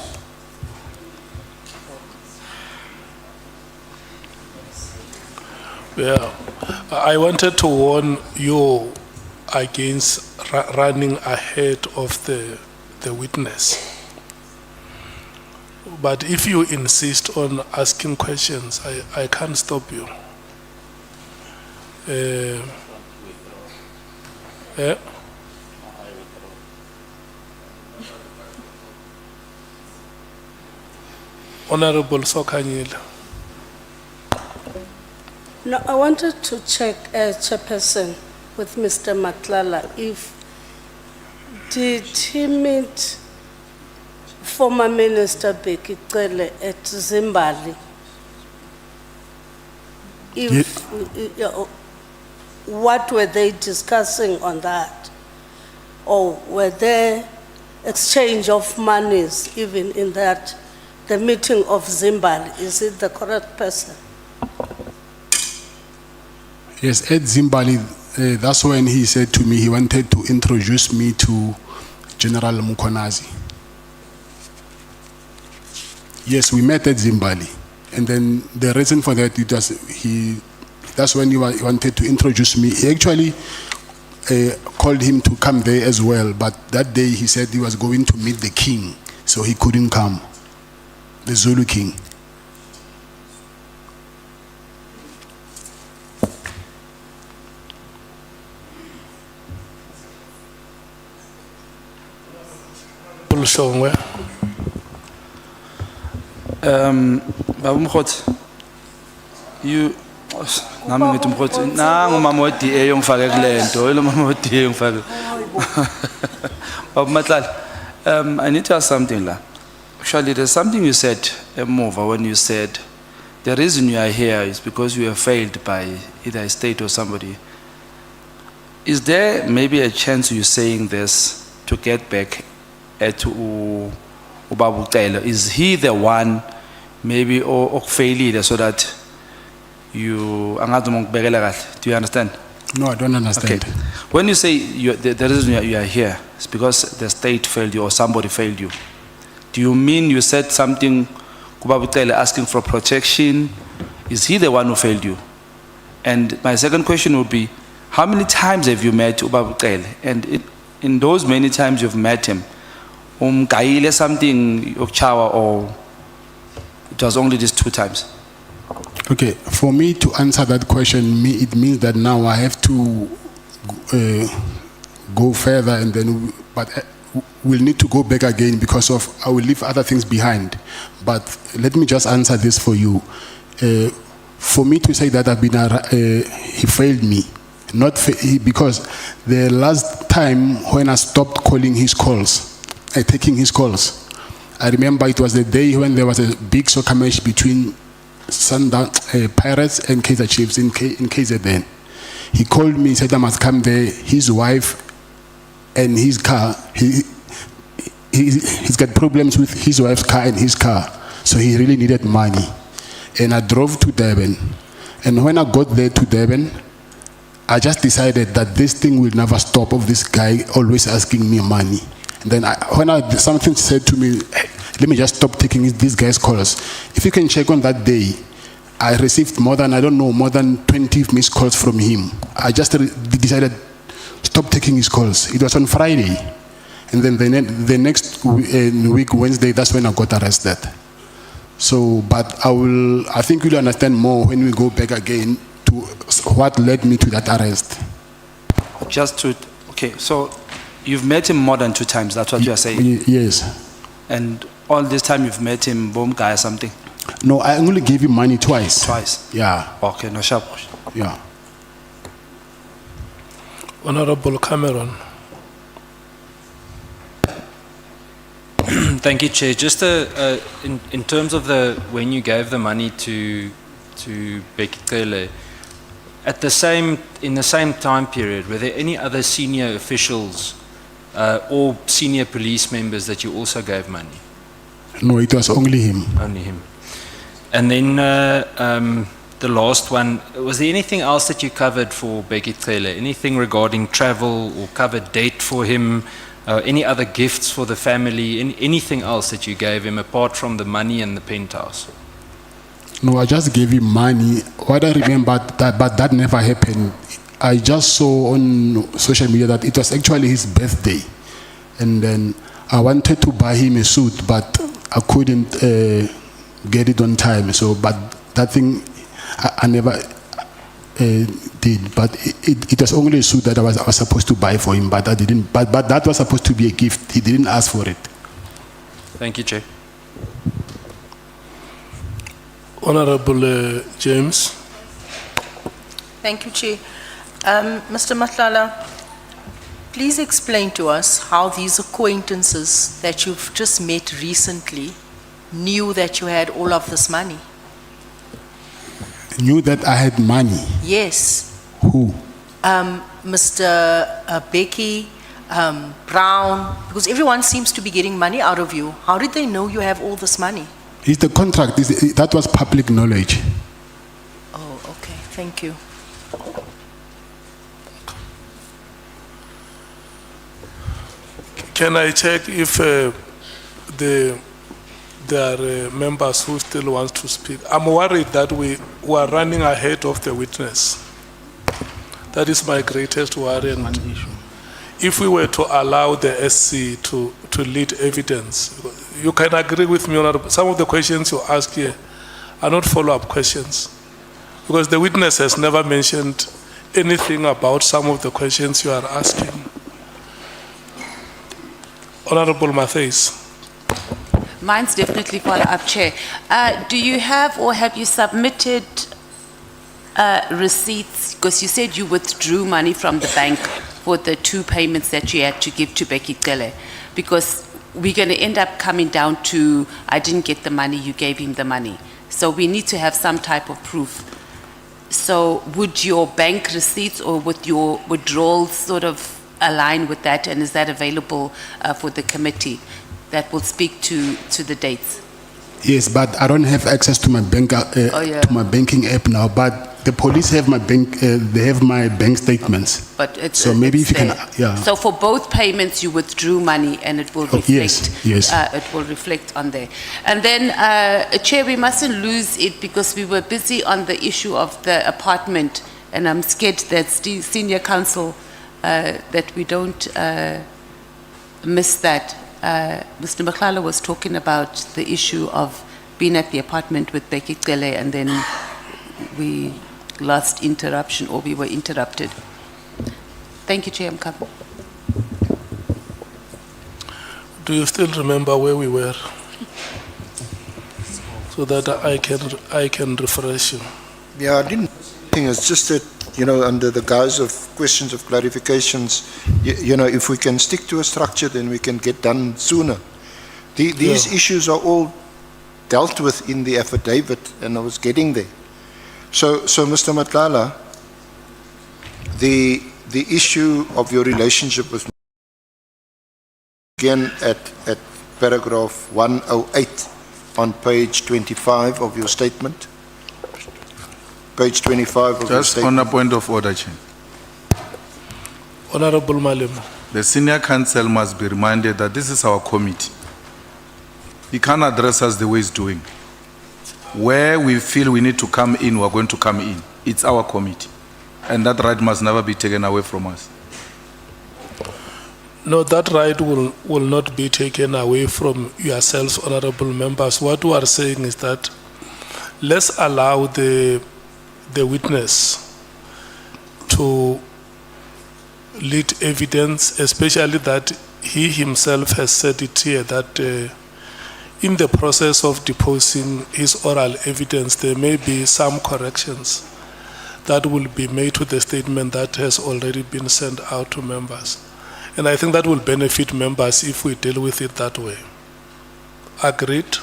Yeah, I wanted to warn you against running ahead of the witness. But if you insist on asking questions, I can't stop you. Yeah. Honorable Sokanyile. No, I wanted to check, Chairperson, with Mr. Matlala, if did he meet former Minister Bheki Cele at Zimbabwe? What were they discussing on that? Or were there exchange of monies even in that, the meeting of Zimbabwe? Is it the correct person? Yes, at Zimbabwe, that's when he said to me he wanted to introduce me to General Mkhwanazi. Yes, we met at Zimbabwe. And then the reason for that, that's when he wanted to introduce me. He actually called him to come there as well, but that day he said he was going to meet the king, so he couldn't come, the Zulu king. Babu Mogotsi, you nami ngithi Mogotsi nangu mama weDA ongifake kulento lo mama weDA ongifake Babu Matlala, I need to ask something la. Actually, there's something you said emuva when you said the reason you are here is because you were failed by either a state or somebody. Is there maybe a chance you saying this to get back at Ubabu Cele? Is he the one maybe or failed so that you do you understand? No, I don't understand. Okay. When you say the reason you are here is because the state failed you or somebody failed you, do you mean you said something Ubaba Cele asking for protection? Is he the one who failed you? And my second question would be, how many times have you met Ubaba Cele? And in those many times you've met him, kayile something yokchawa, or it was only these 2 times? Okay, for me to answer that question, it means that now I have to go further, and then, but we'll need to go back again because of I will leave other things behind. But let me just answer this for you. For me to say that I've been he failed me, because the last time when I stopped calling his calls, taking his calls, I remember it was the day when there was a big soccer match between Sundown Pirates and Kaizer Chiefs in KZN. He called me, said I must come there. His wife and his car, he's got problems with his wife's car and his car, so he really needed money. And I drove to Durban. And when I got there to Durban, I just decided that this thing will never stop of this guy always asking me money. And then something said to me, hey, let me just stop taking these guys' calls. If you can check on that day, I received more than 20 missed calls from him. I just decided stop taking his calls. It was on Friday. And then the next week, Wednesday, that's when I got arrested. So, but I think you'll understand more when we go back again to what led me to that arrest. Okay, so you've met him more than 2 times, that's what you are saying? Yes. And all this time you've met him, bomb guy or something? No, I only gave him money twice. Twice? Yeah. Okay, no sharp. Yeah. Honorable Cameron. Thank you, Chair. Just in terms of when you gave the money to Bheki Cele, in the same time period, were there any other senior officials or senior police members that you also gave money? No, it was only him. Only him. And then the last one, was there anything else that you covered for Bheki Cele? Anything regarding travel or covered date for him? Any other gifts for the family? Anything else that you gave him apart from the money and the penthouse? No, I just gave him money. What I remember, but that never happened. I just saw on social media that it was actually his birthday. And then I wanted to buy him a suit, but I couldn't get it on time. So, but that thing, I never did. But it was only a suit that I was supposed to buy for him, but I didn't. But that was supposed to be a gift. He didn't ask for it. Thank you, Chair. Honorable James. Thank you, Chair. Mr. Matlala, please explain to us how these acquaintances that you've just met recently knew that you had all of this money. Knew that I had money? Yes. Who? Mr. Bheki, Brown, because everyone seems to be getting money out of you. How did they know you have all this money? It's the contract. That was public knowledge. Oh, okay. Thank you. Can I check if there are members who still want to speak? I'm worried that we are running ahead of the witness. That is my greatest worry. And if we were to allow the SC to lead evidence, you can agree with me on some of the questions you ask here are not follow-up questions, because the witness has never mentioned anything about some of the questions you are asking. Honorable Matthews. Mine's definitely follow-up, Chair. Do you have or have you submitted receipts? Because you said you withdrew money from the bank for the 2 payments that you had to give to Bheki Cele. Because we're going to end up coming down to, I didn't get the money, you gave him the money. So we need to have some type of proof. So would your bank receipts or with your withdrawals sort of align with that, and is that available for the committee that will speak to the dates? Yes, but I don't have access to my bank to my banking app now. But the police have my bank, they have my bank statements. But it's So maybe it's if you can, there. yeah. So for both payments, you withdrew money, and it will Oh, reflect. yes. It will reflect on there. And then, Chair, we mustn't lose it because we were busy on the issue of the apartment, and I'm scared that senior counsel that we don't miss that. Mr. Matlala was talking about the issue of being at the apartment with Bheki Cele, and then we lost interruption, or we were interrupted. Thank you, Chair. I'm coming. Do you still remember where we were? So that I can refresh you. Yeah, I didn't think it's just that, you know, under the guise of questions of clarifications, you know, if we can stick to a structure, then we can get done sooner. These issues are all dealt with in the affidavit, and I was getting there. So Mr. Matlala, the issue of your relationship with again at paragraph 108 on page 25 of your statement. Page 25 of your Just statement. on a point of order, Chair. Honorable Malim. The senior counsel must be reminded that this is our committee. He can't address us the way he's doing. Where we feel we need to come in, we're going to come in. It's our committee. And that right must never be taken away from us. No, that right will not be taken away from yourselves, honorable members. What we are saying is that let's allow the witness to lead evidence, especially that he himself has said it here, that in the process of deposing his oral evidence, there may be some corrections that will be made to the statement that has already been sent out to members. And I think that will benefit members if we deal with it that way. Agreed?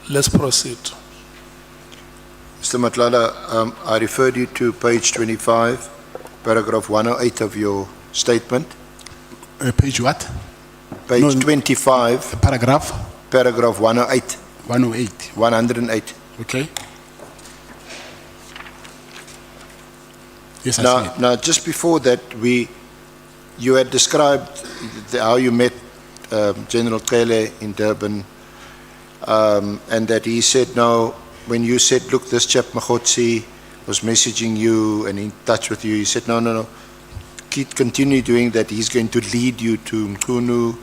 Let's proceed. Mr. Matlala, I referred you to page 25, paragraph 108 of your statement. Page what? Page 25. Paragraph? Paragraph 108. 108. 108. Okay. Yes, I see it. Now, just before that, you had described how you met General Cele in Durban, and that he said, no, when you said, look, this chap Mogotsi was messaging you and in touch with you, he said, no, continue doing that. He's going to lead you to Mkhunu.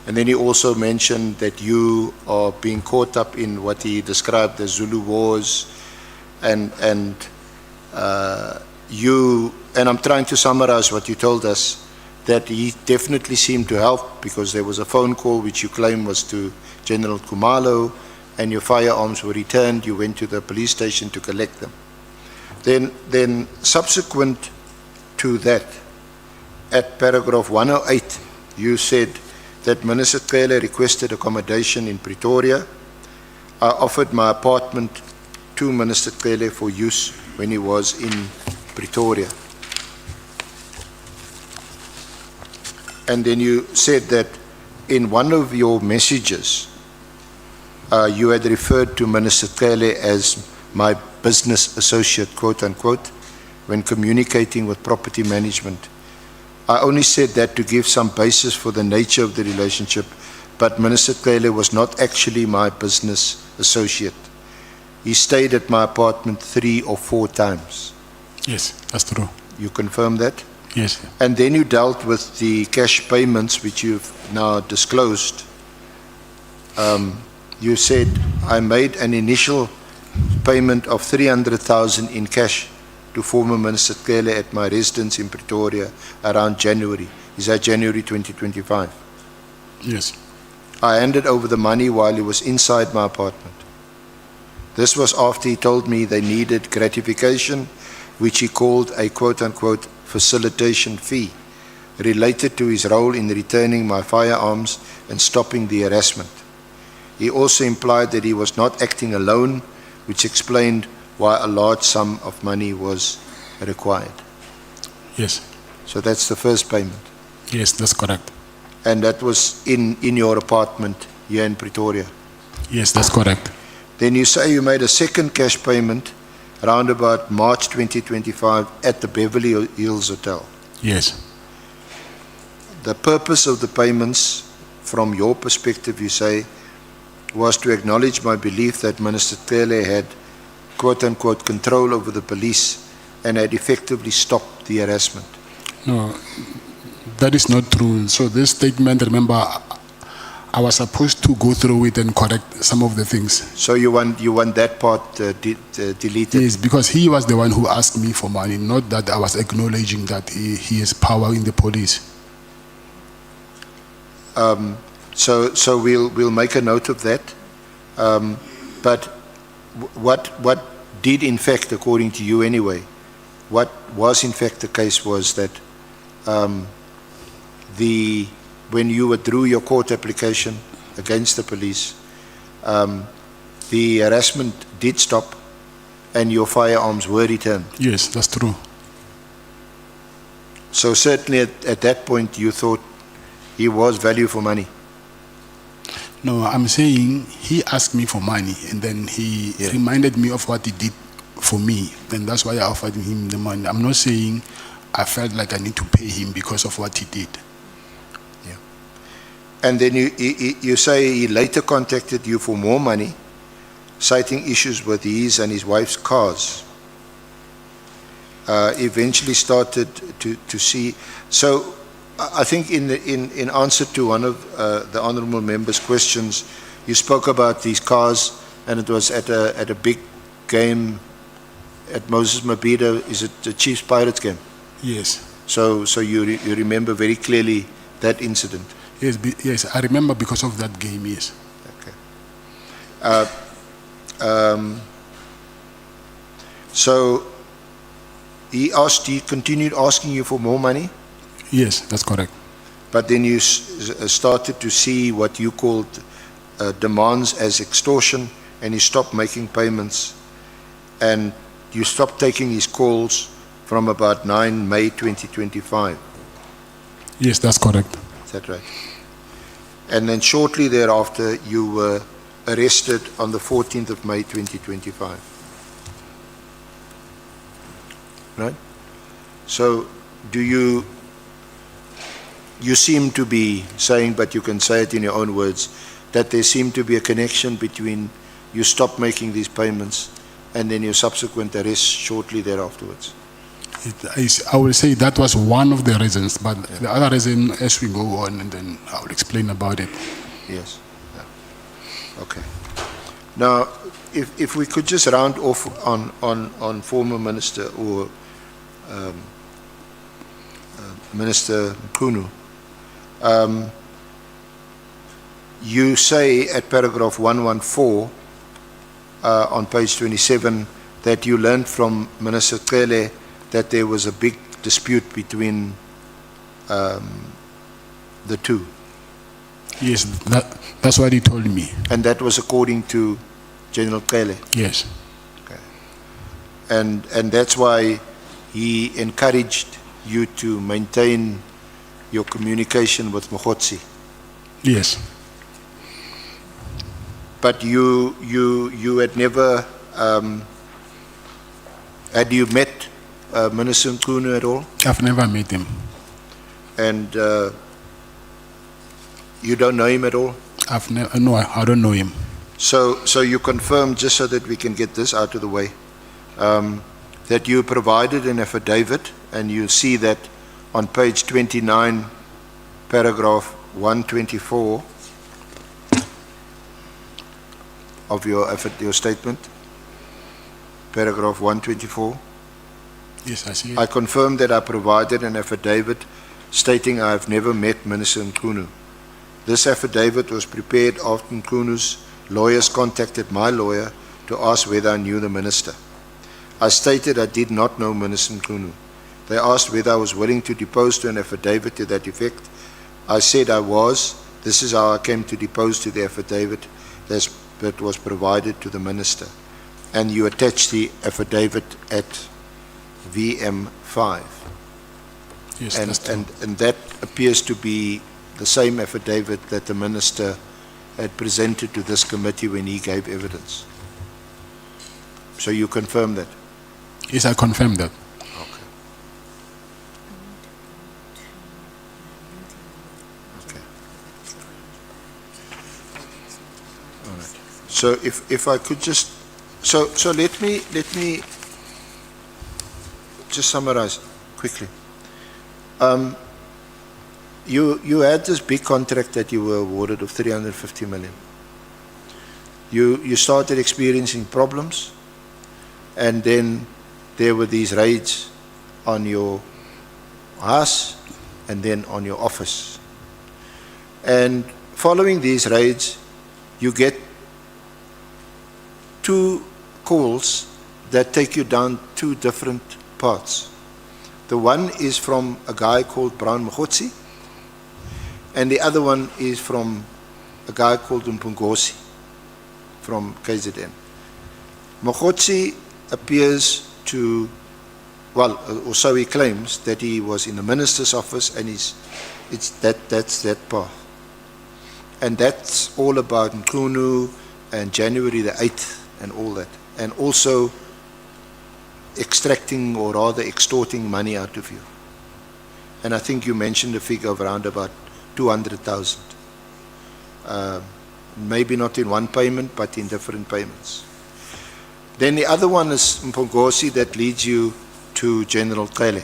And then he also mentioned that you are being caught up in what he described as Zulu wars, and I'm trying to summarize what you told us, that he definitely seemed to help because there was a phone call which you claim was to General Khumalo, and your firearms were returned. You went to the police station to collect them. Then subsequent to that, at paragraph 108, you said that Minister Cele requested accommodation in Pretoria. I offered my apartment to Minister Cele for use when he was in Pretoria. And then you said that in one of your messages, you had referred to Minister Cele as my business associate, quote unquote, when communicating with property management. I only said that to give some basis for the nature of the relationship, but Minister Cele was not actually my business associate. He stayed at my apartment 3 or 4 times. Yes, that's true. You confirm that? Yes. And then you dealt with the cash payments, which you've now disclosed. You said, I made an initial payment of 300,000 in cash to former Minister Cele at my residence in Pretoria around January. Is that January 2025? Yes. I handed over the money while he was inside my apartment. This was after he told me they needed gratification, which he called a quote-unquote facilitation fee, related to his role in returning my firearms and stopping the harassment. He also implied that he was not acting alone, which explained why a large sum of money was required. Yes. So that's the first payment. Yes, that's correct. And that was in your apartment here in Pretoria. Yes, that's correct. Then you say you made a second cash payment around about March 2025 at the Beverly Hills Hotel. Yes. The purpose of the payments, from your perspective, you say, was to acknowledge my belief that Minister Cele had quote-unquote control over the police and had effectively stopped the harassment. No, that is not true. So this statement, remember, I was supposed to go through it and correct some of the things. So you want that part deleted? Yes, because he was the one who asked me for money, not that I was acknowledging that he has power in the police. So we'll make a note of that. But what did in fact, according to you anyway, what was in fact the case was that when you withdrew your court application against the police, the harassment did stop and your firearms were returned. Yes, that's true. So certainly at that point you thought he was value for money. No, I'm saying he asked me for money and then he reminded me of what he did for me. And that's why I offered him the money. I'm not saying I felt like I need to pay him because of what he did. Yeah. And then you say he later contacted you for more money, citing issues with his and his wife's cars. Eventually started to see. So I think in answer to one of the honourable member's questions, you spoke about these cars, and it was at a big game at Moses Mabhida. Is it the Chiefs Pirates game? Yes. So you remember very clearly that incident. Yes, yes, I remember because of that game. Yes. Okay. So he continued asking you for more money? Yes, that's correct. But then you started to see what you called demands as extortion, and he stopped making payments, and you stopped taking his calls from about 9 May 2025. Yes, that's correct. Is that right? And then shortly thereafter, you were arrested on the 14th of May 2025. Right? So do you seem to be saying, but you can say it in your own words, that there seemed to be a connection between you stopped making these payments and then your subsequent arrest shortly thereafterwards? I will say that was one of the reasons, but the other reason, as we go on, and then I will explain about it. Yes. Yeah. Okay. Now, if we could just round off on former Minister or Minister Mkhwanazi. You say at paragraph 114 on page 27 that you learned from Minister Cele that there was a big dispute between the two. Yes, that's what he told me. And that was according to General Cele? Yes. Okay. And that's why he encouraged you to maintain your communication with Mogotsi? Yes. But you had never, had you met Minister Mkhwanazi at all? I've never met him. And you don't know him at all? No, I don't know him. So you confirm, just so that we can get this out of the way, that you provided an affidavit, and you see that on page 29, paragraph 124 of your statement, paragraph 124. Yes, I see it. I confirm that I provided an affidavit stating I have never met Minister Mkhwanazi. This affidavit was prepared after Mkhwanazi's lawyers contacted my lawyer to ask whether I knew the minister. I stated I did not know Minister Mkhwanazi. They asked whether I was willing to depose to an affidavit to that effect. I said I was. This is how I came to depose to the affidavit that was provided to the minister. And you attached the affidavit at VM5. Yes, and that appears to be the same affidavit that the minister had presented to this committee when he gave evidence. So you confirm that? Yes, I confirm that. Okay. Okay. All right. So if I could just, so let me just summarize quickly. You had this big contract that you were awarded of 350 million. You started experiencing problems, and then there were these raids on your house and then on your office. And following these raids, you get 2 calls that take you down 2 different paths. The one is from a guy called Mogotsi, and the other one is from a guy called Mogotsi from KZN. Mogotsi appears to, well, or so he claims, that he was in the minister's office, and that's that path. And that's all about Nkunu and January the 8th and all that. And also extracting, or rather extorting, money out of you. And I think you mentioned a figure of around about 200,000. Maybe not in one payment, but in different payments. Then the other one is Mogotsi that leads you to General Cele.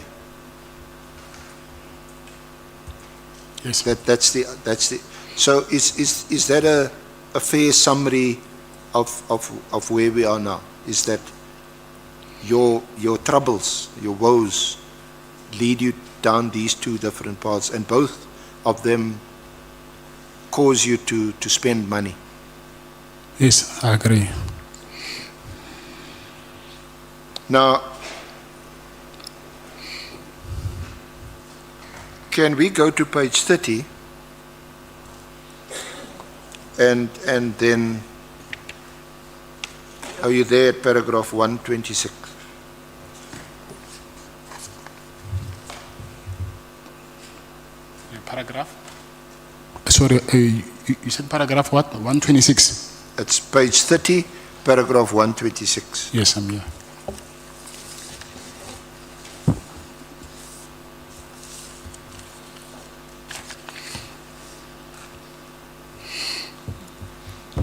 Yes. That's the. So is that a fair summary of where we are now? Is that your troubles, your woes, lead you down these 2 different paths, and both of them cause you to spend money? Yes, I agree. Now, can we go to page 30 and then, are you there at paragraph 126? Paragraph? Sorry, you said paragraph what? 126? It's page 30, paragraph 126. Yes, I'm here.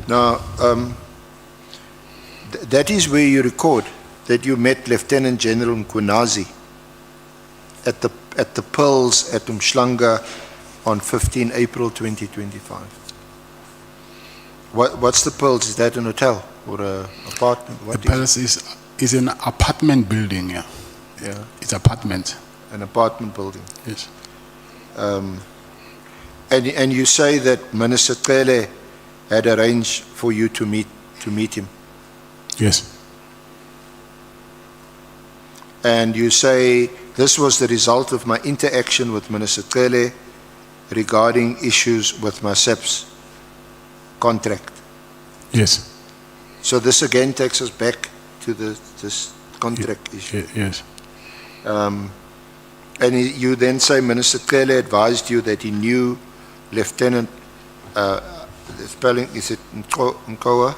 Now, that is where you record that you met Lieutenant General Mkhwanazi at the Pearls at Umhlanga on 15 April 2025. What's the Pearls? Is that an hotel or an apartment? The Pearls is an apartment building, yeah. Yeah. It's apartment. An apartment building. Yes. And you say that Minister Cele had arranged for you to meet him. Yes. And you say this was the result of my interaction with Minister Cele regarding issues with my SEP's contract. Yes. So this again takes us back to this contract issue. Yes. And you then say Minister Cele advised you that he knew Lieutenant, the spelling, is it Nkhoa? Nkhua.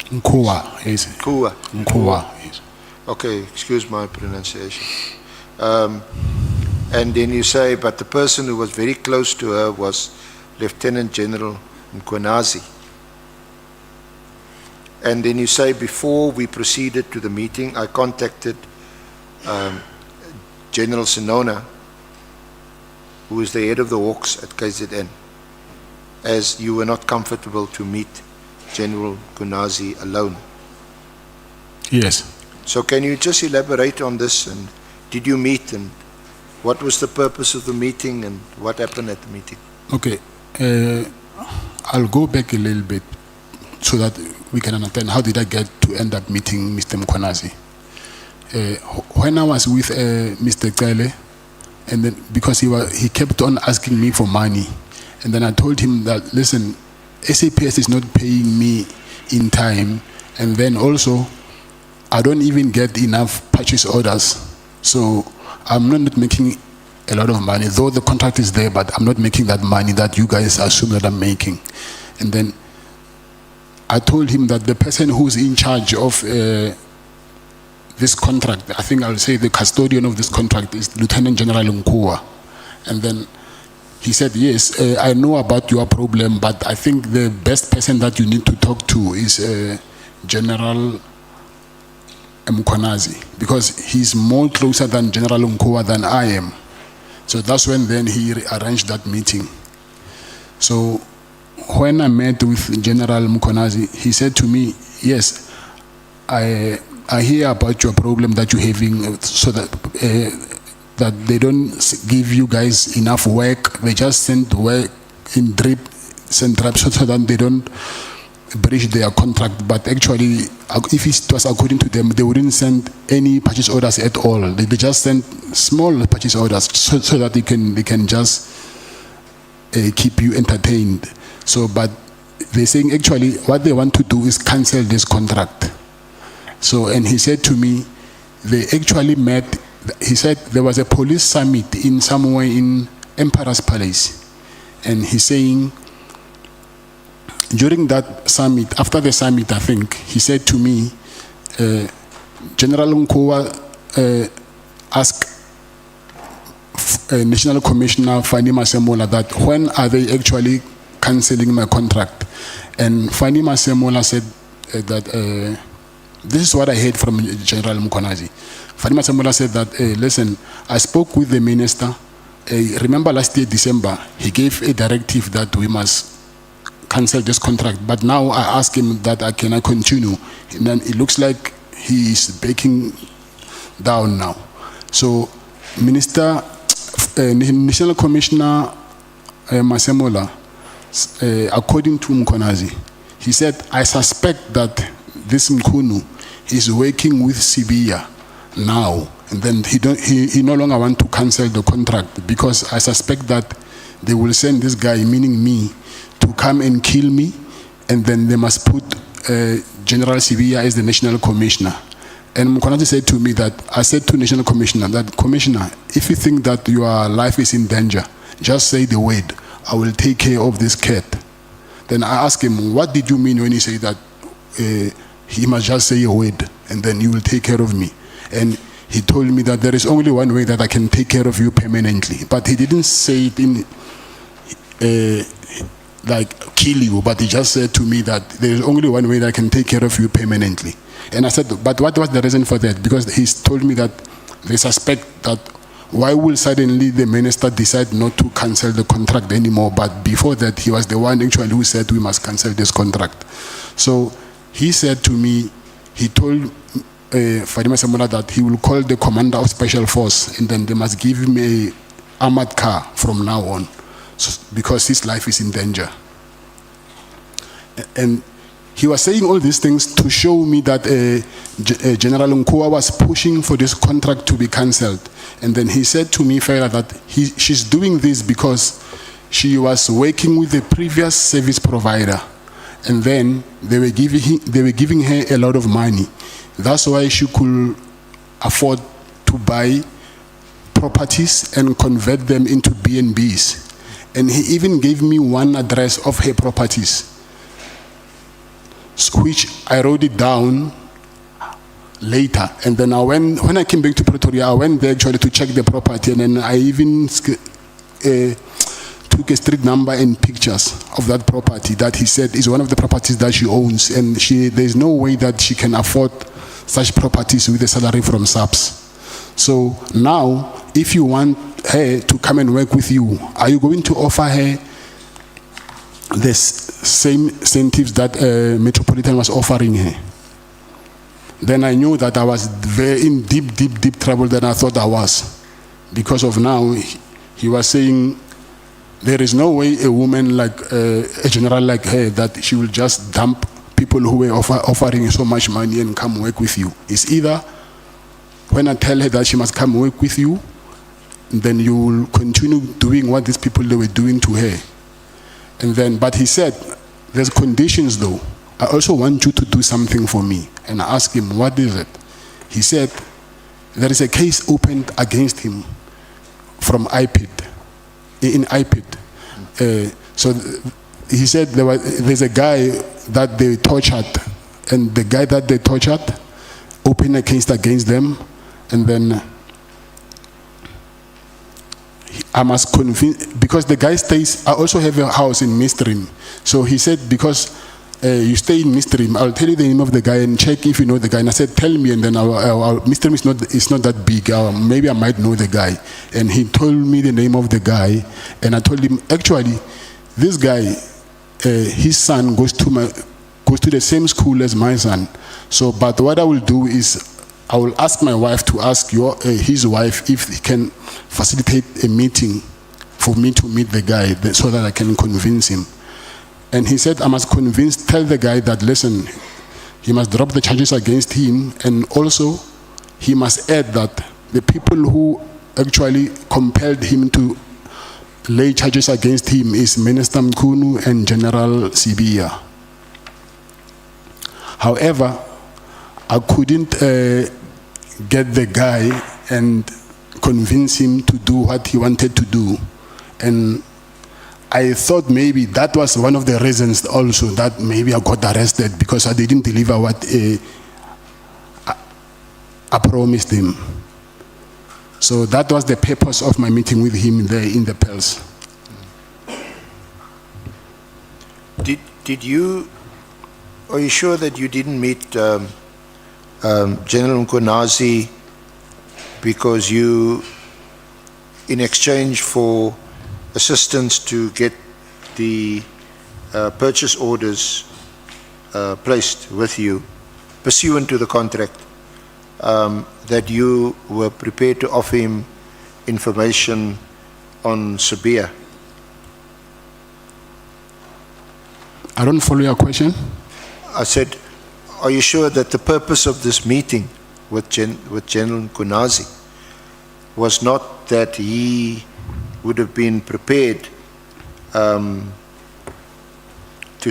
Nkhoa, yes. Nkhoa, yes. Okay, excuse my pronunciation. And then you say, but the person who was very close to her was Lieutenant General Mkhwanazi. And then you say, before we proceeded to the meeting, I contacted General Sinona, who is the head of the Hawks at KZN, as you were not comfortable to meet General Mkhwanazi alone. Yes. So can you just elaborate on this, and did you meet, and what was the purpose of the meeting, and what happened at the meeting? Okay. I'll go back a little bit so that we can understand how did I get to end up meeting Mr. Mkhwanazi. When I was with Mr. Cele, and then because he kept on asking me for money, and then I told him that, listen, SAPS is not paying me in time, and then also I don't even get enough purchase orders, so I'm not making a lot of money, though the contract is there, but I'm not making that money that you guys assume that I'm making. And then I told him that the person who's in charge of this contract, I think I'll say the custodian of this contract, is Lieutenant General Mkhwanazi. And then he said, yes, I know about your problem, but I think the best person that you need to talk to is General Mkhwanazi, because he's more closer than General Mkhwanazi than I am. So that's when then he arranged that meeting. So when I met with General Mkhwanazi, he said to me, yes, I hear about your problem that you're having, so that they don't give you guys enough work. They just send work in drips and drabs so that they don't breach their contract. But actually, if it was according to them, they wouldn't send any purchase orders at all. They just send small purchase orders so that they can just keep you entertained. So, but they're saying actually what they want to do is cancel this contract. So, and he said to me, they actually met. He said there was a police summit in somewhere in Emperor's Palace, and he's saying during that summit, after the summit, I think he said to me, General Mkhwanazi asked National Commissioner Fani Masemola that when are they actually cancelling my contract, and Fani Masemola said that this is what I heard from General Mkhwanazi. Fani Masemola said that, listen, I spoke with the minister. Remember last year, December, he gave a directive that we must cancel this contract. But now I asked him that can I continue? And then it looks like he is backing down now. So National Commissioner Masemola, according to Mkhwanazi, he said, I suspect that this Mkhunu is working with Sibiya now, and then he no longer want to cancel the contract because I suspect that they will send this guy, meaning me, to come and kill me, and then they must put General Sibiya as the National Commissioner. And Mkhwanazi said to me that, I said to National Commissioner that, Commissioner, if you think that your life is in danger, just say the word. I will take care of this cat. Then I asked him, what did you mean when you say that he must just say a word and then you will take care of me? And he told me that there is only one way that I can take care of you permanently. But he didn't say it in like kill you, but he just said to me that there is only one way that I can take care of you permanently. And I said, but what was the reason for that? Because he told me that they suspect that why will suddenly the minister decide not to cancel the contract anymore? But before that, he was the one actually who said we must cancel this contract. So he said to me, he told Fadima Samola that he will call the commander of special force and then they must give him a armored car from now on, because his life is in danger. And he was saying all these things to show me that General Mkhwanazi was pushing for this contract to be cancelled. And then he said to me further that she's doing this because she was working with the previous service provider, and then they were giving her a lot of money. That's why she could afford to buy properties and convert them into B&Bs. And he even gave me one address of her properties, which I wrote it down later. And then when I came back to Pretoria, I went there actually to check the property, and then I even took a street number and pictures of that property that he said is one of the properties that she owns, and there's no way that she can afford such properties with a salary from SAPS. So now, if you want her to come and work with you, are you going to offer her the same incentives that Metropolitan was offering her? Then I knew that I was very in deep trouble than I thought I was. Because of now, he was saying, there is no way a woman like a general like her that she will just dump people who were offering so much money and come work with you. It's either when I tell her that she must come work with you, then you will continue doing what these people they were doing to her. And then, but he said, there's conditions though. I also want you to do something for me. And I asked him, what is it? He said, there is a case opened against him from IPID, in IPID. So he said there's a guy that they tortured, and the guy that they tortured opened a case against them, and then I must convince, because the guy stays, I also have a house in Midstream. So he said, because you stay in Midstream, I'll tell you the name of the guy and check if you know the guy. And I said, tell me, and then Midstream is not that big. Maybe I might know the guy. And he told me the name of the guy, and I told him, actually, this guy, his son goes to the same school as my son. So, but what I will do is, I will ask my wife to ask his wife if he can facilitate a meeting for me to meet the guy so that I can convince him. And he said, I must tell the guy that, listen, he must drop the charges against him, and also he must add that the people who actually compelled him to lay charges against him is Minister Mkhwanazi and General Sibiya. However, I couldn't get the guy and convince him to do what he wanted to do. And I thought maybe that was one of the reasons also that maybe I got arrested, because I didn't deliver what I promised him. So that was the purpose of my meeting with him there in the Pels. Are you sure that you didn't meet General Mkhwanazi because you, in exchange for assistance to get the purchase orders placed with you, pursuant to the contract, that you were prepared to offer him information on Sibiya? I don't follow your question. I said, are you sure that the purpose of this meeting with General Mkhwanazi was not that he would have been prepared to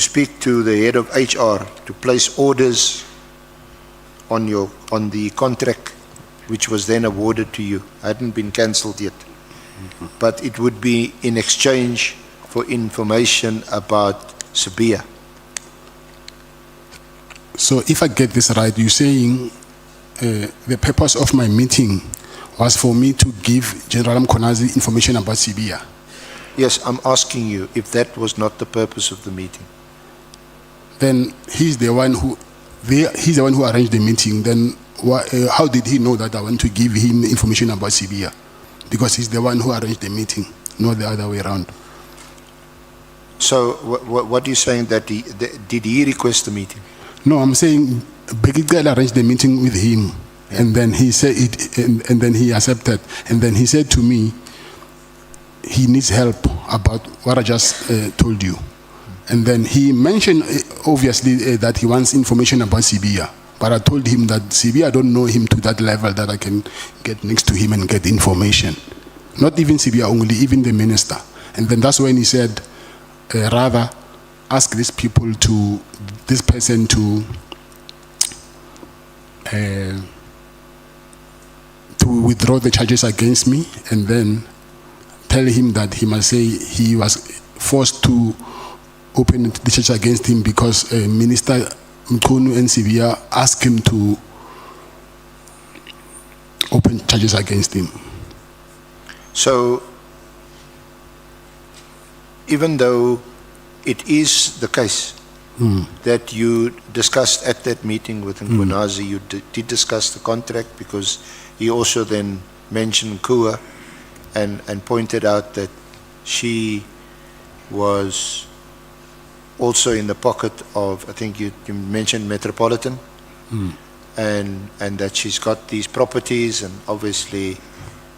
speak to the head of HR to place orders on the contract which was then awarded to you? It hadn't been cancelled yet. But it would be in exchange for information about Sibiya. So if I get this right, you're saying the purpose of my meeting was for me to give General Mkhwanazi information about Sibiya? Yes, I'm asking you if that was not the purpose of the meeting. Then he's the one who arranged the meeting. Then how did he know that I want to give him information about Sibiya? Because he's the one who arranged the meeting, not the other way around. So what are you saying, that did he request the meeting? No, I'm saying Bheki arranged the meeting with him, and then he said it, and then he accepted, and then he said to me, he needs help about what I just told you, and then he mentioned obviously that he wants information about Sibiya, but I told him that Sibiya, I don't know him to that level that I can get next to him and get information. Not even Sibiya only, even the minister. And then that's when he said, rather ask this person to withdraw the charges against me, and then tell him that he must say he was forced to open the charges against him because Minister Mkhwanazi and Sibiya asked him to open charges against him. So, even though it is the case that you discussed at that meeting with Mkhwanazi, you did discuss the contract, because he also then mentioned Kua and pointed out that she was also in the pocket of, I think you mentioned Metropolitan, and that she's got these properties, and obviously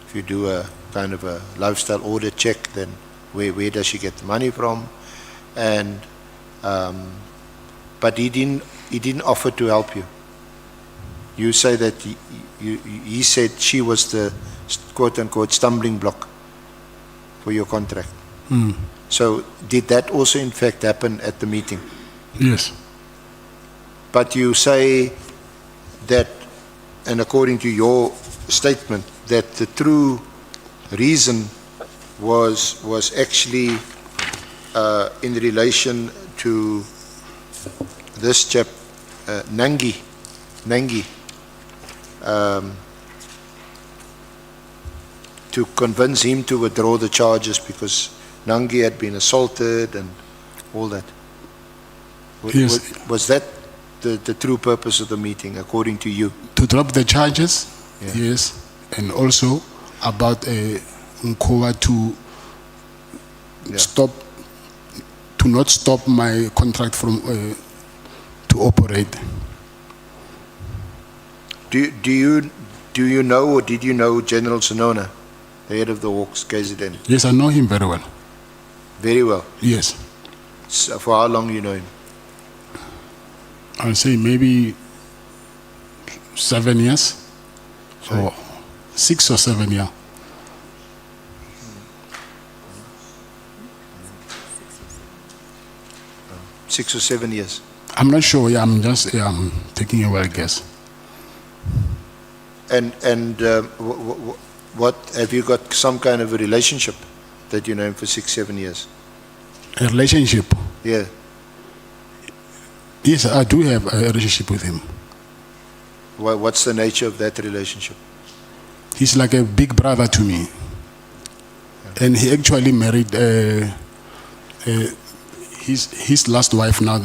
if you do a kind of a lifestyle audit check, then where does she get the money from? And but he didn't offer to help you. You say that he said she was the quote unquote stumbling block for your contract. So did that also in fact happen at the meeting? Yes. But you say that, and according to your statement, that the true reason was actually in relation to this chap, Nangi, to convince him to withdraw the charges because Nangi had been assaulted and all that. Yes. Was that the true purpose of the meeting, according to you? To drop the charges, Yeah. yes, and also about Mkhwa to Yeah. not stop my contract from to operate. Do you know or did you know General Sonona, the head of the Hawks KZN? Yes, I know him very well. Very well. Yes, So for how long you know him? I'll say maybe 7 years, or 6 or 7 years. – 6 or 7 years. I'm not sure. Yeah, I'm taking a wild guess. And what have you got some kind of a relationship that you know him for 6, 7 years? A relationship. Yeah. Yes, I do have a relationship with him. What's the nature of that relationship? He's like a big brother to me. And he actually married his last wife now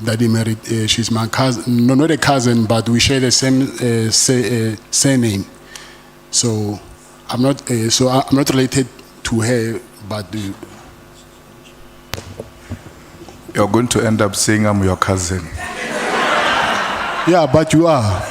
that he married. She's my cousin. No, not a cousin, but we share the same surname. So I'm not related to her, but You're going to end up saying I'm your cousin. yeah, but you are.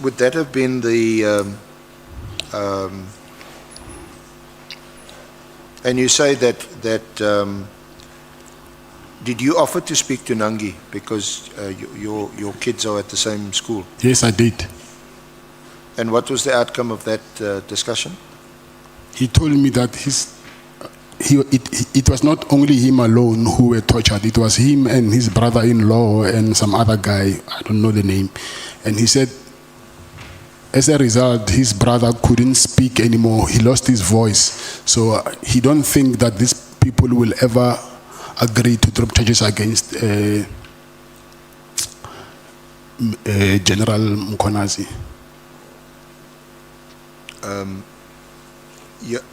Would that have been the and you say that did you offer to speak to Nangi because your kids are at the same school? Yes, I did. And what was the outcome of that discussion? He told me that it was not only him alone who were tortured. It was him and his brother-in-law and some other guy. I don't know the name. And he said, as a result, his brother couldn't speak anymore. He lost his voice. So he don't think that these people will ever agree to drop charges against General Mkhwanazi.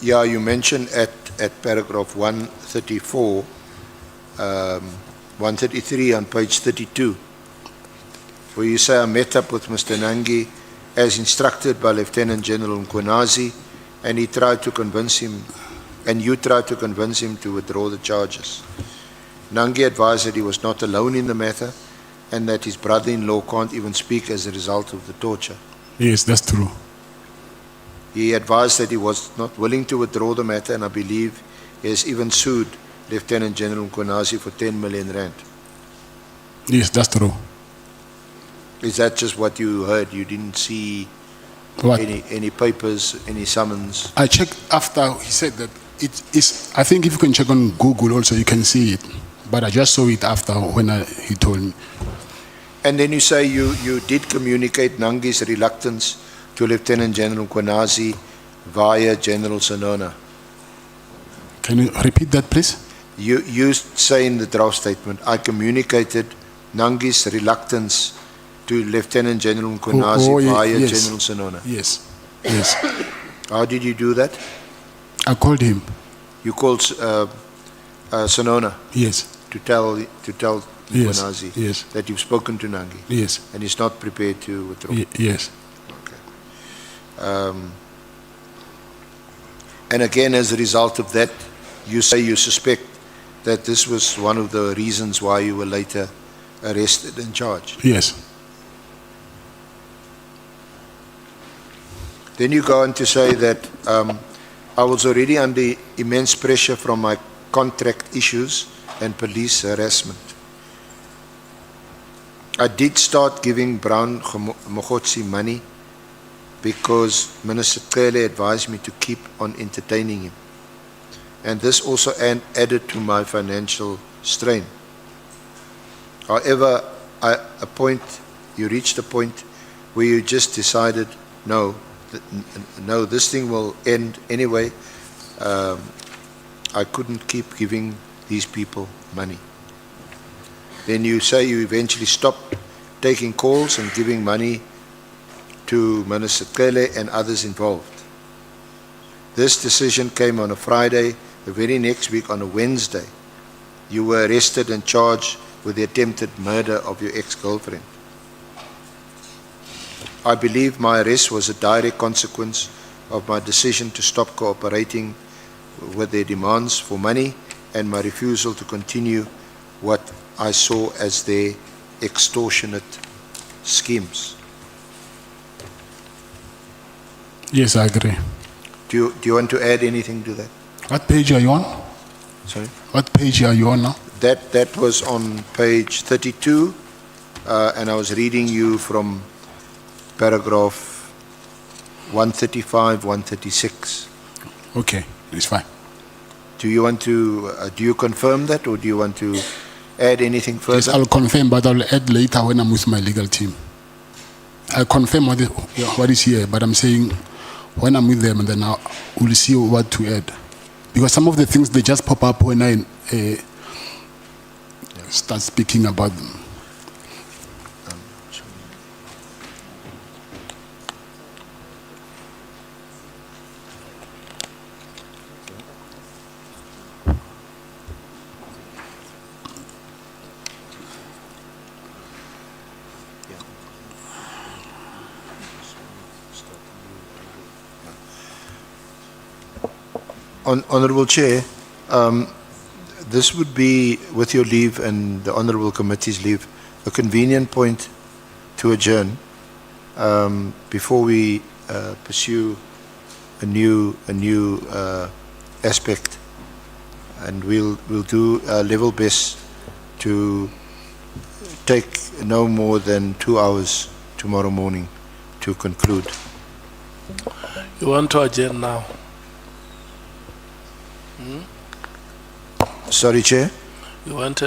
Yeah, you mentioned at paragraph 134, 133 on page 32, where you say, I met up with Mr. Nangi as instructed by Lieutenant General Mkhwanazi, and he tried to convince him, and you tried to convince him to withdraw the charges. Nangi advised that he was not alone in the matter, and that his brother-in-law can't even speak as a result of the torture. Yes, that's true. He advised that he was not willing to withdraw the matter, and I believe he has even sued Lieutenant General Mkhwanazi for 10 million rand. Yes, that's true. Is that just what you heard? You didn't see any papers, any summons? I checked after he said that it is. I think if you can check on Google also, you can see it. But I just saw it after when he told me. And then you say you did communicate Nangi's reluctance to Lieutenant General Mkhwanazi via General Sonona. Can you repeat that, please? You say in the draft statement, I communicated Nangi's reluctance to Lieutenant General Mkhwanazi via yes. General Sonona. Yes, yes. How did you do that? I called him. You called Sonona? Yes. To tell Mkhwanazi yes. that you've spoken to Nangi? Yes. And he's not prepared to withdraw? Yes. And again, as a result of that, you say you suspect that this was one of the reasons why you were later arrested and charged. Yes. Then you go on to say that I was already under immense pressure from my contract issues and police harassment. I did start giving Brown Mogotsi money because Minister Cele advised me to keep on entertaining him. And this also added to my financial strain. However, you reached a point where you just decided, no, this thing will end anyway. I couldn't keep giving these people money. Then you say you eventually stopped taking calls and giving money to Minister Cele and others involved. This decision came on a Friday. The very next week, on a Wednesday, you were arrested and charged with the attempted murder of your ex-girlfriend. I believe my arrest was a direct consequence of my decision to stop cooperating with their demands for money and my refusal to continue what I saw as their extortionate schemes. Yes, I agree. Do you want to add anything to that? What page are you on? Sorry? What page are you on now? That was on page 32, and I was reading you from paragraph 135, 136. Okay, it's fine. Do you want to, do you confirm that, or do you want to add anything further? Yes, I'll confirm, but I'll add later when I'm with my legal team. I'll confirm what is here, but I'm saying when I'm with them, and then we'll see what to add. Because some of the things, they just pop up when I start speaking about them. Honourable Chair, this would be, with your leave and the Honourable Committee's leave, a convenient point to adjourn before we pursue a new aspect, and we'll do our level best to take no more than 2 hours tomorrow morning to conclude. You want to adjourn now? Sorry, Chair? You want to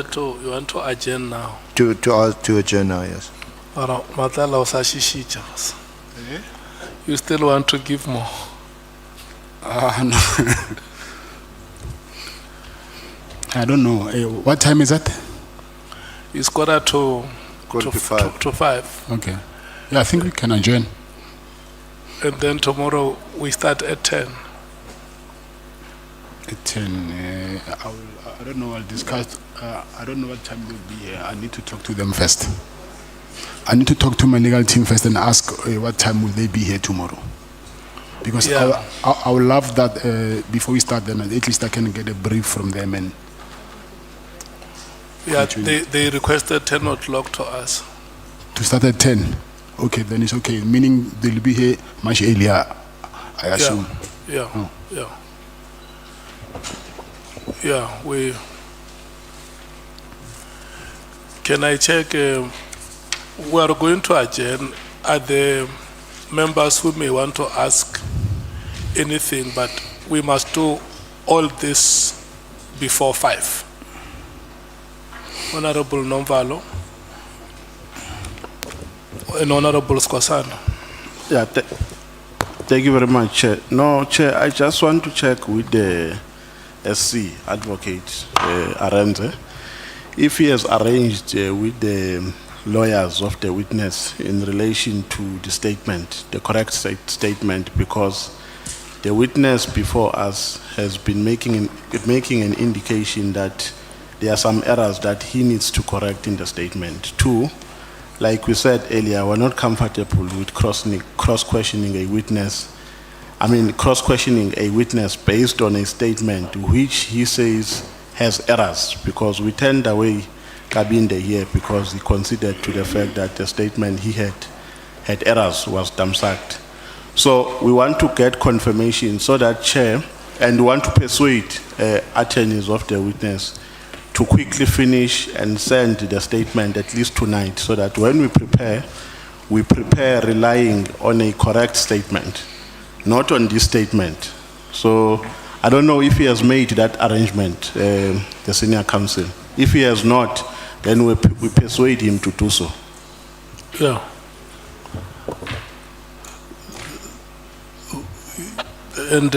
adjourn now? To adjourn now, yes. Matlala usashishicha. You still want to give more? No. I don't know. What time is that? It's quarter to 5. Okay. Yeah, I think we can adjourn. And then tomorrow we start at 10. At 10. I don't know. I'll discuss. I don't know what time they'll be here. I need to talk to them first. I need to talk to my legal team first and ask what time will they be here tomorrow. Because Yeah. I would love that before we start, then at least I can get a brief from them and. Yeah, they requested 10 o'clock to us. To start at 10. Okay, then it's okay. Meaning they'll be here much earlier, I assume. Yeah, Oh. yeah. Yeah, can I check, we are going to adjourn. Are the members who may want to ask anything, but we must do all this before 5. Honorable Nomvalo and Honorable Skwasana. Yeah, thank you very much, Chair. No, Chair, I just want to check with the SC advocate, Arenze, if he has arranged with the lawyers of the witness in relation to the statement, the correct statement, because the witness before us has been making an indication that there are some errors that he needs to correct in the statement. 2, like we said earlier, we're not comfortable with cross-questioning a witness. Cross-questioning a witness based on a statement which he says has errors, because we turned away Kabinde here because he considered to the fact that the statement he had errors was dumbsacked. So we want to get confirmation so that, Chair, and we want to persuade attorneys of the witness to quickly finish and send the statement at least tonight, so that when we prepare relying on a correct statement, not on this statement. So I don't know if he has made that arrangement, the senior counsel. If he has not, then we persuade him to do so. Yeah. And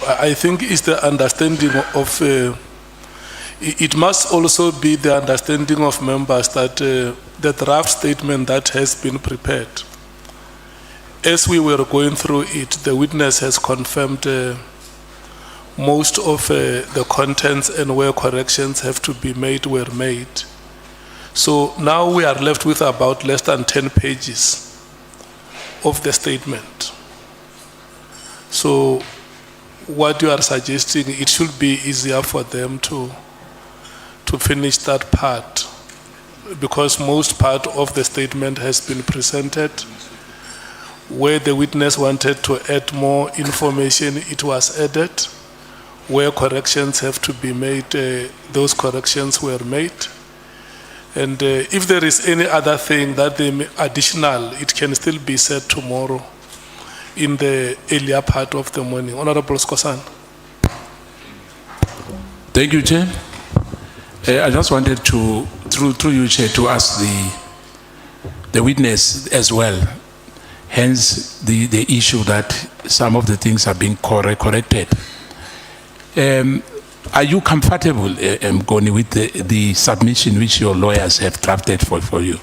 I think it's the understanding of, it must also be the understanding of members that the draft statement that has been prepared, as we were going through it, the witness has confirmed most of the contents and where corrections have to be made were made. So now we are left with about less than 10 pages of the statement. So what you are suggesting, it should be easier for them to finish that part, because most part of the statement has been presented. Where the witness wanted to add more information, it was added. Where corrections have to be made, those corrections were made. And if there is any other thing that they additional, it can still be said tomorrow in the earlier part of the morning. Honorable Skosan. Thank you, Chair. I just wanted to, through you, Chair, to ask the witness as well, hence the issue that some of the things are being corrected. Are you comfortable, Mkhwanazi, with the submission which your lawyers have drafted for you?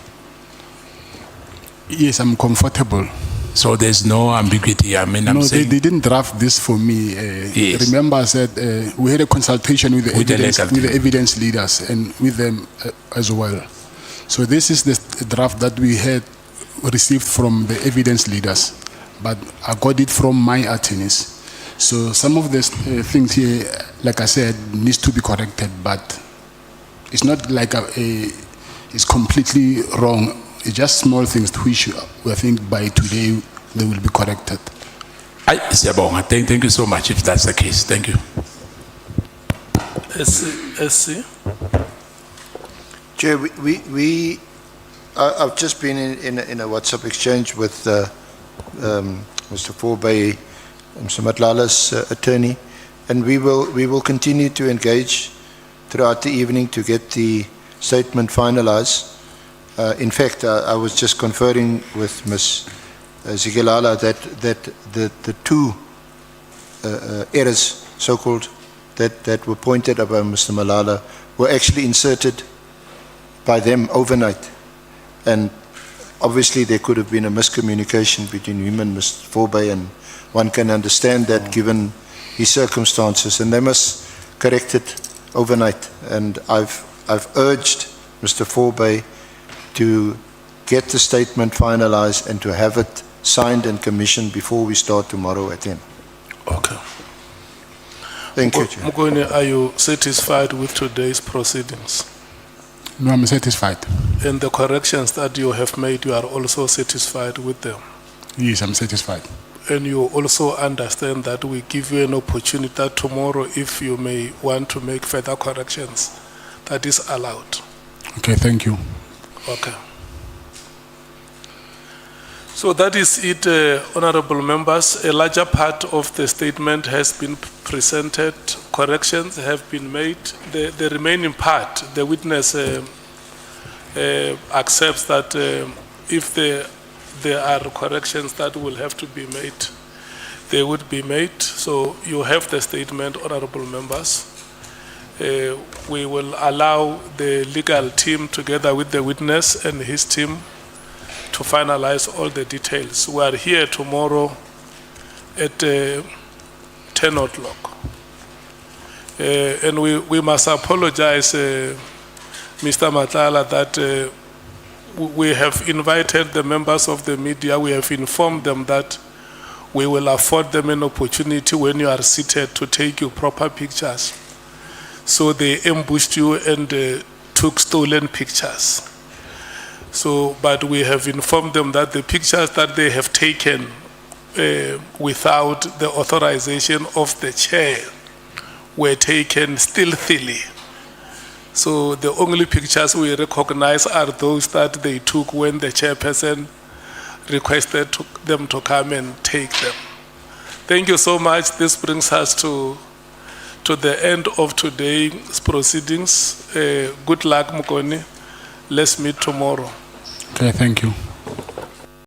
Yes, I'm comfortable. So there's no ambiguity. I mean, No, they didn't draft this for me. Yes. Remember, I said we had a consultation with the legal evidence leaders and with them as well. So this is the draft that we had received from the evidence leaders, but I got it from my attorneys. So some of the things here, like I said, needs to be corrected, but it's not like it's completely wrong. It's just small things which I think by today they will be corrected. Thank you so much if that's the case. Thank you. SC? Chair, I've just been in a WhatsApp exchange with Mr. Forbey, Mr. Matlala's attorney, and we will continue to engage throughout the evening to get the statement finalized. In fact, I was just conferring with Ms. Zigelala that the two errors, so-called, that were pointed out by Mr. Malala were actually inserted by them overnight. And obviously there could have been a miscommunication between him and Mr. Forbey, and one can understand that given his circumstances, and they must correct it overnight. And I've urged Mr. Forbey to get the statement finalized and to have it signed and commissioned before we start tomorrow at 10. Okay. Thank you, Chair. Mkhwanazi, are you satisfied with today's proceedings? No, I'm satisfied. And the corrections that you have made, you are also satisfied with them? Yes, I'm satisfied. And you also understand that we give you an opportunity that tomorrow, if you may want to make further corrections, that is allowed. Okay, thank you. Okay. So that is it, honorable members. A larger part of the statement has been presented. Corrections have been made. The remaining part, the witness accepts that if there are corrections that will have to be made, they would be made. So you have the statement, honorable members. We will allow the legal team together with the witness and his team to finalize all the details. We are here tomorrow at 10 o'clock. And we must apologize, Mr. Matlala, that we have invited the members of the media. We have informed them that we will afford them an opportunity when you are seated to take your proper pictures. So they ambushed you and took stolen pictures. So, but we have informed them that the pictures that they have taken without the authorization of the chair were taken stealthily. So the only pictures we recognize are those that they took when the chairperson requested them to come and take them. Thank you so much. This brings us to the end of today's proceedings. Good luck, Mokoni. Let's meet tomorrow. Okay, thank you.